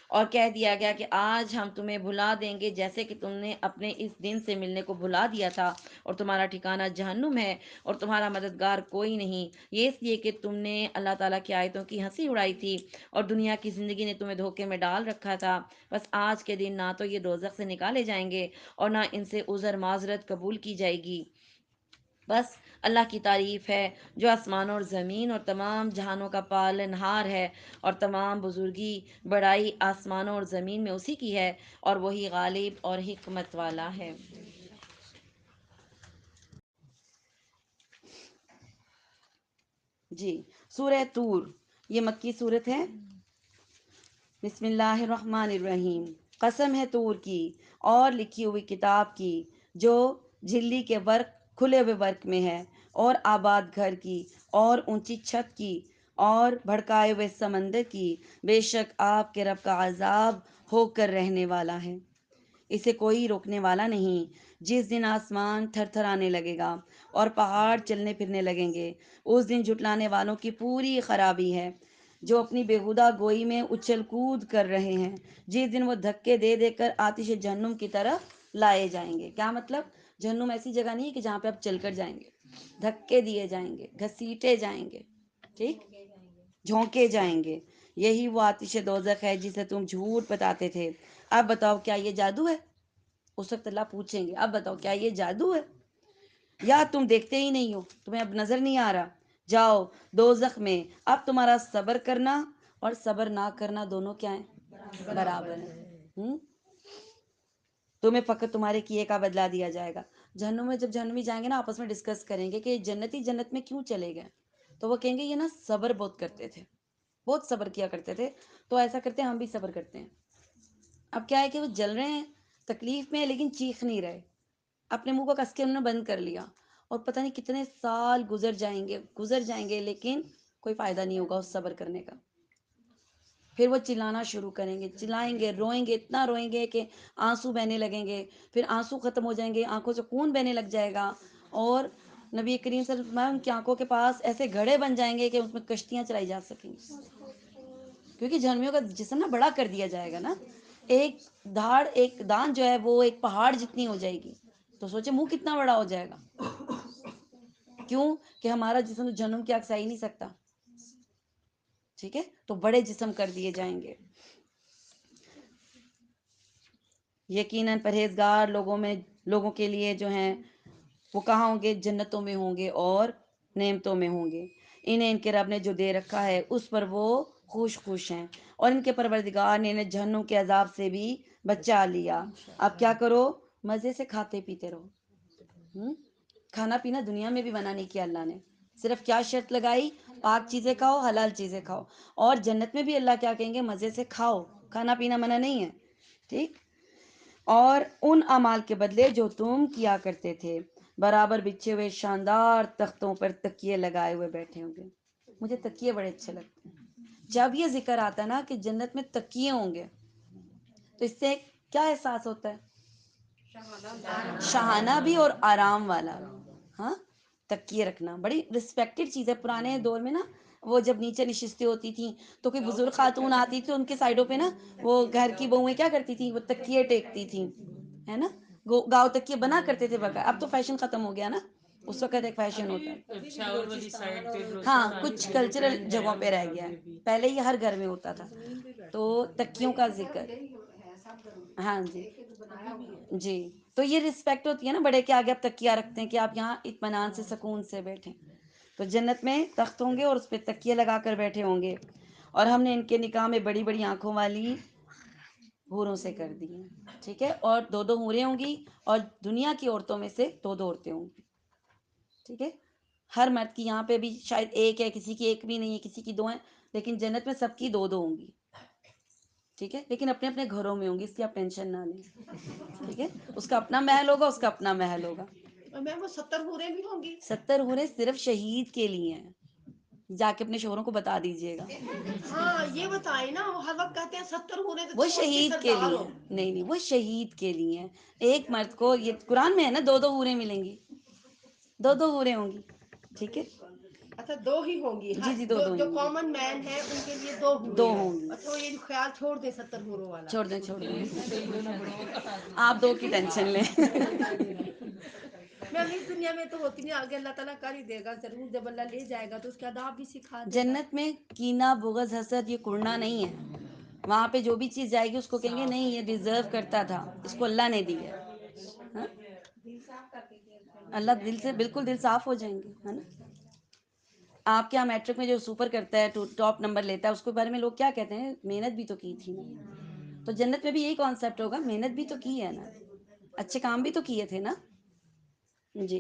اور کہہ دیا گیا کہ آج ہم تمہیں بھلا دیں گے جیسے کہ تم نے اپنے اس دن سے ملنے کو بھلا دیا تھا، اور تمہارا ٹھکانہ جہنم ہے اور تمہارا مددگار کوئی نہیں. یہ اس لیے کہ تم نے اللہ تعالیٰ کی آیتوں کی ہنسی اڑائی تھی اور دنیا کی زندگی نے تمہیں دھوکے میں ڈال رکھا تھا. بس آج کے دن نہ تو یہ دوزخ سے نکالے جائیں گے اور نہ ان سے عذر معذرت قبول کی جائے گی. بس اللہ کی تعریف ہے جو آسمان اور زمین اور تمام جہانوں کا پالنہار ہے، اور تمام بزرگی بڑائی آسمانوں اور زمین میں اسی کی ہے، اور وہی غالب اور حکمت والا ہے. جی، سورہ طور یہ مکی صورت ہے. بسم اللہ الرحمن الرحیم. قسم ہے طور کی اور لکھی ہوئی کتاب کی جو جھلی کے برق کھلے ہوئے برق میں ہے، اور آباد گھر کی اور اونچی چھت کی اور بھڑکائے ہوئے سمندر کی. بے شک آپ کے رب کا عذاب ہو کر رہنے والا ہے، اسے کوئی روکنے والا نہیں. جس دن آسمان تھر تھر آنے لگے گا اور پہاڑ چلنے پھرنے لگیں گے، اس دن جھٹلانے والوں کی پوری خرابی ہے جو اپنی بےہودہ گوئی میں اچھل کود کر رہے ہیں. جس دن وہ دھکے دے دے کر آتش جہنم کی طرف لائے جائیں گے. کیا مطلب؟ جہنم ایسی جگہ نہیں ہے کہ جہاں پہ آپ چل کر جائیں گے، دھکے دیے جائیں گے، گھسیٹے جائیں گے، ٹھیک، جھونکے جائیں گے. یہی وہ آتش دوزخ ہے جسے تم جھوٹ بتاتے تھے. اب بتاؤ کیا یہ جادو ہے؟ اس وقت اللہ پوچھیں گے اب بتاؤ کیا یہ جادو ہے، یا تم دیکھتے ہی نہیں ہو، تمہیں اب نظر نہیں آ رہا؟ جاؤ دوزخ میں. اب تمہارا صبر کرنا اور صبر نہ کرنا دونوں کیا ہیں؟ برابر ہیں. تمہیں فقط تمہارے کیے کا بدلہ دیا جائے گا. جہنم میں جب جہنمی جائیں گے نا، آپس میں ڈسکس کریں گے کہ جنتی جنت میں کیوں چلے گئے. تو وہ کہیں گے یہ نا صبر بہت کرتے تھے، بہت صبر کیا کرتے تھے، تو ایسا کرتے ہیں ہم بھی صبر کرتے ہیں. اب کیا ہے کہ وہ جل رہے ہیں، تکلیف میں، لیکن چیخ نہیں رہے. اپنے منہ کو کس کے انہوں نے بند کر لیا، اور پتہ نہیں کتنے سال گزر جائیں گے لیکن کوئی فائدہ نہیں ہوگا اس صبر کرنے کا. پھر وہ چلانا شروع کریں گے، چلائیں گے، روئیں گے، اتنا روئیں گے کہ آنسو بہنے لگیں گے. پھر آنسو ختم ہو جائیں گے، آنکھوں سے خون بہنے لگ جائے گا، اور نبی کریم صلی اللہ علیہ وسلم ان کی آنکھوں کے پاس ایسے گھڑے بن جائیں گے کہ اس میں کشتیاں چلائی جا سکیں گی. کیونکہ جہنمیوں کا جسم نا بڑا کر دیا جائے گا نا، ایک دھاڑ، ایک دان جو ہے وہ ایک پہاڑ جتنی ہو جائے گی. تو سوچے منہ کتنا بڑا ہو جائے گا. کیوں کہ ہمارا جسم تو جہنم کی آگ سہ ہی نہیں سکتا. ٹھیک ہے، تو بڑے جسم کر دیے جائیں گے. یقیناً پرہیزگار لوگوں کے لیے جو ہیں وہ کہاں ہوں گے؟ جنتوں میں ہوں گے اور نعمتوں میں ہوں گے. انہیں ان کے رب نے جو دے رکھا ہے اس پر وہ خوش ہیں، اور ان کے پروردگار نے انہیں جہنم کے عذاب سے بھی بچا لیا۔ اب کیا کرو؟ مزے سے کھاتے پیتے رہو۔ کھانا پینا دنیا میں بھی منع نہیں کیا اللہ نے، صرف کیا شرط لگائی؟ پاک چیزیں کھاؤ، حلال چیزیں کھاؤ، اور جنت میں بھی اللہ کیا کہیں گے؟ مزے سے کھاؤ، کھانا پینا منع نہیں ہے، ٹھیک؟ اور ان اعمال کے بدلے جو تم کیا کرتے تھے، برابر بچھے ہوئے شاندار تختوں پر تکیے لگائے ہوئے بیٹھے ہوں گے۔ مجھے تکیے بڑے اچھے لگتے ہیں۔ جب یہ ذکر آتا ہے نا کہ جنت میں تکیے ہوں گے، تو اس سے کیا احساس ہوتا ہے؟ شہانہ بھی اور آرام والا بھی۔ ہاں، تکیے رکھنا بڑی رسپیکٹڈ چیز ہے۔ پرانے دور میں نا وہ جب نیچے نشستیں ہوتی تھیں تو کوئی بزرگ خاتون آتی تھی تو ان کے سائڈوں پہ نا وہ گھر کی بہویں کیا کرتی تھیں؟ وہ تکیے ٹیکتی تھیں، ہے نا، گاؤ تکیے بنا کرتے تھے بغیر۔ اب تو فیشن ختم ہو گیا نا، اس وقت ایک فیشن ہوتا ہے۔ ہاں، کچھ کلچرل جگہوں پہ رہ گیا ہے، پہلے یہ ہر گھر میں ہوتا تھا۔ تو تکیوں کا ذکر، ہاں جی جی، تو یہ رسپیکٹ ہوتی ہے نا، بڑے کے آگے آپ تکیہ رکھتے ہیں کہ آپ یہاں اطمینان سے سکون سے بیٹھیں۔ تو جنت میں تخت ہوں گے اور اس پہ تکیے لگا کر بیٹھے ہوں گے، اور ہم نے ان کے نکاح میں بڑی بڑی آنکھوں والی حوروں سے کر دی ہیں، ٹھیک ہے، اور دو دو حوریں ہوں گی، اور دنیا کی عورتوں میں سے دو دو عورتیں ہوں گی، ٹھیک ہے۔ ہر مرد کی یہاں پہ بھی شاید ایک ہے، کسی کی ایک بھی نہیں ہے، کسی کی دو ہیں، لیکن جنت میں سب کی دو دو ہوں گی، ٹھیک ہے، لیکن اپنے اپنے گھروں میں ہوں گی، اس کی آپ ٹینشن نہ لیں، ٹھیک ہے۔ اس کا اپنا محل ہوگا، اس کا اپنا محل ہوگا۔ میم وہ 70 حوریں بھی ہوں گی؟ 70 حوریں صرف شہید کے لیے ہیں، جا کے اپنے شوہروں کو بتا دیجئے گا۔ ہاں یہ بتائیں نا، وہ ہر وقت کہتے ہیں 70 حوریں تو وہ تم ان کی شہید کے سردار لیے ہو۔ ہیں، نہیں نہیں، وہ شہید کے لیے ہیں۔ ایک مرد کو، یہ قرآن میں ہے نا، دو دو حوریں ملیں گی، دو دو حوریں ہوں گی، ٹھیک ہے۔ اچھا دو ہی ہوں گی؟ جی جی، دو دو جو ہوں گی، کامن مین ہے ان کے لیے دو دو حوریں ہیں۔ ہوں گی۔ اچھا وہ یہ خیال چھوڑ دیں 70 حوروں والا؟ چھوڑ دیں، چھوڑ دیں، آپ دو کی ٹینشن لیں۔ میم اس دنیا میں تو ہوتی نہیں، آگے اللہ تعالیٰ کر ہی دے گا ضرور، جب اللہ لے جائے گا تو اس کے آداب بھی سکھا دے گا۔ جنت میں کینہ، بغض، حسد یہ کڑنا نہیں ہے۔ وہاں پہ جو بھی چیز جائے گی اس کو کہیں گے نہیں یہ ڈیزرو کرتا تھا، اس کو اللہ نے دی ہے۔ ہاں؟ اللہ دل سے، بالکل دل صاف ہو جائیں گے، ہے نا۔ آپ کے یہاں میٹرک میں جو سپر کرتا ہے، ٹاپ نمبر لیتا ہے، اس کے بارے میں لوگ کیا کہتے ہیں؟ محنت بھی تو کی تھی نا۔ تو جنت میں بھی یہی کانسیپٹ ہوگا، محنت بھی تو کی ہے نا، اچھے کام بھی تو کیے تھے نا، جی۔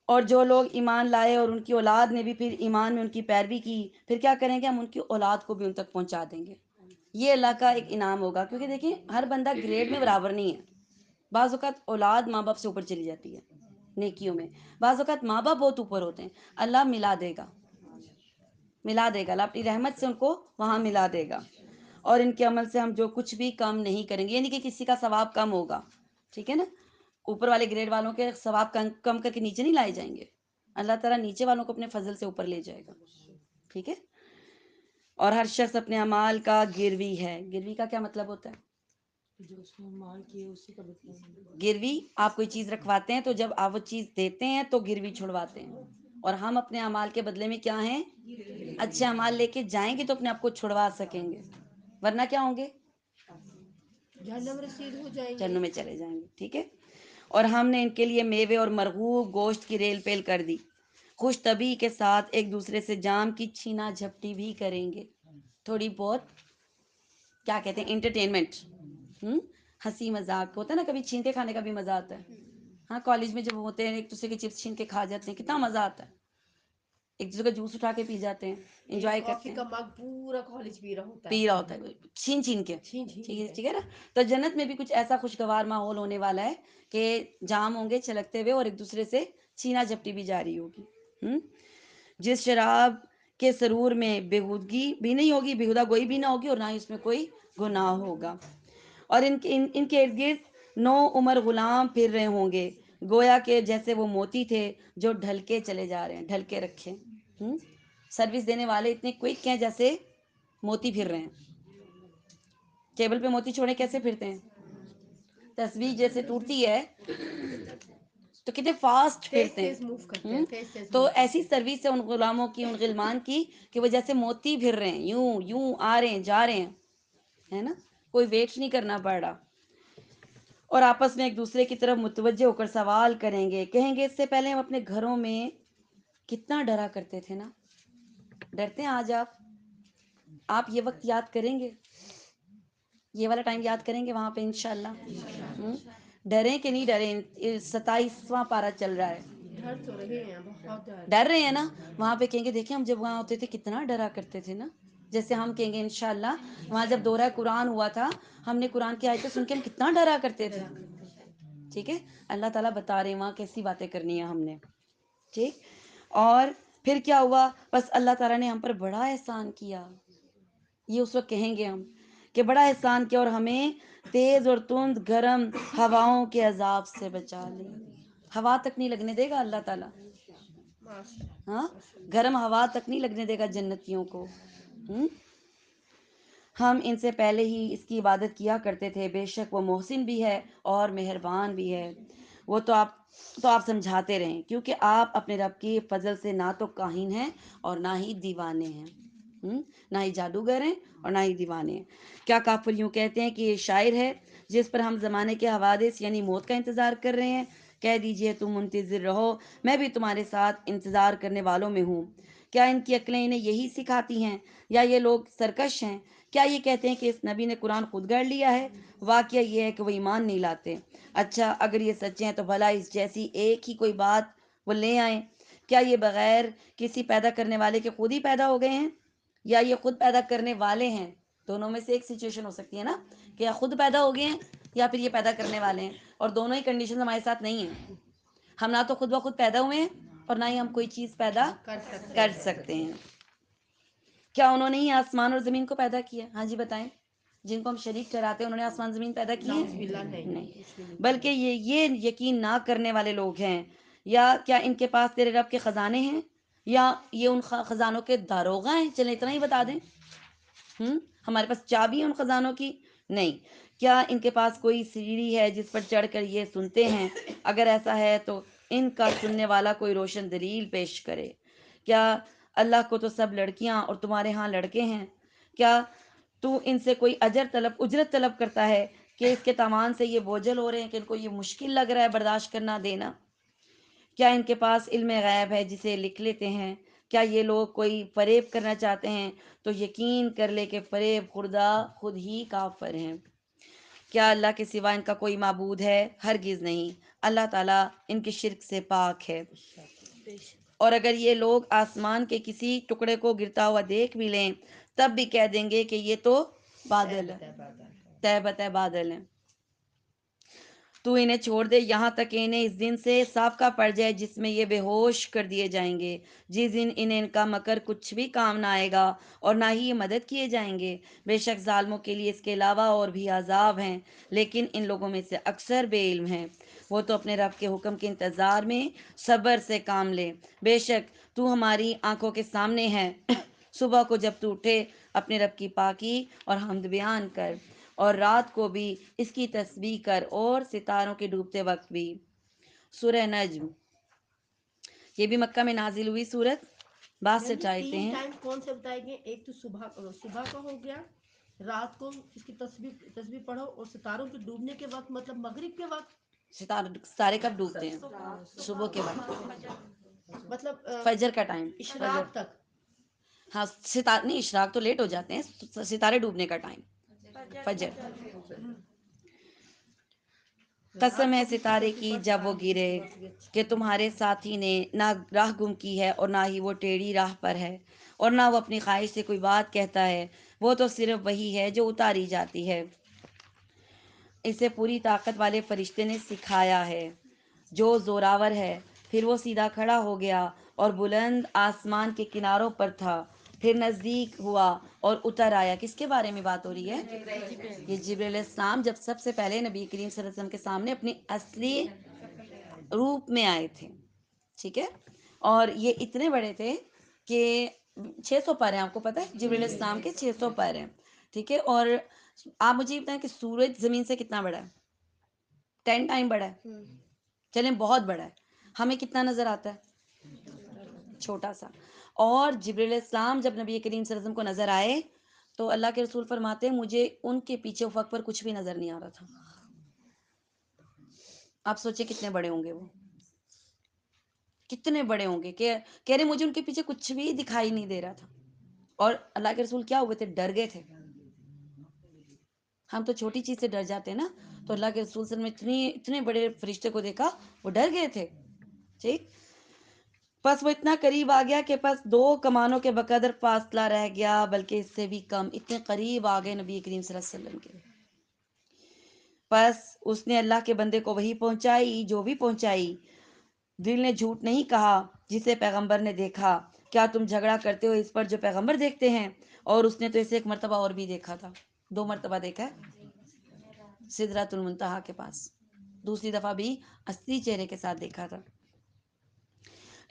اور جو لوگ ایمان لائے اور ان کی اولاد نے بھی پھر ایمان میں ان کی پیروی کی، پھر کیا کریں گے؟ ہم ان کی اولاد کو بھی ان تک پہنچا دیں گے۔ یہ اللہ کا ایک انعام ہوگا، کیونکہ دیکھیں ہر بندہ گریڈ میں برابر نہیں ہے۔ بعض اوقات اولاد ماں باپ سے اوپر چلی جاتی ہے نیکیوں میں، بعض اوقات ماں باپ بہت اوپر ہوتے ہیں، اللہ ملا دے گا، ملا دے گا، اللہ اپنی رحمت سے ان کو وہاں ملا دے گا۔ اور ان کے عمل سے ہم جو کچھ بھی کم نہیں کریں گے، یعنی کہ کسی کا ثواب کم ہوگا، ٹھیک ہے نا، اوپر والے گریڈ والوں کے ثواب کم کر کے نیچے نہیں لائے جائیں گے، اللہ تعالیٰ نیچے والوں کو اپنے فضل سے اوپر لے جائے گا، ٹھیک ہے۔ اور ہر شخص اپنے اعمال کا گروی ہے۔ گروی کا کیا مطلب ہوتا ہے؟ جو اس نے مال کیے اسی کا بدلہ۔ گروی، آپ کوئی چیز رکھواتے ہیں تو جب آپ وہ چیز دیتے ہیں تو گروی چھڑواتے ہیں، اور ہم اپنے اعمال کے بدلے میں کیا ہیں؟ اچھے اعمال لے کے جائیں گے تو اپنے آپ کو چھڑوا سکیں گے، ورنہ کیا ہوں گے؟ جہنم رسید ہو جائیں گے، جہنم میں چلے جائیں گے، ٹھیک ہے۔ اور ہم نے ان کے لیے میوے اور مرغوب گوشت کی ریل پیل کر دی، خوش طبی کے ساتھ ایک دوسرے سے جام کی چھینا جھپٹی بھی کریں گے، تھوڑی بہت کیا کہتے ہیں انٹرٹینمنٹ، ہنسی مذاق ہوتا ہے نا، کبھی چھین کے کھانے کا بھی مزہ آتا ہے۔ ہاں، کالج میں جب ہوتے ہیں ایک دوسرے کے چپس چھین کے کھا جاتے ہیں، کتنا مزہ آتا ہے، ایک دوسرے کا جوس اٹھا کے پی جاتے ہیں، انجوائے کرتے کافی ہیں، کا مگ پورا کالج پی رہا ہوتا ہے چھین چھین کے، ٹھیک ہے نا۔ تو جنت میں بھی کچھ ایسا خوشگوار ماحول ہونے والا ہے کہ جام ہوں گے چھلکتے ہوئے، اور ایک دوسرے سے چھینا جھپٹی بھی جاری ہوگی۔ جس شراب کے سرور میں بےہودگی بھی نہیں ہوگی، بےہودہ گوئی بھی نہ ہوگی، اور نہ ہی اس میں کوئی گناہ ہوگا۔ اور ان کے ارد گرد 9 عمر غلام پھر رہے ہوں گے، گویا کہ جیسے وہ موتی تھے جو ڈھل کے چلے جا رہے ہیں، ڈھل کے رکھے، سروس دینے والے اتنے کوئک ہیں جیسے موتی پھر رہے ہیں، ٹیبل پہ موتی چھوڑے کیسے پھرتے ہیں؟ تسبیح جیسے ٹوٹتی ہے تو کتنے فاسٹ پھرتے تیز موو کرتے ہیں، ہیں۔ تیز تیز تو موو ایسی سروس ہے ان غلاموں کی، ان غلمان کی، کہ وہ جیسے موتی پھر رہے ہیں، یوں یوں آ رہے ہیں جا رہے ہیں، ہے نا، کوئی ویٹ نہیں کرنا پڑ رہا۔ اور آپس میں ایک دوسرے کی طرف متوجہ ہو کر سوال کریں گے، کہیں گے اس سے پہلے ہم اپنے گھروں میں کتنا ڈرا کرتے تھے نا. ڈرتے ہیں آج آپ یہ وقت یاد کریں گے, یہ والا ٹائم یاد کریں گے وہاں پہ انشاءاللہ. ڈریں کہ نہیں ڈریں؟ 27واں پارہ چل رہا ہے. ڈر تو رہے ہیں, بہت ڈر رہے ہیں نا. وہاں پہ کہیں گے دیکھیں ہم جب وہاں ہوتے تھے کتنا ڈرا کرتے تھے نا. جیسے ہم کہیں گے انشاءاللہ وہاں جب دورہ قرآن ہوا تھا, ہم نے قرآن کی آیتیں سن کے ہم کتنا ڈرا کرتے تھے. ٹھیک ہے, اللہ تعالیٰ بتا رہے ہیں وہاں کیسی باتیں کرنی ہیں ہم نے. ٹھیک. اور پھر کیا ہوا؟ بس اللہ تعالیٰ نے ہم پر بڑا احسان کیا. یہ اس وقت کہیں گے ہم کہ بڑا احسان کیا, اور ہمیں تیز اور تند گرم ہواؤں کے عذاب سے بچا لیا. ہوا تک نہیں لگنے دے گا اللہ تعالیٰ. ہاں, گرم ہوا تک نہیں لگنے دے گا جنتیوں کو. ہم ان سے پہلے ہی اس کی عبادت کیا کرتے تھے, بے شک وہ محسن بھی ہے اور مہربان بھی ہے. وہ تو آپ سمجھاتے رہیں, کیونکہ آپ اپنے رب کی فضل سے نہ تو کاہن ہیں اور نہ ہی دیوانے ہیں, نہ ہی جادوگر ہیں اور نہ ہی دیوانے ہیں. کیا کافر یوں کہتے ہیں کہ یہ شاعر ہے جس پر ہم زمانے کے حوادث یعنی موت کا انتظار کر رہے ہیں؟ کہہ دیجئے تم منتظر رہو, میں بھی تمہارے ساتھ انتظار کرنے والوں میں ہوں. کیا ان کی عقلیں انہیں یہی سکھاتی ہیں, یا یہ لوگ سرکش ہیں؟ کیا یہ کہتے ہیں کہ اس نبی نے قرآن خود گڑھ لیا ہے؟ واقعہ یہ ہے کہ وہ ایمان نہیں لاتے. اچھا, اگر یہ سچے ہیں تو بھلا اس جیسی ایک ہی کوئی بات وہ لے آئیں. کیا یہ بغیر کسی پیدا کرنے والے کے خود ہی پیدا ہو گئے ہیں, یا یہ خود پیدا کرنے والے ہیں؟ دونوں میں سے ایک سچویشن ہو سکتی ہے نا, کہ یا خود پیدا ہو گئے ہیں یا پھر یہ پیدا کرنے والے ہیں, اور دونوں ہی کنڈیشن ہمارے ساتھ نہیں ہیں. ہم نہ تو خود بخود پیدا ہوئے ہیں اور نہ ہی ہم کوئی چیز پیدا کر سکتے ہیں. کیا انہوں نے ہی آسمان اور زمین کو پیدا کیا؟ ہاں جی بتائیں. جن کو ہم شریک ٹھہراتے ہیں انہوں نے آسمان زمین پیدا کی ہے؟ نہیں, بلکہ یہ یقین نہ کرنے والے لوگ ہیں. یا کیا ان کے پاس تیرے رب کے خزانے ہیں, یا یہ ان خزانوں کے داروغہ ہیں؟ چلیں اتنا ہی بتا دیں, ہمارے پاس چابی ہے ان خزانوں کی؟ نہیں. کیا ان کے پاس کوئی سیڑھی ہے جس پر چڑھ کر یہ سنتے ہیں؟ اگر ایسا ہے تو ان کا سننے والا کوئی روشن دلیل پیش کرے. کیا اللہ کو تو سب لڑکیاں اور تمہارے ہاں لڑکے ہیں؟ کیا تو ان سے کوئی اجرت طلب کرتا ہے کہ اس کے تاوان سے یہ بوجھل ہو رہے ہیں کہ ان کو یہ مشکل لگ رہا ہے برداشت کرنا دینا؟ کیا ان کے پاس علم غیب ہے جسے لکھ لیتے ہیں؟ کیا یہ لوگ کوئی فریب کرنا چاہتے ہیں تو یقین کر لے کہ فریب خوردہ خود ہی کافر ہیں. کیا اللہ کے سوا ان کا کوئی معبود ہے؟ ہرگز نہیں, اللہ تعالیٰ ان کے شرک سے پاک ہے. اور اگر یہ لوگ آسمان کے کسی ٹکڑے کو گرتا ہوا دیکھ بھی لیں تب بھی کہہ دیں گے کہ یہ تو بادل ہے, تہ بتہ بادل ہیں. تو انہیں چھوڑ دے یہاں تک کہ انہیں اس دن سے سابقہ پڑ جائے جس میں یہ بے ہوش کر دیے جائیں گے, جس دن انہیں ان کا مکر کچھ بھی کام نہ آئے گا اور نہ ہی یہ مدد کیے جائیں گے. بے شک ظالموں کے لیے اس کے علاوہ اور بھی عذاب ہیں, لیکن ان لوگوں میں سے اکثر بے علم ہیں. وہ تو اپنے رب کے حکم کے انتظار میں صبر سے کام لے. بے شک تو ہماری آنکھوں کے سامنے ہے. صبح کو جب تو اٹھے اپنے رب کی پاکی اور حمد بیان کر, اور رات کو بھی اس کی تسبیح کر, اور ستاروں کے ڈوبتے وقت بھی. سورہ نجم, یہ بھی مکہ میں نازل ہوئی سورت. بعض سے چاہتے ہیں ٹائم کون سے بتائے گئے؟ ایک تو صبح کا ہو گیا, رات کو اس کی تسبیح پڑھو, اور ستاروں کے ڈوبنے کے وقت مطلب مغرب کے وقت. ستارے کب ڈوبتے ہیں؟ صبح کے وقت, مطلب فجر کا ٹائم. اشراق تک. ہاں ستارے نہیں, اشراق تو لیٹ ہو جاتے ہیں, ستارے ڈوبنے کا ٹائم فجر. قسم ہے ستارے کی جب وہ گرے کہ تمہارے ساتھی نے نہ راہ گم کی ہے اور نہ ہی وہ ٹیڑھی راہ پر ہے, اور نہ وہ اپنی خواہش سے کوئی بات کہتا ہے. وہ تو صرف وہی ہے جو اتاری جاتی ہے. اسے پوری طاقت والے فرشتے نے سکھایا ہے جو زوراور ہے. پھر وہ سیدھا کھڑا ہو گیا اور بلند آسمان کے کناروں پر تھا, پھر نزدیک ہوا اور اتر آیا. کس کے بارے میں بات ہو رہی ہے؟ یہ جبرائیل علیہ السلام جب سب سے پہلے نبی کریم صلی اللہ علیہ وسلم کے سامنے اپنی اصلی روپ میں آئے تھے. ٹھیک ہے, اور یہ اتنے بڑے تھے کہ 600 پر ہیں. آپ کو پتہ ہے جبرائیل علیہ السلام کے 600 پر ہیں. ٹھیک ہے, اور آپ مجھے یہ بتائیں کہ سورج زمین سے کتنا بڑا ہے؟ 10 ٹائم بڑا ہے. چلیں بہت بڑا ہے. ہمیں کتنا نظر آتا ہے؟ چھوٹا سا. اور جبرائیل علیہ السلام جب نبی کریم صلی اللہ علیہ وسلم کو نظر آئے تو اللہ کے رسول فرماتے ہیں مجھے ان کے پیچھے افق پر کچھ بھی نظر نہیں آ رہا تھا. آپ سوچیں کتنے بڑے ہوں گے وہ. کتنے بڑے ہوں گے کہ کہہ رہے مجھے ان کے پیچھے کچھ بھی دکھائی نہیں دے رہا تھا. اور اللہ کے رسول کیا ہوئے تھے؟ ڈر گئے تھے. ہم تو چھوٹی چیز سے ڈر جاتے ہیں نا، تو اللہ کے رسول صلی اللہ علیہ وسلم نے اتنے بڑے فرشتے کو دیکھا، وہ ڈر گئے تھے. ٹھیک. بس وہ اتنا قریب آ گیا کہ بس 2 کمانوں کے بقدر فاصلہ رہ گیا، بلکہ اس سے بھی کم. اتنے قریب آ گئے نبی کریم صلی اللہ علیہ وسلم کے. بس اس نے اللہ کے بندے کو وہی پہنچائی جو بھی پہنچائی. دل نے جھوٹ نہیں کہا جسے پیغمبر نے دیکھا. کیا تم جھگڑا کرتے ہو اس پر جو پیغمبر دیکھتے ہیں؟ اور اس نے تو اسے 1 مرتبہ اور بھی دیکھا تھا، 2 مرتبہ دیکھا ہے سدرۃ المنتہا کے پاس. دوسری دفعہ بھی اصلی چہرے کے ساتھ دیکھا تھا.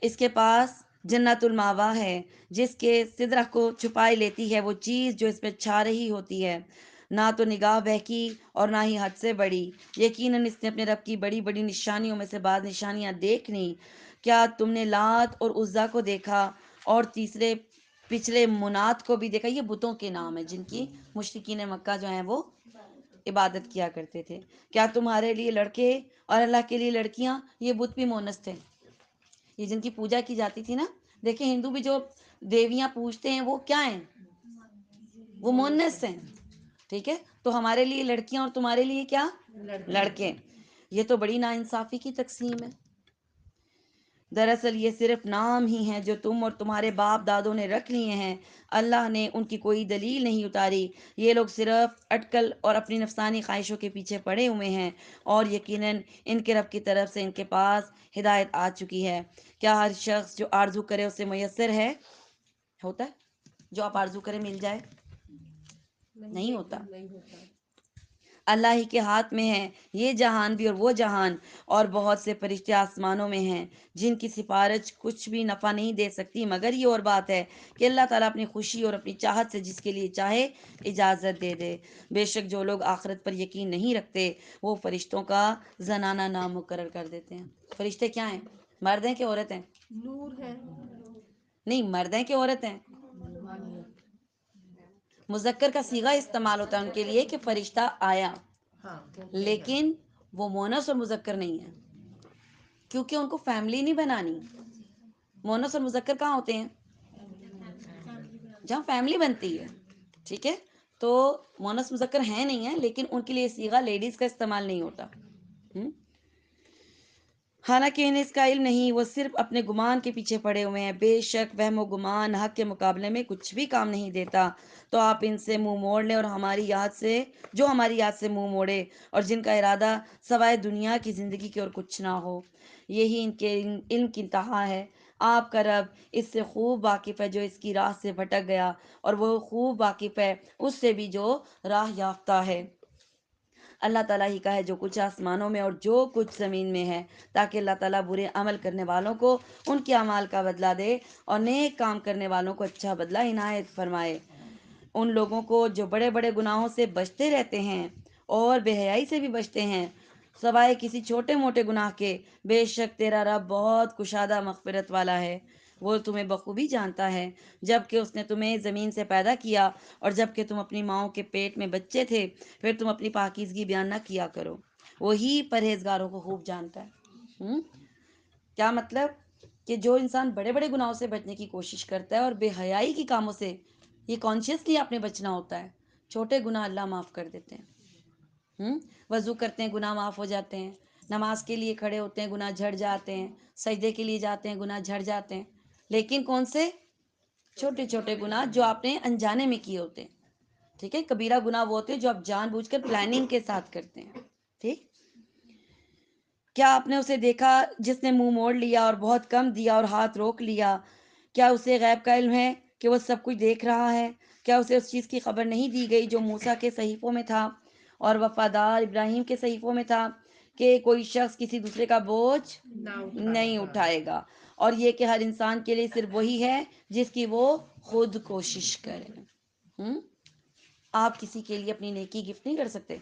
اس کے پاس جنت الماوا ہے، جس کے سدرہ کو چھپائے لیتی ہے وہ چیز جو اس پہ چھا رہی ہوتی ہے. نہ تو نگاہ بہکی اور نہ ہی حد سے بڑی. یقیناً اس نے اپنے رب کی بڑی بڑی نشانیوں میں سے بعض نشانیاں دیکھ لیں. کیا تم نے لات اور عزا کو دیکھا اور تیسرے پچھلے منات کو بھی دیکھا؟ یہ بتوں کے نام ہیں جن کی مشرکین مکہ جو ہیں وہ عبادت کیا کرتے تھے. کیا تمہارے لیے لڑکے اور اللہ کے لیے لڑکیاں؟ یہ بت بھی مونس تھے، یہ جن کی پوجا کی جاتی تھی نا. دیکھیں ہندو بھی جو دیویاں پوجتے ہیں وہ کیا ہیں؟ وہ مونس ہیں. ٹھیک ہے. تو ہمارے لیے لڑکیاں اور تمہارے لیے کیا؟ لڑکے. یہ تو بڑی ناانصافی کی تقسیم ہے. دراصل یہ صرف نام ہی ہیں جو تم اور تمہارے باپ دادوں نے رکھ لیے ہیں. اللہ نے ان کی کوئی دلیل نہیں اتاری. یہ لوگ صرف اٹکل اور اپنی نفسانی خواہشوں کے پیچھے پڑے ہوئے ہیں، اور یقیناً ان کے رب کی طرف سے ان کے پاس ہدایت آ چکی ہے. کیا ہر شخص جو آرزو کرے اسے میسر ہے؟ ہوتا ہے جو آپ آرزو کرے مل جائے؟ نہیں ہوتا. نہیں ہوتا. اللہ ہی کے ہاتھ میں ہے یہ جہان بھی اور وہ جہان. اور بہت سے فرشتے آسمانوں میں ہیں جن کی سفارش کچھ بھی نفع نہیں دے سکتی، مگر یہ اور بات ہے کہ اللہ تعالیٰ اپنی خوشی اور اپنی چاہت سے جس کے لیے چاہے اجازت دے دے. بے شک جو لوگ آخرت پر یقین نہیں رکھتے وہ فرشتوں کا زنانہ نام مقرر کر دیتے ہیں. فرشتے کیا ہیں؟ مرد ہیں کہ عورت ہیں؟ نور ہے. نہیں، مرد ہیں کہ عورت ہیں؟ مذکر کا صیغہ استعمال ہوتا ہے ان کے لیے کہ فرشتہ آیا، ہاں لیکن وہ مونس اور مذکر نہیں ہے، کیونکہ ان کو فیملی نہیں بنانی. مونس اور مذکر کہاں ہوتے ہیں؟ جہاں فیملی بنتی ہے. ٹھیک ہے. تو مونس مذکر ہیں نہیں ہے، لیکن ان کے لیے صیغہ لیڈیز کا استعمال نہیں ہوتا. حالانکہ انہیں اس کا علم نہیں، وہ صرف اپنے گمان کے پیچھے پڑے ہوئے ہیں. بے شک وہم و گمان حق کے مقابلے میں کچھ بھی کام نہیں دیتا. تو آپ ان سے منہ موڑ لیں اور ہماری یاد سے منہ موڑے، اور جن کا ارادہ سوائے دنیا کی زندگی کی اور کچھ نہ ہو. یہی ان کے علم کی انتہا ہے. آپ کا رب اس سے خوب واقف ہے جو اس کی راہ سے بھٹک گیا، اور وہ خوب واقف ہے اس سے بھی جو راہ یافتہ ہے. اللہ تعالیٰ ہی کا ہے جو کچھ آسمانوں میں اور جو کچھ زمین میں ہے، تاکہ اللہ تعالیٰ برے عمل کرنے والوں کو ان کے اعمال کا بدلہ دے اور نیک کام کرنے والوں کو اچھا بدلہ عنایت فرمائے. ان لوگوں کو جو بڑے بڑے گناہوں سے بچتے رہتے ہیں اور بے حیائی سے بھی بچتے ہیں سوائے کسی چھوٹے موٹے گناہ کے، بے شک تیرا رب بہت کشادہ مغفرت والا ہے. وہ تمہیں بخوبی جانتا ہے جب کہ اس نے تمہیں زمین سے پیدا کیا، اور جب کہ تم اپنی ماؤں کے پیٹ میں بچے تھے پھر تم اپنی پاکیزگی بیان نہ کیا کرو. وہی پرہیزگاروں کو خوب جانتا ہے. کیا مطلب؟ کہ جو انسان بڑے بڑے گناہوں سے بچنے کی کوشش کرتا ہے اور بے حیائی کے کاموں سے، یہ کانشیسلی آپ نے بچنا ہوتا ہے. چھوٹے گناہ اللہ معاف کر دیتے ہیں. وضو کرتے ہیں گناہ معاف ہو جاتے ہیں، نماز کے لیے کھڑے ہوتے ہیں گناہ جھڑ جاتے ہیں، سجدے کے لیے جاتے ہیں گناہ جھڑ جاتے ہیں. لیکن کون سے؟ چھوٹے چھوٹے گناہ جو آپ نے انجانے میں کیے ہوتے ہیں. ٹھیک ہے. کبیرہ گناہ وہ ہوتے ہیں جو آپ جان بوجھ کر پلاننگ کے ساتھ کرتے ہیں. ٹھیک. کیا آپ نے اسے دیکھا جس نے منہ موڑ لیا اور بہت کم دیا اور ہاتھ روک لیا؟ کیا اسے غیب کا علم ہے کہ وہ سب کچھ دیکھ رہا ہے؟ کیا اسے اس چیز کی خبر نہیں دی گئی جو موسیٰ کے صحیفوں میں تھا اور وفادار ابراہیم کے صحیفوں میں تھا، کہ کوئی شخص کسی دوسرے کا بوجھ نہیں اٹھائے گا، اور یہ کہ ہر انسان کے لیے صرف وہی ہے جس کی وہ خود کوشش کرے. آپ کسی کے لیے اپنی نیکی گفٹ نہیں کر سکتے.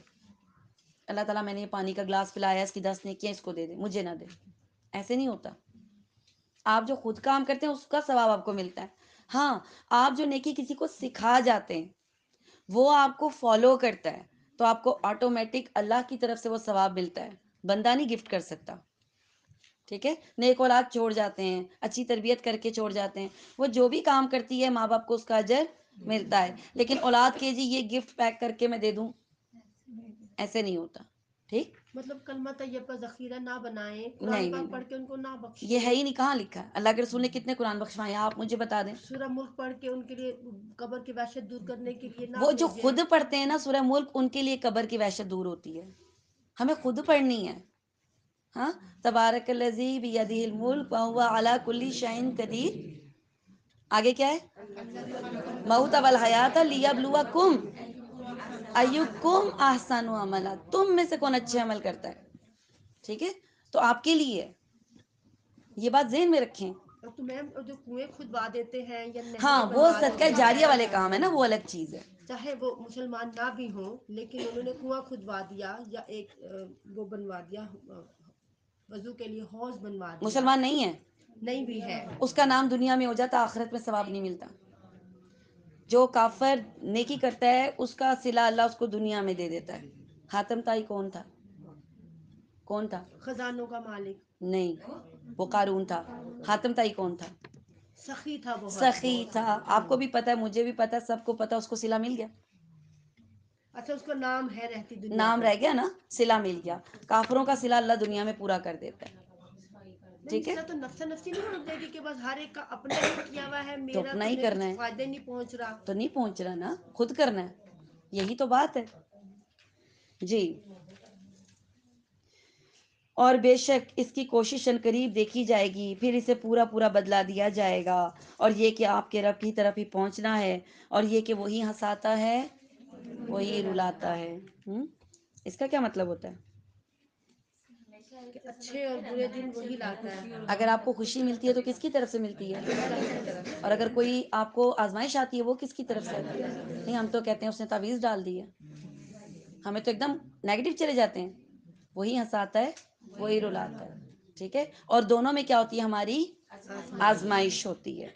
اللہ تعالیٰ میں نے یہ پانی کا گلاس پلایا، اس کی 10 نیکیاں اس کو دے دے، مجھے نہ دے. ایسے نہیں ہوتا. آپ جو خود کام کرتے ہیں اس کا ثواب آپ کو ملتا ہے. ہاں، آپ جو نیکی کسی کو سکھا جاتے ہیں وہ آپ کو فالو کرتا ہے تو آپ کو آٹومیٹک اللہ کی طرف سے وہ ثواب ملتا ہے. بندہ نہیں گفٹ کر سکتا. ٹھیک ہے. نیک اولاد چھوڑ جاتے ہیں, اچھی تربیت کر کے چھوڑ جاتے ہیں, وہ جو بھی کام کرتی ہے ماں باپ کو اس کا اجر ملتا ہے. لیکن اولاد کے جی یہ گفٹ پیک کر کے میں دے دوں, ایسے نہیں ہوتا. ٹھیک, مطلب کلمہ طیب کا ذخیرہ نہ بنائیں, قرآن نہیں پاک نہیں پڑھ کے ان کو نہ بخشیں. یہ ہے ہی نہیں, کہاں لکھا ہے؟ اللہ کے رسول نے کتنے قرآن بخشوائے ہیں آپ مجھے بتا دیں. سورہ ملک پڑھ کے ان کے لیے قبر کی وحشت دور کرنے کے لیے نہ وہ جو بھیجیں. خود پڑھتے ہیں نا سورہ ملک, ان کے لیے قبر کی وحشت دور ہوتی ہے, ہمیں خود پڑھنی ہے. ہاں, تبارک الذی بیدہ الملک وہو علی کل شیء قدیر. آگے کیا ہے؟ موت والحیات لیبلوکم ایکم احسن عملا, تم میں سے کون اچھے عمل کرتا ہے. ٹھیک ہے, تو آپ کے لیے یہ بات ذہن میں رکھیں. تو میم جو کنویں کھدوا دیتے ہیں یا نہریں ہاں وہ بنوا صدقہ دیتے ہیں, جاریہ والے کام ہے نا, وہ الگ چیز ہے. چاہے وہ مسلمان نہ بھی ہوں لیکن انہوں نے کنواں کھدوا دیا یا ایک وہ بنوا دیا, وضو کے لیے حوض بنوا دیا. مسلمان نہیں ہے, نہیں بھی ہے, اس کا نام دنیا میں ہو جاتا, آخرت میں ثواب نہیں ملتا. جو کافر نیکی کرتا ہے اس کا صلہ اللہ اس کو دنیا میں دے دیتا ہے. حاتم طائی کون تھا؟ کون تھا؟ خزانوں کا مالک. نہیں, وہ قارون تھا. حاتم طائی کون تھا؟ سخی تھا بہت. سخی تھا. آپ کو بھی پتا ہے, مجھے بھی پتا ہے, سب کو پتا, اس کو صلہ مل گیا. اچھا, اس کا نام ہے رہتی دنیا نام پہ. رہ گیا نا, صلہ مل گیا. کافروں کا صلہ اللہ دنیا میں پورا کر دیتا ہے. ٹھیک ہے, صلہ تو نفسا نفسی نہیں ہونا چاہیے کہ بس ہر ایک کا اپنا ہی کیا ہوا ہے, تو میرا اپنا ہی تمہیں کرنا کچھ ہے, فائدہ نہیں پہنچ رہا. تو نہیں پہنچ رہا نا, خود کرنا ہے. یہی تو بات ہے جی. اور بے شک اس کی کوشش عنقریب دیکھی جائے گی, پھر اسے پورا پورا بدلہ دیا جائے گا. اور یہ کہ آپ کے رب کی طرف ہی پہنچنا ہے, اور یہ کہ وہی ہنساتا ہے وہی رلاتا ہے. اس کا کیا مطلب ہوتا ہے؟ کہ اچھے اور برے دن وہی لاتا ہے. اگر آپ کو خوشی ملتی ہے تو کس کی طرف سے ملتی ہے؟ اور اگر کوئی آپ کو آزمائش آتی ہے وہ کس کی طرف سے؟ نہیں, ہم تو کہتے ہیں اس نے تعویذ ڈال دی ہے, ہمیں تو ایک دم نیگیٹو چلے جاتے ہیں. وہی ہنساتا ہے وہی رلاتا ہے. ٹھیک ہے, اور دونوں میں کیا ہوتی ہے؟ ہماری آزمائش ہوتی ہے.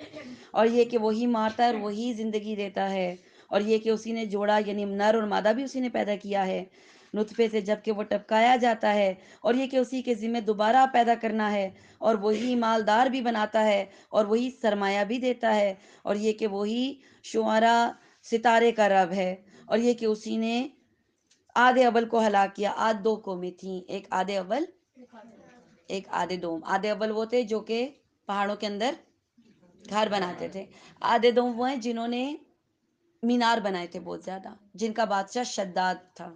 اور یہ کہ وہی مارتا ہے اور وہی زندگی دیتا ہے. اور یہ کہ اسی نے جوڑا, یعنی نر اور مادہ بھی اسی نے پیدا کیا ہے نطفے سے, جب کہ وہ ٹپکایا جاتا ہے. اور یہ کہ اسی کے ذمہ دوبارہ پیدا کرنا ہے, اور وہی مالدار بھی بناتا ہے, اور وہی سرمایہ بھی دیتا ہے. اور یہ کہ وہی شعراء ستارے کا رب ہے. اور یہ کہ اسی نے عاد اول کو ہلاک کیا. عاد دو قومیں تھیں, ایک عاد اول ایک عاد دوم. عاد اول وہ تھے جو کہ پہاڑوں کے اندر گھر بناتے تھے. عاد دوم وہ ہیں جنہوں نے مینار بنائے تھے بہت زیادہ, جن کا بادشاہ شداد تھا,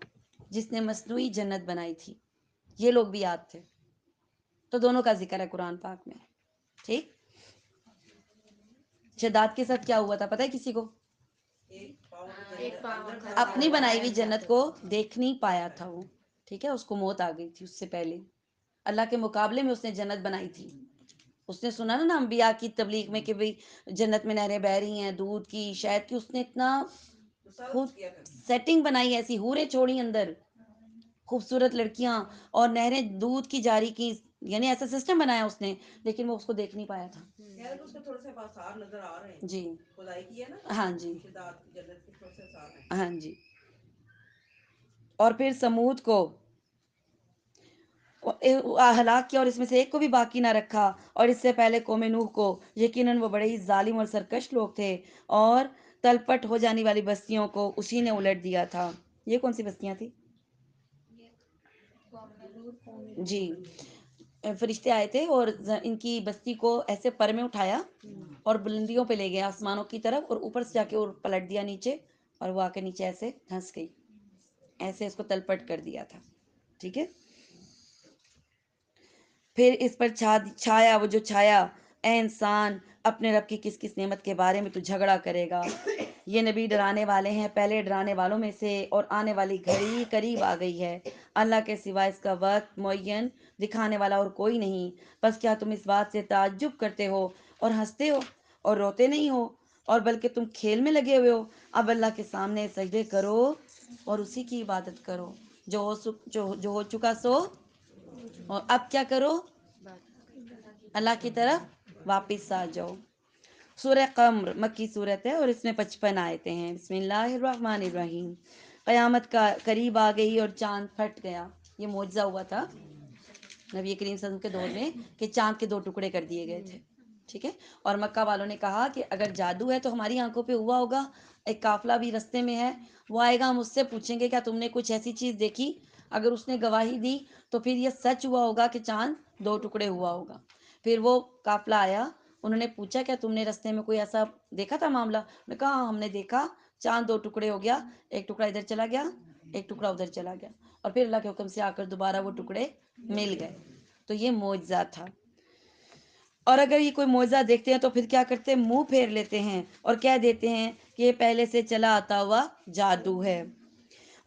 جس نے مصنوعی جنت بنائی تھی. یہ لوگ بھی عاد تھے. تو دونوں کا ذکر ہے قرآن پاک میں. ٹھیک, شداد کے ساتھ کیا ہوا تھا پتہ ہے کسی کو؟ اپنی بنائی ہوئی جنت کو دیکھ نہیں پایا تھا وہ. ٹھیک ہے, اس کو موت آ گئی تھی اس سے پہلے. اللہ کے مقابلے میں اس نے جنت بنائی تھی. اس نے سنا نا انبیاء کی تبلیغ میں کہ بھئی جنت میں نہریں بہہ رہی ہیں دودھ کی شہد کی. اس نے اتنا خوب سیٹنگ بنائی, ایسی حوریں چھوڑی اندر, خوبصورت لڑکیاں, اور نہریں دودھ کی جاری کی, یعنی ایسا سسٹم بنایا اس نے, لیکن وہ اس کو دیکھ نہیں پایا تھا. جی ہاں جی ہاں جی. اور پھر سمود کو ہلاک کیا, اور اس میں سے ایک کو بھی باقی نہ رکھا. اور اس سے پہلے قوم نوح کو, یقیناً وہ بڑے ہی ظالم اور سرکش لوگ تھے, اور تلپٹ ہو جانے والی بستیوں کو اسی نے الٹ دیا تھا. یہ کون سی بستیاں تھیں؟ جی, فرشتے آئے تھے اور ان کی بستی کو ایسے پر میں اٹھایا اور بلندیوں پہ لے گئے آسمانوں کی طرف, اور اوپر سے جا کے اور پلٹ دیا نیچے, اور وہ آ کے نیچے ایسے دھنس گئی. ایسے اس کو تلپٹ کر دیا تھا. ٹھیک ہے, پھر اس پر چھایا وہ جو چھایا, اے انسان اپنے رب کی کس کس نعمت کے بارے میں تو جھگڑا کرے گا. یہ نبی ڈرانے والے ہیں پہلے ڈرانے والوں میں سے, اور آنے والی گھڑی قریب آ گئی ہے. اللہ کے سوا اس کا وقت معین دکھانے والا اور کوئی نہیں. بس کیا تم اس بات سے تعجب کرتے ہو اور ہنستے ہو اور روتے نہیں ہو, اور بلکہ تم کھیل میں لگے ہوئے ہو. اب اللہ کے سامنے سجدے کرو اور اسی کی عبادت کرو. جو ہو چکا سو, اور اب کیا کرو؟ اللہ کی طرف واپس آ جاؤ. سورہ قمر مکی صورت ہے, اور اس میں 55 آیتیں ہیں. بسم اللہ الرحمن الرحیم. قیامت کا قریب آ گئی اور چاند پھٹ گیا. یہ معجزہ ہوا تھا نبی کریم صلی اللہ علیہ وسلم کے دور میں کہ چاند کے 2 ٹکڑے کر دیے گئے تھے. ٹھیک ہے. اور مکہ والوں نے کہا کہ اگر جادو ہے تو ہماری آنکھوں پہ ہوا ہوگا. ایک قافلہ بھی رستے میں ہے, وہ آئے گا, ہم اس سے پوچھیں گے کیا تم نے کچھ ایسی چیز دیکھی. اگر اس نے گواہی دی تو پھر یہ سچ ہوا ہوگا کہ چاند 2 ٹکڑے ہوا ہوگا. پھر وہ قافلہ آیا, انہوں نے پوچھا کیا تم نے رستے میں کوئی ایسا دیکھا تھا معاملہ. انہوں نے کہا ہاں ہم نے دیکھا, چاند 2 ٹکڑے ہو گیا, ایک ٹکڑا ادھر چلا گیا, ایک ٹکڑا ادھر چلا گیا, اور پھر اللہ کے حکم سے آ کر دوبارہ وہ ٹکڑے مل گئے. تو یہ معجزہ تھا. اور اگر یہ کوئی معجزہ دیکھتے ہیں تو پھر کیا کرتے ہیں, منہ پھیر لیتے ہیں اور کہہ دیتے ہیں کہ یہ پہلے سے چلا آتا ہوا جادو ہے.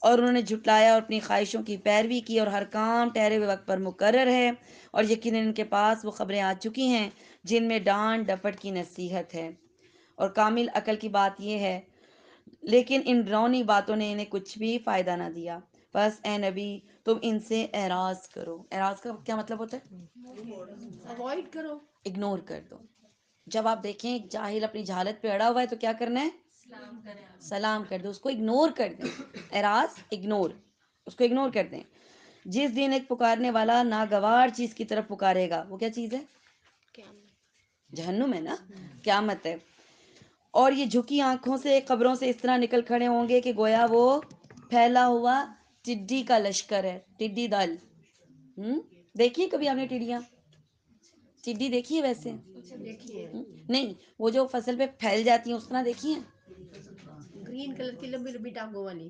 اور انہوں نے جھٹلایا اور اپنی خواہشوں کی پیروی کی, اور ہر کام ٹھہرے ہوئے وقت پر مقرر ہے, اور یقیناً ان کے پاس وہ خبریں آ چکی ہیں جن میں ڈانٹ ڈپٹ کی نصیحت ہے اور کامل عقل کی بات یہ ہے. لیکن ان ڈراؤنی باتوں نے انہیں کچھ بھی فائدہ نہ دیا. بس اے نبی تم ان سے اعراض کرو. اعراض کا کیا مطلب ہوتا ہے؟ اوائڈ کرو. اگنور کر دو. جب آپ دیکھیں ایک جاہل اپنی جہالت پہ اڑا ہوا ہے تو کیا کرنا ہے؟ سلام کر دو, اس کو اگنور کر دیں. اعراض اگنور, اس کو اگنور کر دیں. جس دن ایک پکارنے والا ناگوار چیز کی طرف پکارے گا, وہ کیا چیز ہے؟ جہنم ہے نا, قیامت ہے. اور یہ جھکی آنکھوں سے قبروں سے اس طرح نکل کھڑے ہوں گے کہ گویا وہ پھیلا ہوا ٹڈی کا لشکر ہے, ٹڈی دل. دیکھیے کبھی آپ نے ٹڈیاں, ٹڈی دیکھی ہے ویسے؟ دیکھیے نہیں, وہ جو فصل پہ پھیل جاتی ہیں اس طرح دیکھی ہیں, گرین کلر کی لمبی لمبی ٹانگوں والی.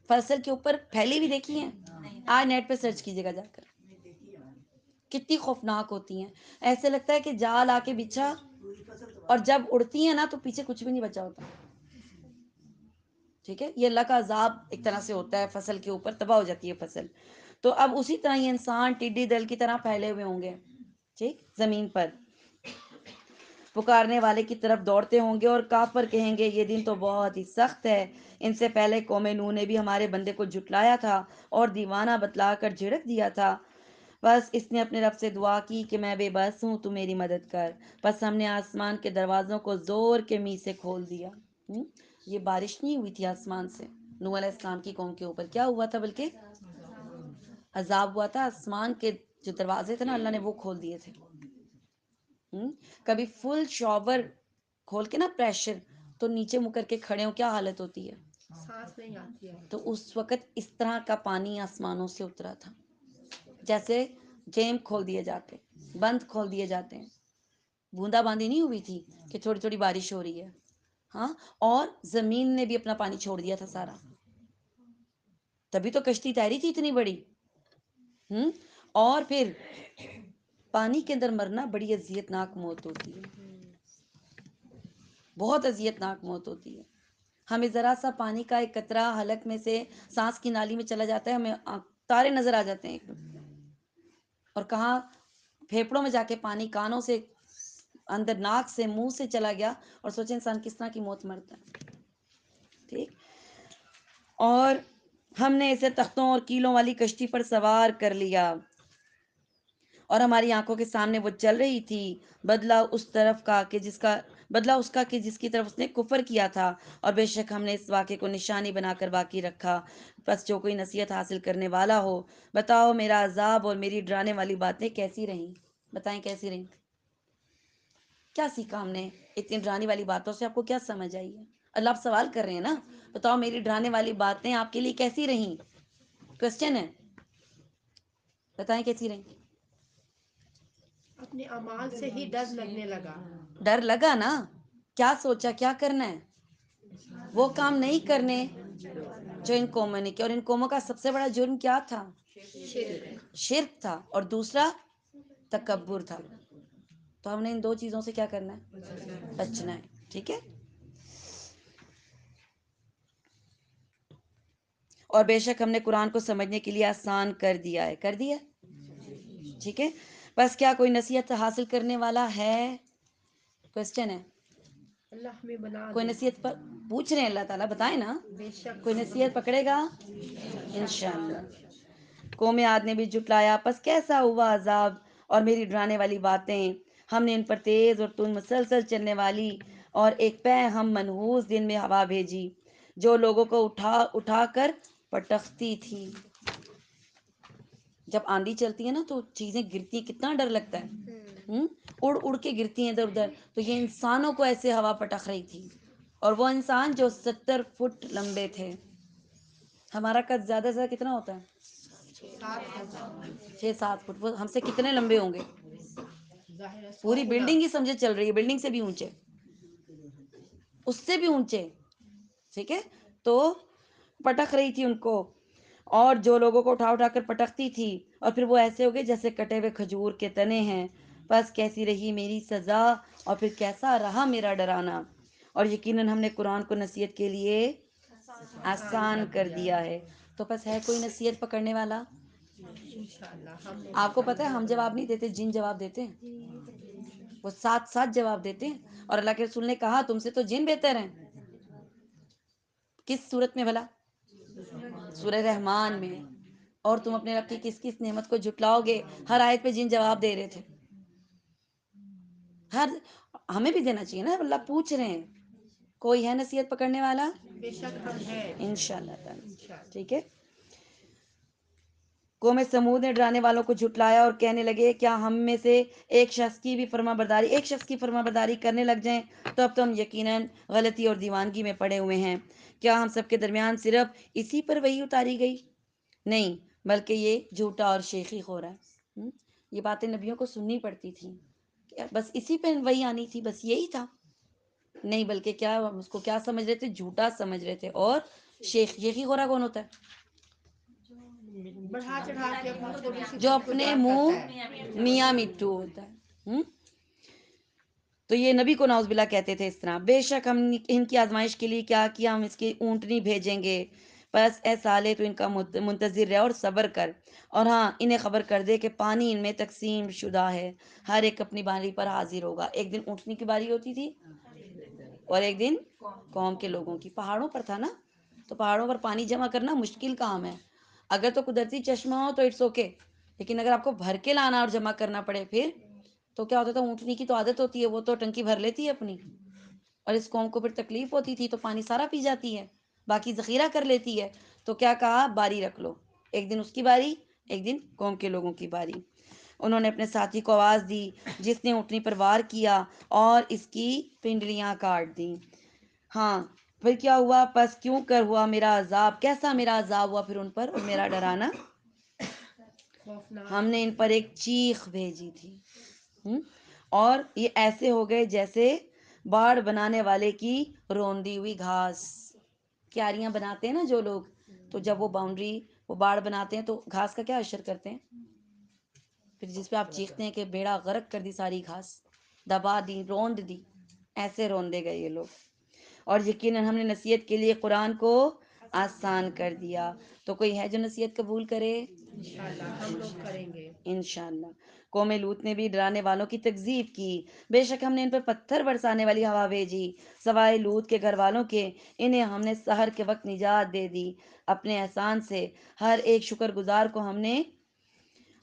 فصل کے اوپر پھیلی بھی دیکھی ہیں. آج نیٹ پہ سرچ کیجیے گا جا کر, کتنی خوفناک ہوتی ہیں. ایسے لگتا ہے کہ جال آ کے بچھا, اور جب اڑتی ہیں نا تو پیچھے کچھ بھی نہیں بچا ہوتا. ٹھیک ہے, یہ اللہ کا عذاب ایک طرح سے ہوتا ہے, فصل کے اوپر تباہ ہو جاتی ہے فصل. تو اب اسی طرح یہ انسان ٹڈی دل کی طرح پھیلے ہوئے ہوں گے, ٹھیک, زمین پر پکارنے والے کی طرف دوڑتے ہوں گے اور کافر کہیں گے یہ دن تو بہت ہی سخت ہے. ان سے پہلے قوم نوح نے بھی ہمارے بندے کو جھٹلایا تھا اور دیوانہ بتلا کر جھڑک دیا تھا. بس اس نے اپنے رب سے دعا کی کہ میں بے بس ہوں, تو میری مدد کر. بس ہم نے آسمان کے دروازوں کو زور کے می سے کھول دیا. یہ بارش نہیں ہوئی تھی آسمان سے نوح علیہ السلام کی قوم کے اوپر, کیا ہوا تھا, بلکہ عذاب ہوا تھا. آسمان کے جو دروازے تھے نا اللہ نے وہ کھول دیے تھے. کبھی فل شاور کھول کے نا پریشر, تو نیچے منہ کر کے کھڑے ہو کیا حالت ہوتی ہے, سانس نہیں آتی ہے. تو اس وقت اس طرح کا پانی آسمانوں سے اترا تھا, جیسے ڈیم کھول دیے جاتے, بند کھول دیے جاتے ہیں. بوندا باندی نہیں ہوئی تھی کہ تھوڑی تھوڑی بارش ہو رہی ہے, ہاں, اور زمین نے بھی اپنا پانی چھوڑ دیا تھا سارا, تبھی تو کشتی تیری تھی اتنی بڑی. اور پھر پانی کے اندر مرنا بڑی اذیت ناک موت ہوتی ہے, بہت اذیت ناک موت ہوتی ہے. ہمیں ذرا سا پانی کا ایک قطرہ حلق میں سے سانس کی نالی میں چلا جاتا ہے, ہمیں تارے نظر آ جاتے ہیں, اور کہاں پھیپڑوں میں جا کے پانی کانوں سے اندر ناک سے منہ سے چلا گیا, اور سوچیں انسان کس طرح کی موت مرتا ہے. ٹھیک, اور ہم نے اسے تختوں اور کیلوں والی کشتی پر سوار کر لیا, اور ہماری آنکھوں کے سامنے وہ چل رہی تھی. بدلہ اس کا کہ جس کی طرف اس نے کفر کیا تھا, اور بے شک ہم نے اس واقعے کو نشانی بنا کر باقی رکھا. بس جو کوئی نصیحت حاصل کرنے والا ہو, بتاؤ میرا عذاب اور میری ڈرانے والی باتیں کیسی رہیں. بتائیں کیسی رہیں, کیا سیکھا ہم نے اتنی ڈرانے والی باتوں سے, آپ کو کیا سمجھ آئی ہے؟ اللہ آپ سوال کر رہے ہیں نا, بتاؤ میری ڈرانے والی باتیں آپ کے لیے کیسی رہیں. کوسچن ہے, بتائیں کیسی رہیں. اپنے اعمال سے ہی ڈر لگنے لگا. ڈر لگا نا, کیا سوچا کیا کرنا ہے, وہ کام نہیں کرنے جو ان قوموں نے کیا. اور ان قوموں کا سب سے بڑا جرم کیا تھا؟ شرک تھا, اور دوسرا تکبر تھا. تو ہم نے ان 2 چیزوں سے کیا کرنا ہے؟ بچنا ہے. ٹھیک ہے, اور بے شک ہم نے قرآن کو سمجھنے کے لیے آسان کر دیا ہے. کر دیا, ٹھیک ہے. بس کیا کوئی نصیحت حاصل کرنے والا ہے؟ کوسچن ہے, اللہ ہمیں بنا کوئی دے. نصیحت پر پوچھ رہے ہیں اللہ تعالیٰ, بتائیں نا, بے شک کوئی نصیحت پکڑے گا انشاءاللہ. قوم عاد نے بھی جھٹلایا, پس کیسا ہوا عذاب اور میری ڈرانے والی باتیں. ہم نے ان پر تیز اور تند مسلسل چلنے والی اور ایک پے ہم منحوس دن میں ہوا بھیجی, جو لوگوں کو اٹھا اٹھا کر پٹختی تھی. جب آندھی چلتی ہے نا تو چیزیں گرتی ہیں، کتنا ڈر لگتا ہے، اڑ اڑ کے گرتی ہیں ادھر ادھر. تو یہ انسانوں کو ایسے ہوا پٹخ رہی تھی، اور وہ انسان جو 70 فٹ لمبے تھے. ہمارا قد زیادہ سے زیادہ کتنا ہوتا ہے؟ 6-7 فٹ. وہ ہم سے کتنے لمبے ہوں گے؟ ظاہر ہے 100 پوری گنا. بلڈنگ ہی سمجھے چل رہی ہے، بلڈنگ سے بھی اونچے، اس سے بھی اونچے. ٹھیک ہے، تو پٹک رہی تھی ان کو، اور جو لوگوں کو اٹھا اٹھا کر پٹکتی تھی، اور پھر وہ ایسے ہو گئے جیسے کٹے ہوئے کھجور کے تنے ہیں. بس کیسی رہی میری سزا، اور پھر کیسا رہا میرا ڈرانا. اور یقیناً ہم نے قرآن کو نصیحت کے لیے آسان کر دیا ہے. تو بس ہے کوئی نصیحت پکڑنے والا؟ انشاءاللہ ہم آپ کو پتہ ہے ہم جواب نہیں دیتے، جن جواب دیتے ہیں. وہ ساتھ ساتھ جواب دیتے ہیں. اور اللہ کے رسول نے کہا تم سے تو جن بہتر ہیں. کس صورت میں بھلا؟ سورہ رحمان میں. اور تم اپنے رب کی کس کس نعمت کو جھٹلاؤ گے؟ ہر آیت پہ جن جواب دے رہے تھے. ہمیں بھی دینا چاہیے نا، اللہ پوچھ رہے ہیں. کوئی ہے نصیحت پکڑنے والا؟ بے شک ہم ہیں انشاءاللہ تعالی. انشاءاللہ. ٹھیک ہے. قوم سمود نے ڈرانے والوں کو جھٹلایا اور کہنے لگے کیا ہم میں سے ایک شخص کی فرما برداری کرنے لگ جائیں تو اب تو ہم یقیناً غلطی اور دیوانگی میں پڑے ہوئے ہیں. کیا ہم سب کے درمیان صرف اسی پر وحی اتاری گئی؟ نہیں، بلکہ یہ جھوٹا اور شیخی خور ہے. یہ باتیں نبیوں کو سننی پڑتی تھیں، بس اسی پہ وحی آنی تھی، بس یہی تھا. نہیں، بلکہ کیا اس کو کیا سمجھ رہے تھے؟ جھوٹا سمجھ رہے تھے. اور شیخی خورا کون ہوتا ہے؟ بڑھا چڑھا کے اپنی تھوڑی سی جو بات کو اپنے بیان منہ کرتا ہے. میاں مٹھو ہوتا ہے. تو یہ نبی کو نعوذ باللہ کہتے تھے اس طرح. بے شک ہم ان کی آزمائش کے لیے کیا کیا، ہم اس کی اونٹنی بھیجیں گے. بس اے صالح تو ان کا منتظر رہ اور صبر کر. اور ہاں، انہیں خبر کر دے کہ پانی ان میں تقسیم شدہ ہے، ہر ایک اپنی باری پر حاضر ہوگا. ایک دن اونٹنی کی باری ہوتی تھی، اور ایک دن قوم کے لوگوں کی. پہاڑوں پر تھا نا، تو پہاڑوں پر پانی جمع کرنا مشکل کام ہے. اگر تو قدرتی چشمہ ہو تو اٹس اوکے، لیکن اگر آپ کو بھر کے لانا اور جمع کرنا پڑے پھر تو کیا ہوتا تھا؟ اونٹنی کی تو عادت ہوتی ہے، وہ تو ٹنکی بھر لیتی ہے اپنی، اور اس قوم کو پھر تکلیف ہوتی تھی تو پانی سارا پی جاتی ہے، باقی ذخیرہ کر لیتی ہے. تو کیا کہا؟ باری رکھ لو، ایک دن اس کی باری، ایک دن قوم کے لوگوں کی باری. انہوں نے اپنے ساتھی کو آواز دی جس نے اونٹنی پر وار کیا اور اس کی پنڈلیاں کاٹ دیں. ہاں، پھر کیا ہوا؟ پس کیوں کر ہوا میرا عذاب، کیسا میرا عذاب ہوا پھر ان پر اور میرا ڈرانا. خوفناک. ہم نے ان پر ایک چیخ بھیجی تھی، اور یہ ایسے ہو گئے جیسے باڑ بنانے والے کی روندی ہوئی گھاس. کیاریاں بناتے ہیں نا جو لوگ، تو جب وہ باؤنڈری، وہ باڑ بناتے ہیں تو گھاس کا کیا اشر کرتے ہیں؟ پھر جس پہ آپ چیختے ہیں کہ بیڑا غرق کر دی ساری گھاس، دبا دی، روند دی، ایسے روندے گئے یہ لوگ. اور یقیناً ہم نے نصیحت کے لیے قرآن کو آسان کر دیا. تو کوئی ہے جو نصیحت قبول کرے؟ انشاءاللہ ہم لوگ کریں گے. انشاءاللہ. قوم لوط نے بھی ڈرانے والوں کی تکذیب کی. بے شک ہم نے ان پر پتھر برسانے والی ہوا بھیجی، سوائے لوط کے گھر والوں کے. انہیں ہم نے سحر کے وقت نجات دے دی اپنے احسان سے. ہر ایک شکر گزار کو ہم نے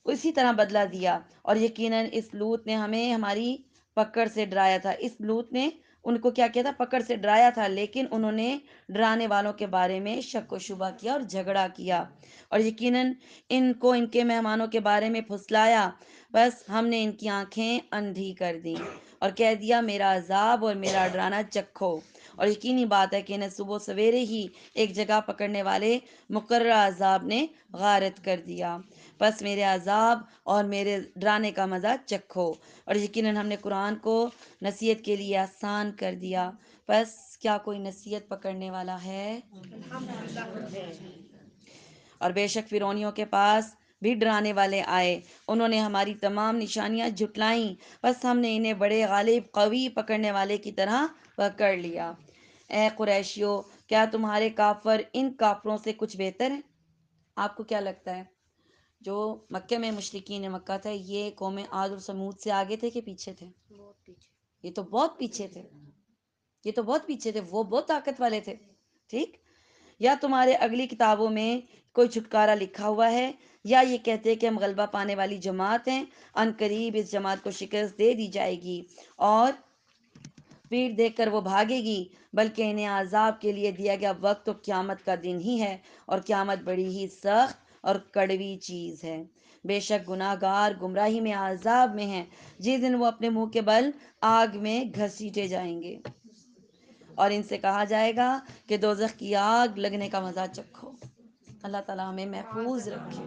اسی طرح بدلہ دیا. اور یقیناً اس لوط نے ہمیں ہماری پکڑ سے ڈرایا تھا. اس لوط نے ان کو کیا کیا تھا؟ پکڑ سے ڈرایا تھا، لیکن انہوں نے ڈرانے والوں کے بارے میں شک و شبہ کیا اور جھگڑا کیا. اور یقیناً ان کو ان کے مہمانوں کے بارے میں پھسلایا، بس ہم نے ان کی آنکھیں اندھی کر دیں اور کہہ دیا میرا عذاب اور میرا ڈرانا چکھو. اور یقینی بات ہے کہ انہیں صبح سویرے ہی ایک جگہ پکڑنے والے مقررہ عذاب نے غارت کر دیا. بس میرے عذاب اور میرے ڈرانے کا مزہ چکھو. اور یقیناً ہم نے قرآن کو نصیحت کے لیے آسان کر دیا. بس کیا کوئی نصیحت پکڑنے والا ہے؟ الحمدللہ ہم ہیں. اور بے شک فرعونیوں کے پاس بھی ڈرانے والے آئے، انہوں نے ہماری تمام نشانیاں جھٹلائیں، بس ہم نے انہیں بڑے غالب قوی پکڑنے والے کی طرح پکڑ لیا. اے قریشیو، کیا تمہارے کافر ان کافروں سے کچھ بہتر ہیں؟ آپ کو کیا لگتا ہے جو مکہ میں مشرکین مکہ تھے، یہ قوم عاد اور سمود سے آگے تھے کہ پیچھے تھے؟ بہت پیچھے. یہ تو بہت پیچھے تھے، یہ تو بہت پیچھے تھے، وہ بہت طاقت والے تھے. ٹھیک. یا تمہارے اگلی کتابوں میں کوئی چھٹکارا لکھا ہوا ہے، یا یہ کہتے کہ ہم غلبہ پانے والی جماعت ہیں، ان قریب اس جماعت کو شکست دے دی جائے گی اور پیٹ دیکھ کر وہ بھاگے گی، بلکہ انہیں عذاب کے لیے دیا گیا وقت تو قیامت کا دن ہی ہے، اور قیامت بڑی ہی سخت اور کڑوی چیز ہے۔ بے شک گناہ گار گمراہی میں عذاب میں ہیں، جس دن وہ اپنے منہ کے بل آگ میں گھسیٹے جائیں گے، اور ان سے کہا جائے گا کہ دوزخ کی آگ لگنے کا مزہ چکھو۔ اللہ تعالیٰ ہمیں محفوظ رکھے۔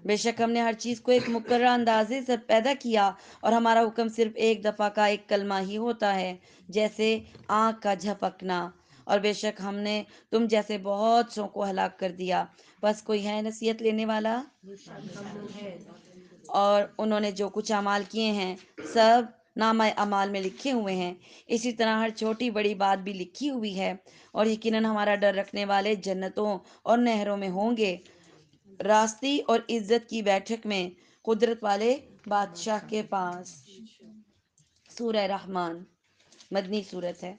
بے شک ہم نے ہر چیز کو ایک مقررہ اندازے سے پیدا کیا، اور ہمارا حکم صرف ایک دفعہ کا ایک کلمہ ہی ہوتا ہے، جیسے آنکھ کا جھپکنا۔ اور بے شک ہم نے تم جیسے بہت سو کو ہلاک کر دیا، بس کوئی ہے نصیحت لینے والا؟ اور انہوں نے جو کچھ اعمال کیے ہیں سب نامہ اعمال میں لکھے ہوئے ہیں، اسی طرح ہر چھوٹی بڑی بات بھی لکھی ہوئی ہے، اور یقیناً ہمارا ڈر رکھنے والے جنتوں اور نہروں میں ہوں گے، راستی اور عزت کی بیٹھک میں، قدرت والے بادشاہ کے پاس۔ سورہ رحمان مدنی صورت ہے۔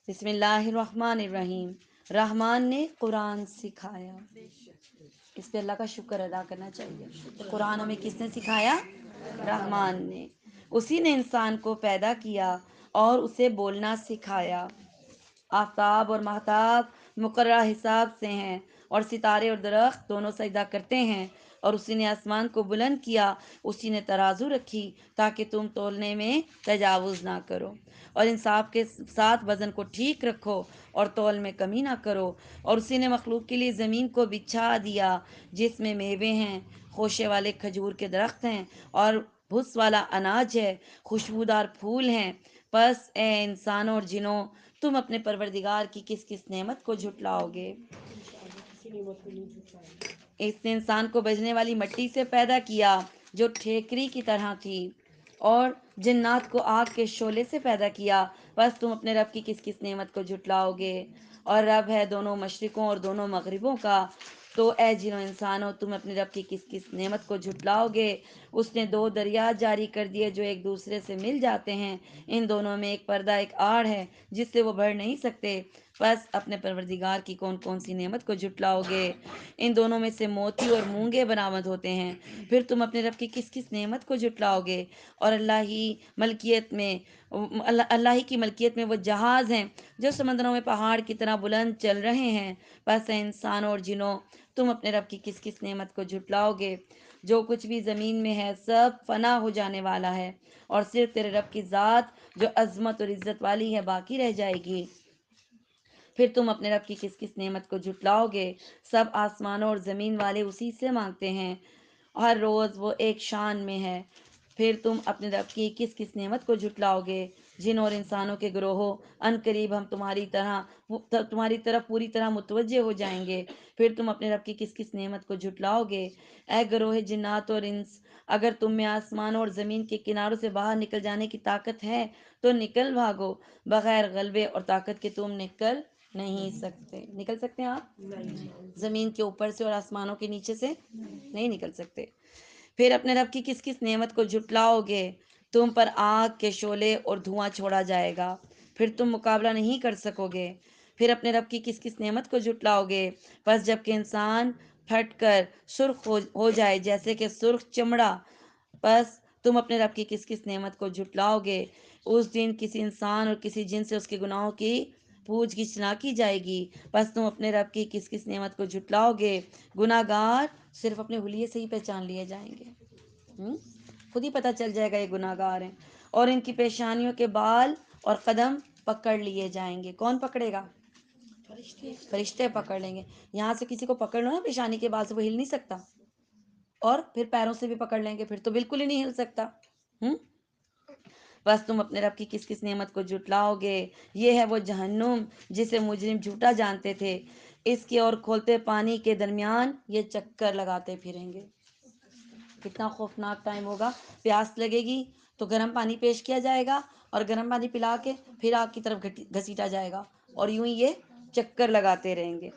بسم اللہ الرحمن الرحیم۔ رحمان نے قرآن سکھایا، اس پہ اللہ کا شکر ادا کرنا چاہیے۔ قرآن ہمیں کس نے سکھایا؟ رحمان نے۔ اسی نے انسان کو پیدا کیا اور اسے بولنا سکھایا۔ آفتاب اور مہتاب مقررہ حساب سے ہیں، اور ستارے اور درخت دونوں سجدہ کرتے ہیں، اور اسی نے آسمان کو بلند کیا، اسی نے ترازو رکھی تاکہ تم تولنے میں تجاوز نہ کرو، اور انصاف کے ساتھ وزن کو ٹھیک رکھو اور تول میں کمی نہ کرو، اور اسی نے مخلوق کے لیے زمین کو بچھا دیا جس میں میوے ہیں، خوشے والے کھجور کے درخت ہیں، اور بھس والا اناج ہے، خوشبودار پھول ہیں۔ پس اے انسانوں اور جنوں، تم اپنے پروردگار کی کس کس نعمت کو جھٹلاؤ گے؟ اس نے انسان کو بجنے والی مٹی سے پیدا کیا جو ٹھیکری کی طرح تھی، اور جنات کو آگ کے شعلے سے پیدا کیا، بس تم اپنے رب کی کس کس نعمت کو جھٹلاؤ گے؟ اور رب ہے دونوں مشرقوں اور دونوں مغربوں کا، تو اے جنوں انسانوں، تم اپنے رب کی کس کس نعمت کو جھٹلاؤ گے؟ اس نے دو دریا جاری کر دیے جو ایک دوسرے سے مل جاتے ہیں، ان دونوں میں ایک پردہ ایک آڑ ہے جس سے وہ بڑھ نہیں سکتے، بس اپنے پروردگار کی کون کون سی نعمت کو جھٹلاؤ گے؟ ان دونوں میں سے موتی اور مونگے برآمد ہوتے ہیں، پھر تم اپنے رب کی کس کس نعمت کو جھٹلاؤ گے؟ اور اللہ ہی کی ملکیت میں وہ جہاز ہیں جو سمندروں میں پہاڑ کی طرح بلند چل رہے ہیں، بس اے انسانوں اور جنوں، تم اپنے رب کی کس کس نعمت کو جھٹلاؤ گے؟ جو کچھ بھی زمین میں ہے سب فنا ہو جانے والا ہے، اور صرف تیرے رب کی ذات جو عظمت اور عزت والی ہے باقی رہ جائے گی۔ پھر تم اپنے رب کی کس کس نعمت کو جھٹلاؤ گے؟ سب آسمانوں اور زمین والے اسی سے مانگتے ہیں، ہر روز وہ ایک شان میں ہے۔ پھر تم اپنے رب کی کس کس نعمت کو جھٹلاؤ گے؟ جن اور انسانوں کے گروہوں، ان قریب ہم تمہاری طرف پوری طرح متوجہ ہو جائیں گے، پھر تم اپنے رب کی کس کس نعمت کو جھٹلاؤ گے؟ اے گروہ جنات اور انس، اگر تم میں آسمانوں اور زمین کے کناروں سے باہر نکل جانے کی طاقت ہے تو نکل بھاگو، بغیر غلبے اور طاقت کے تم نکل نہیں سکتے۔ نکل سکتے ہیں آپ؟ زمین کے اوپر سے اور آسمانوں کے نیچے سے نہیں نکل سکتے۔ پھر اپنے رب کی کس کس نعمت کو جھٹلاؤ گے؟ تم پر آگ کے شعلے اور دھواں چھوڑا جائے گا، پھر تم مقابلہ نہیں کر سکو گے۔ پھر اپنے رب کی کس کس نعمت کو جھٹلاؤ گے؟ بس جب کہ انسان پھٹ کر سرخ ہو جائے جیسے کہ سرخ چمڑا، بس تم اپنے رب کی کس کس نعمت کو جھٹلاؤ گے؟ اس دن کسی انسان اور کسی جن سے اس کے گناہوں کی پوچھ گچھ نہ کی جائے گی، بس تم اپنے رب کی کس کس نعمت کو جھٹلاؤ گے؟ گناہ گار صرف اپنے حلیے سے ہی پہچان لیے جائیں گے، خود ہی پتہ چل جائے گا یہ گناہ گار ہیں، اور ان کی پیشانیوں کے بال اور قدم پکڑ لیے جائیں گے۔ کون پکڑے گا؟ فرشتے پکڑ لیں گے۔ یہاں سے کسی کو پکڑ لو نا پیشانی کے بال سے، وہ ہل نہیں سکتا، اور پھر پیروں سے بھی پکڑ لیں گے، پھر تو بالکل ہی نہیں ہل سکتا۔ بس تم اپنے رب کی کس کس نعمت کو جھٹلاؤ گے؟ یہ ہے وہ جہنم جسے مجرم جھوٹا جانتے تھے، اس کے اور کھولتے پانی کے درمیان یہ چکر لگاتے پھریں گے۔ کتنا خوفناک ٹائم ہوگا، پیاس لگے گی تو گرم پانی پیش کیا جائے گا، اور گرم پانی پلا کے پھر آگ کی طرف گھسیٹا جائے گا، اور یوں ہی یہ چکر لگاتے رہیں گے۔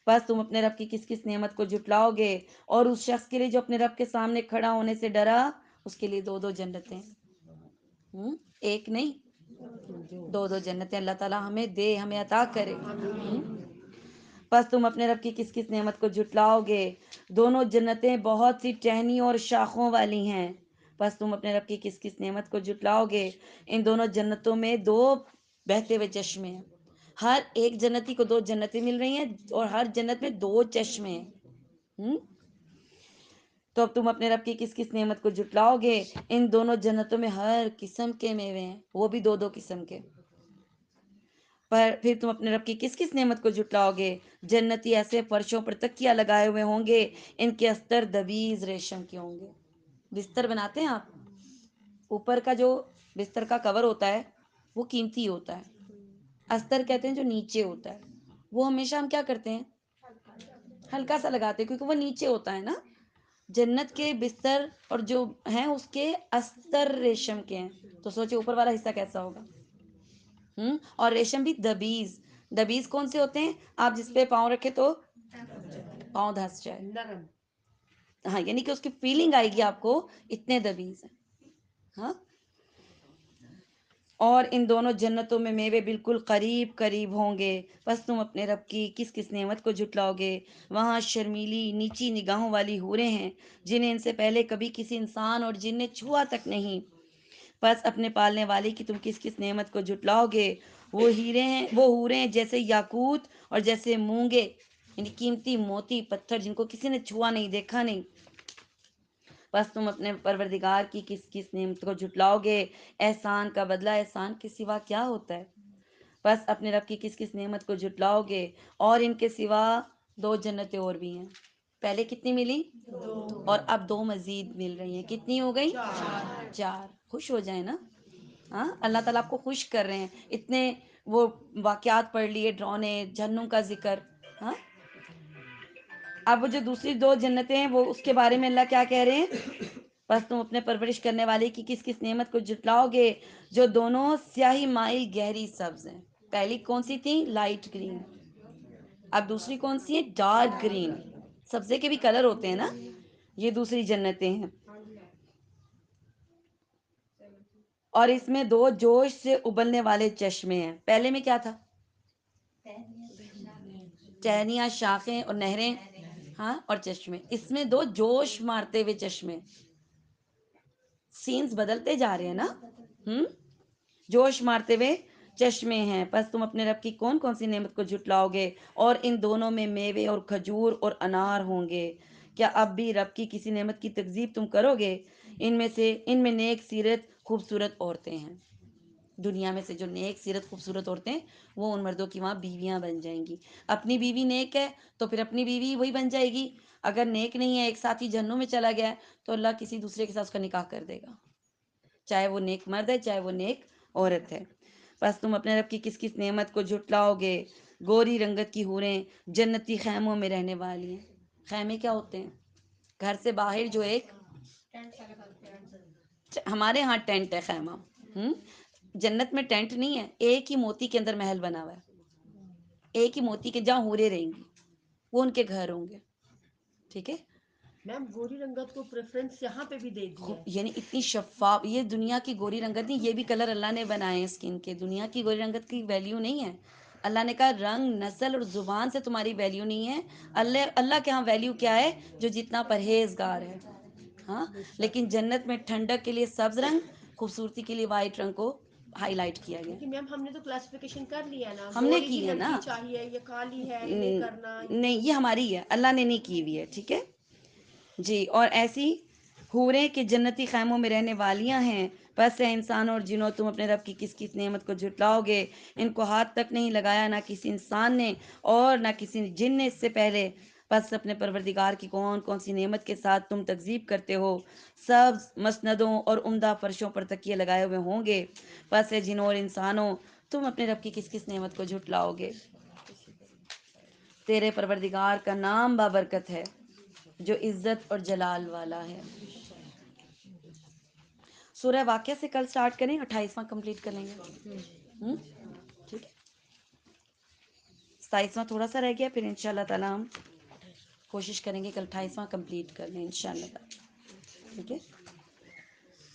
بس تم اپنے رب کی کس کس نعمت کو جھٹلاؤ گے؟ اور اس شخص کے لیے جو اپنے رب کے سامنے کھڑا ہونے سے ڈرا، اس کے لیے دو دو جنتیں، ایک نہیں دو دو جنتیں اللہ تعالیٰ ہمیں دے، ہمیں عطا کرے۔ بس تم اپنے رب کی کس کس نعمت کو جھٹلاؤ گے؟ دونوں جنتیں بہت سی ٹہنیوں اور شاخوں والی ہیں، بس تم اپنے رب کی کس کس نعمت کو جھٹلاؤ گے؟ ان دونوں جنتوں میں دو بہتے ہوئے چشمے ہیں، ہر ایک جنتی کو 2 جنتیں مل رہی ہیں اور ہر جنت میں 2 چشمے ہیں۔ تو اب تم اپنے رب کی کس کس نعمت کو جھٹلاؤ گے؟ ان دونوں جنتوں میں ہر قسم کے میوے ہیں، وہ بھی 2 قسم کے۔ پر پھر تم اپنے رب کی کس کس نعمت کو جھٹلاؤ گے؟ جنتی ایسے فرشوں پر تکیہ لگائے ہوئے ہوں گے، ان کے استر دبیز ریشم کے ہوں گے۔ بستر بناتے ہیں آپ، اوپر کا جو بستر کا کور ہوتا ہے وہ قیمتی ہوتا ہے، استر کہتے ہیں جو نیچے ہوتا ہے، وہ ہمیشہ ہم کیا کرتے ہیں؟ ہلکا سا لگاتے ہیں، کیونکہ وہ نیچے ہوتا ہے نا۔ جنت کے بستر اور جو ہیں اس کے استر ریشم کے ہیں، تو سوچے اوپر والا حصہ کیسا ہوگا۔ اور ریشم بھی دبیز۔ دبیز کون سے ہوتے ہیں؟ آپ جس پہ پاؤں رکھے تو پاؤں دھس جائے، نرم۔ ہاں، یعنی کہ اس کی فیلنگ آئے گی آپ کو، اتنے دبیز ہیں۔ ہاں، اور ان دونوں جنتوں میں میوے بالکل قریب قریب ہوں گے۔ بس تم اپنے رب کی کس کس نعمت کو جھٹلاؤ گے؟ وہاں شرمیلی نیچی نگاہوں والی حوریں ہیں جنہیں ان سے پہلے کبھی کسی انسان اور جن نے چھوا تک نہیں۔ بس اپنے پالنے والے کی تم کس کس نعمت کو جھٹلاؤ گے؟ وہ ہیرے ہیں، وہ حوریں جیسے یاقوت اور جیسے مونگے، یعنی قیمتی موتی پتھر جن کو کسی نے چھوا نہیں، دیکھا نہیں۔ بس تم اپنے پروردگار کی کس کس نعمت کو جھٹلاؤ گے؟ احسان کا بدلہ احسان کے سوا کیا ہوتا ہے؟ بس اپنے رب کی کس کس نعمت کو جھٹلاؤ گے؟ اور ان کے سوا 2 جنتیں اور بھی ہیں۔ پہلے کتنی ملی؟ 2۔ اور اب 2 مزید مل رہی ہیں، کتنی ہو گئی؟ 4۔ خوش ہو جائیں نا۔ ہاں، اللہ تعالیٰ آپ کو خوش کر رہے ہیں، اتنے وہ واقعات پڑھ لیے، ڈرانے، جہنم کا ذکر۔ ہاں، اب وہ جو دوسری 2 جنتیں ہیں وہ اس کے بارے میں اللہ کیا کہہ رہے ہیں؟ بس تم اپنے پرورش کرنے والے کی کس کس نعمت کو جھٹلاؤ گے؟ جو دونوں سیاہی مائل گہری سبز ہیں۔ پہلی کون سی تھی؟ Light green. اب دوسری کون سی ہے؟ Dark green. سبزے کے بھی کلر ہوتے ہیں نا، یہ دوسری جنتیں ہیں۔ اور اس میں 2 جوش سے ابلنے والے چشمے ہیں۔ پہلے میں کیا تھا؟ ٹہنیاں، شاخیں اور نہریں، ہاں، اور چشمے۔ اس میں 2 جوش مارتے ہوئے چشمے۔ سینز بدلتے جا رہے ہیں نا۔ جوش مارتے ہوئے چشمے ہیں۔ بس تم اپنے رب کی کون کون سی نعمت کو جھٹلاؤ گے؟ اور ان دونوں میں میوے اور کھجور اور انار ہوں گے۔ کیا اب بھی رب کی کسی نعمت کی تکذیب تم کرو گے؟ ان میں نیک سیرت خوبصورت عورتیں ہیں۔ دنیا میں سے جو نیک سیرت خوبصورت عورتیں، وہ ان مردوں کی وہاں بیویاں بن جائیں گی۔ اپنی بیوی نیک ہے تو پھر اپنی بیوی وہی بن جائے گی، اگر نیک نہیں ہے، ایک ساتھی جہنم میں چلا گیا ہے، تو اللہ کسی دوسرے کے ساتھ اس کا نکاح کر دے گا، چاہے وہ نیک مرد ہے چاہے وہ نیک عورت ہے۔ بس تم اپنے رب کی کس کس نعمت کو جھٹلاؤ گے؟ گوری رنگت کی حوریں جنتی خیموں میں رہنے والی ہیں۔ خیمے کیا ہوتے ہیں؟ گھر سے باہر جو ایک، ہمارے ہاں ٹینٹ ہے خیمہ۔ جنت میں ٹینٹ نہیں ہے، ایک ہی موتی کے اندر محل بنا ہوا ہے، ایک ہی موتی کے، جہاں حوریں رہیں گی وہ ان کے گھر ہوں گے۔ ٹھیک ہے، میم گوری رنگت کو پریفرنس یہاں پہ بھی دے دی ہے۔ یعنی اتنی شفاف، یہ دنیا کی گوری رنگت نہیں، یہ بھی کلر اللہ نے بنائے ہیں اسکن کے۔ دنیا کی گوری رنگت کی ویلیو نہیں ہے۔ اللہ نے کہا رنگ، نسل اور زبان سے تمہاری ویلیو نہیں ہے، اللہ کے ہاں ویلیو کیا ہے؟ جو جتنا پرہیزگار ہے۔ ہاں، لیکن جنت میں ٹھنڈک کے لیے سبز رنگ، خوبصورتی کے لیے وائٹ رنگ کو ہائی لائٹ کیا گیا۔ لیکن میم ہم نے تو کلاسیفیکیشن کر لیا نا، ہم نے گوری ہی کی ہے نا، لڑکی چاہیے، یہ کالی ہے یہ نہیں کرنا، نہیں، یہ ہماری ہے، اللہ نے نہیں کی ہوئی ہے۔ ٹھیک ہے جی۔ اور ایسی حوریں کہ جنتی خیموں میں رہنے والیاں ہیں۔ پس ہے انسانوں اور جنوں، تم اپنے رب کی کس کس نعمت کو جھٹلاؤ گے؟ ان کو ہاتھ تک نہیں لگایا، نہ کسی انسان نے اور نہ کسی جن نے اس سے پہلے۔ پس اپنے پروردگار کی کون کون سی نعمت کے ساتھ تم تکذیب کرتے ہو؟ سب مسندوں اور عمدہ فرشوں پر تکیے لگائے ہوئے ہوں گے۔ پس ہے جنوں اور انسانوں، تم اپنے رب کی کس کس نعمت کو جھٹلاؤ گے؟ تیرے پروردگار کا نام بابرکت ہے جو عزت اور جلال والا ہے۔ سورہ واقعہ سے کل سٹارٹ کریں، 28واں کمپلیٹ کر لیں گے۔ ٹھیک ہے، 27واں تھوڑا سا رہ گیا، پھر انشاءاللہ تعالی ہم کوشش کریں گے کل 28واں کمپلیٹ کر لیں انشاءاللہ تعالی۔ ٹھیک ہے،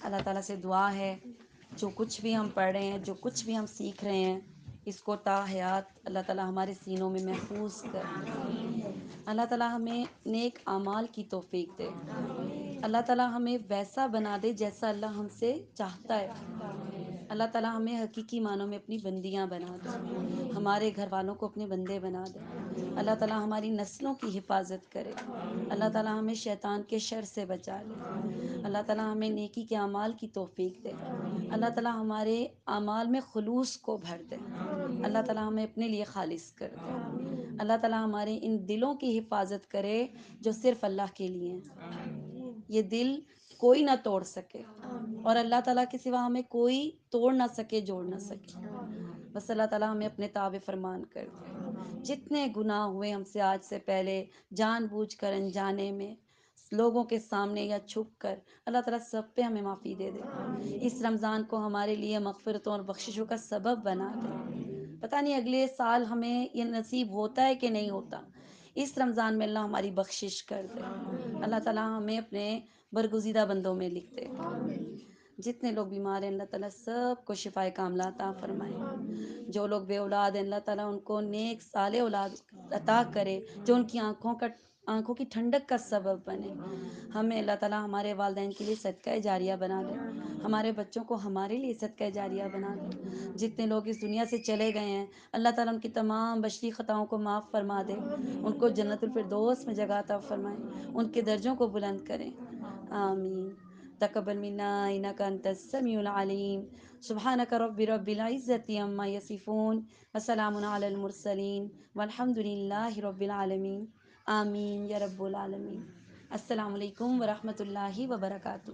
اللہ تعالیٰ سے دعا ہے جو کچھ بھی ہم پڑھ رہے ہیں، جو کچھ بھی ہم سیکھ رہے ہیں، اس کو تا حیات اللہ تعالیٰ ہمارے سینوں میں محفوظ کر۔ اللہ تعالیٰ ہمیں نیک اعمال کی توفیق دے۔ اللہ تعالیٰ ہمیں ویسا بنا دے جیسا اللہ ہم سے چاہتا ہے۔ اللہ تعالیٰ ہمیں حقیقی معنوں میں اپنی بندیاں بنا دے، ہمارے گھر والوں کو اپنے بندے بنا دے، اللہ تعالیٰ ہماری نسلوں کی حفاظت کرے، اللہ تعالیٰ ہمیں شیطان کے شر سے بچا لے، اللہ تعالیٰ ہمیں نیکی کے اعمال کی توفیق دے، اللہ تعالیٰ ہمارے اعمال میں خلوص کو بھر دے، اللہ تعالیٰ ہمیں اپنے لیے خالص کر دے، اللہ تعالیٰ ہمارے ان دلوں کی حفاظت کرے جو صرف اللہ کے لیے ہیں، یہ دل کوئی نہ توڑ سکے اور اللہ تعالیٰ کے سوا ہمیں کوئی توڑ نہ سکے، جوڑ نہ سکے، بس اللہ تعالیٰ ہمیں اپنے تابع فرمان کر دے۔ جتنے گناہ ہوئے ہم سے آج سے پہلے، جان بوجھ کر انجانے میں، لوگوں کے سامنے یا چھپ کر، اللہ تعالیٰ سب پہ ہمیں معافی دے دے، اس رمضان کو ہمارے لیے مغفرتوں اور بخششوں کا سبب بنا دے۔ پتہ نہیں اگلے سال ہمیں یہ نصیب ہوتا ہے کہ نہیں ہوتا، اس رمضان میں اللہ ہماری بخشش کر دے، اللہ تعالیٰ ہمیں اپنے برگزیدہ بندوں میں لکھ دے۔ جتنے لوگ بیمار ہیں اللہ تعالیٰ سب کو شفائے کاملہ عطا فرمائے، جو لوگ بے اولاد ہیں اللہ تعالیٰ ان کو نیک صالح اولاد عطا کرے جو ان کی آنکھوں کی ٹھنڈک کا سبب بنے۔ ہمیں اللہ تعالیٰ ہمارے والدین کے لیے صدقہ جاریہ بنا دے، ہمارے بچوں کو ہمارے لیے صدقہ جاریہ بنا دے۔ جتنے لوگ اس دنیا سے چلے گئے ہیں اللہ تعالیٰ ان کی تمام بشری خطاؤں کو معاف فرما دے، ان کو جنت الفردوس میں جگہ عطا فرمائے، ان کے درجوں کو بلند کریں، آمین۔ تقبل منا انک انت السمیع العلیم، سبحانک رب العزت عما یصفون، وسلام علی المرسلین، والحمد للہ رب العالمین، آمین یا رب العالمین۔ السلام علیکم ورحمۃ اللہ وبرکاتہ۔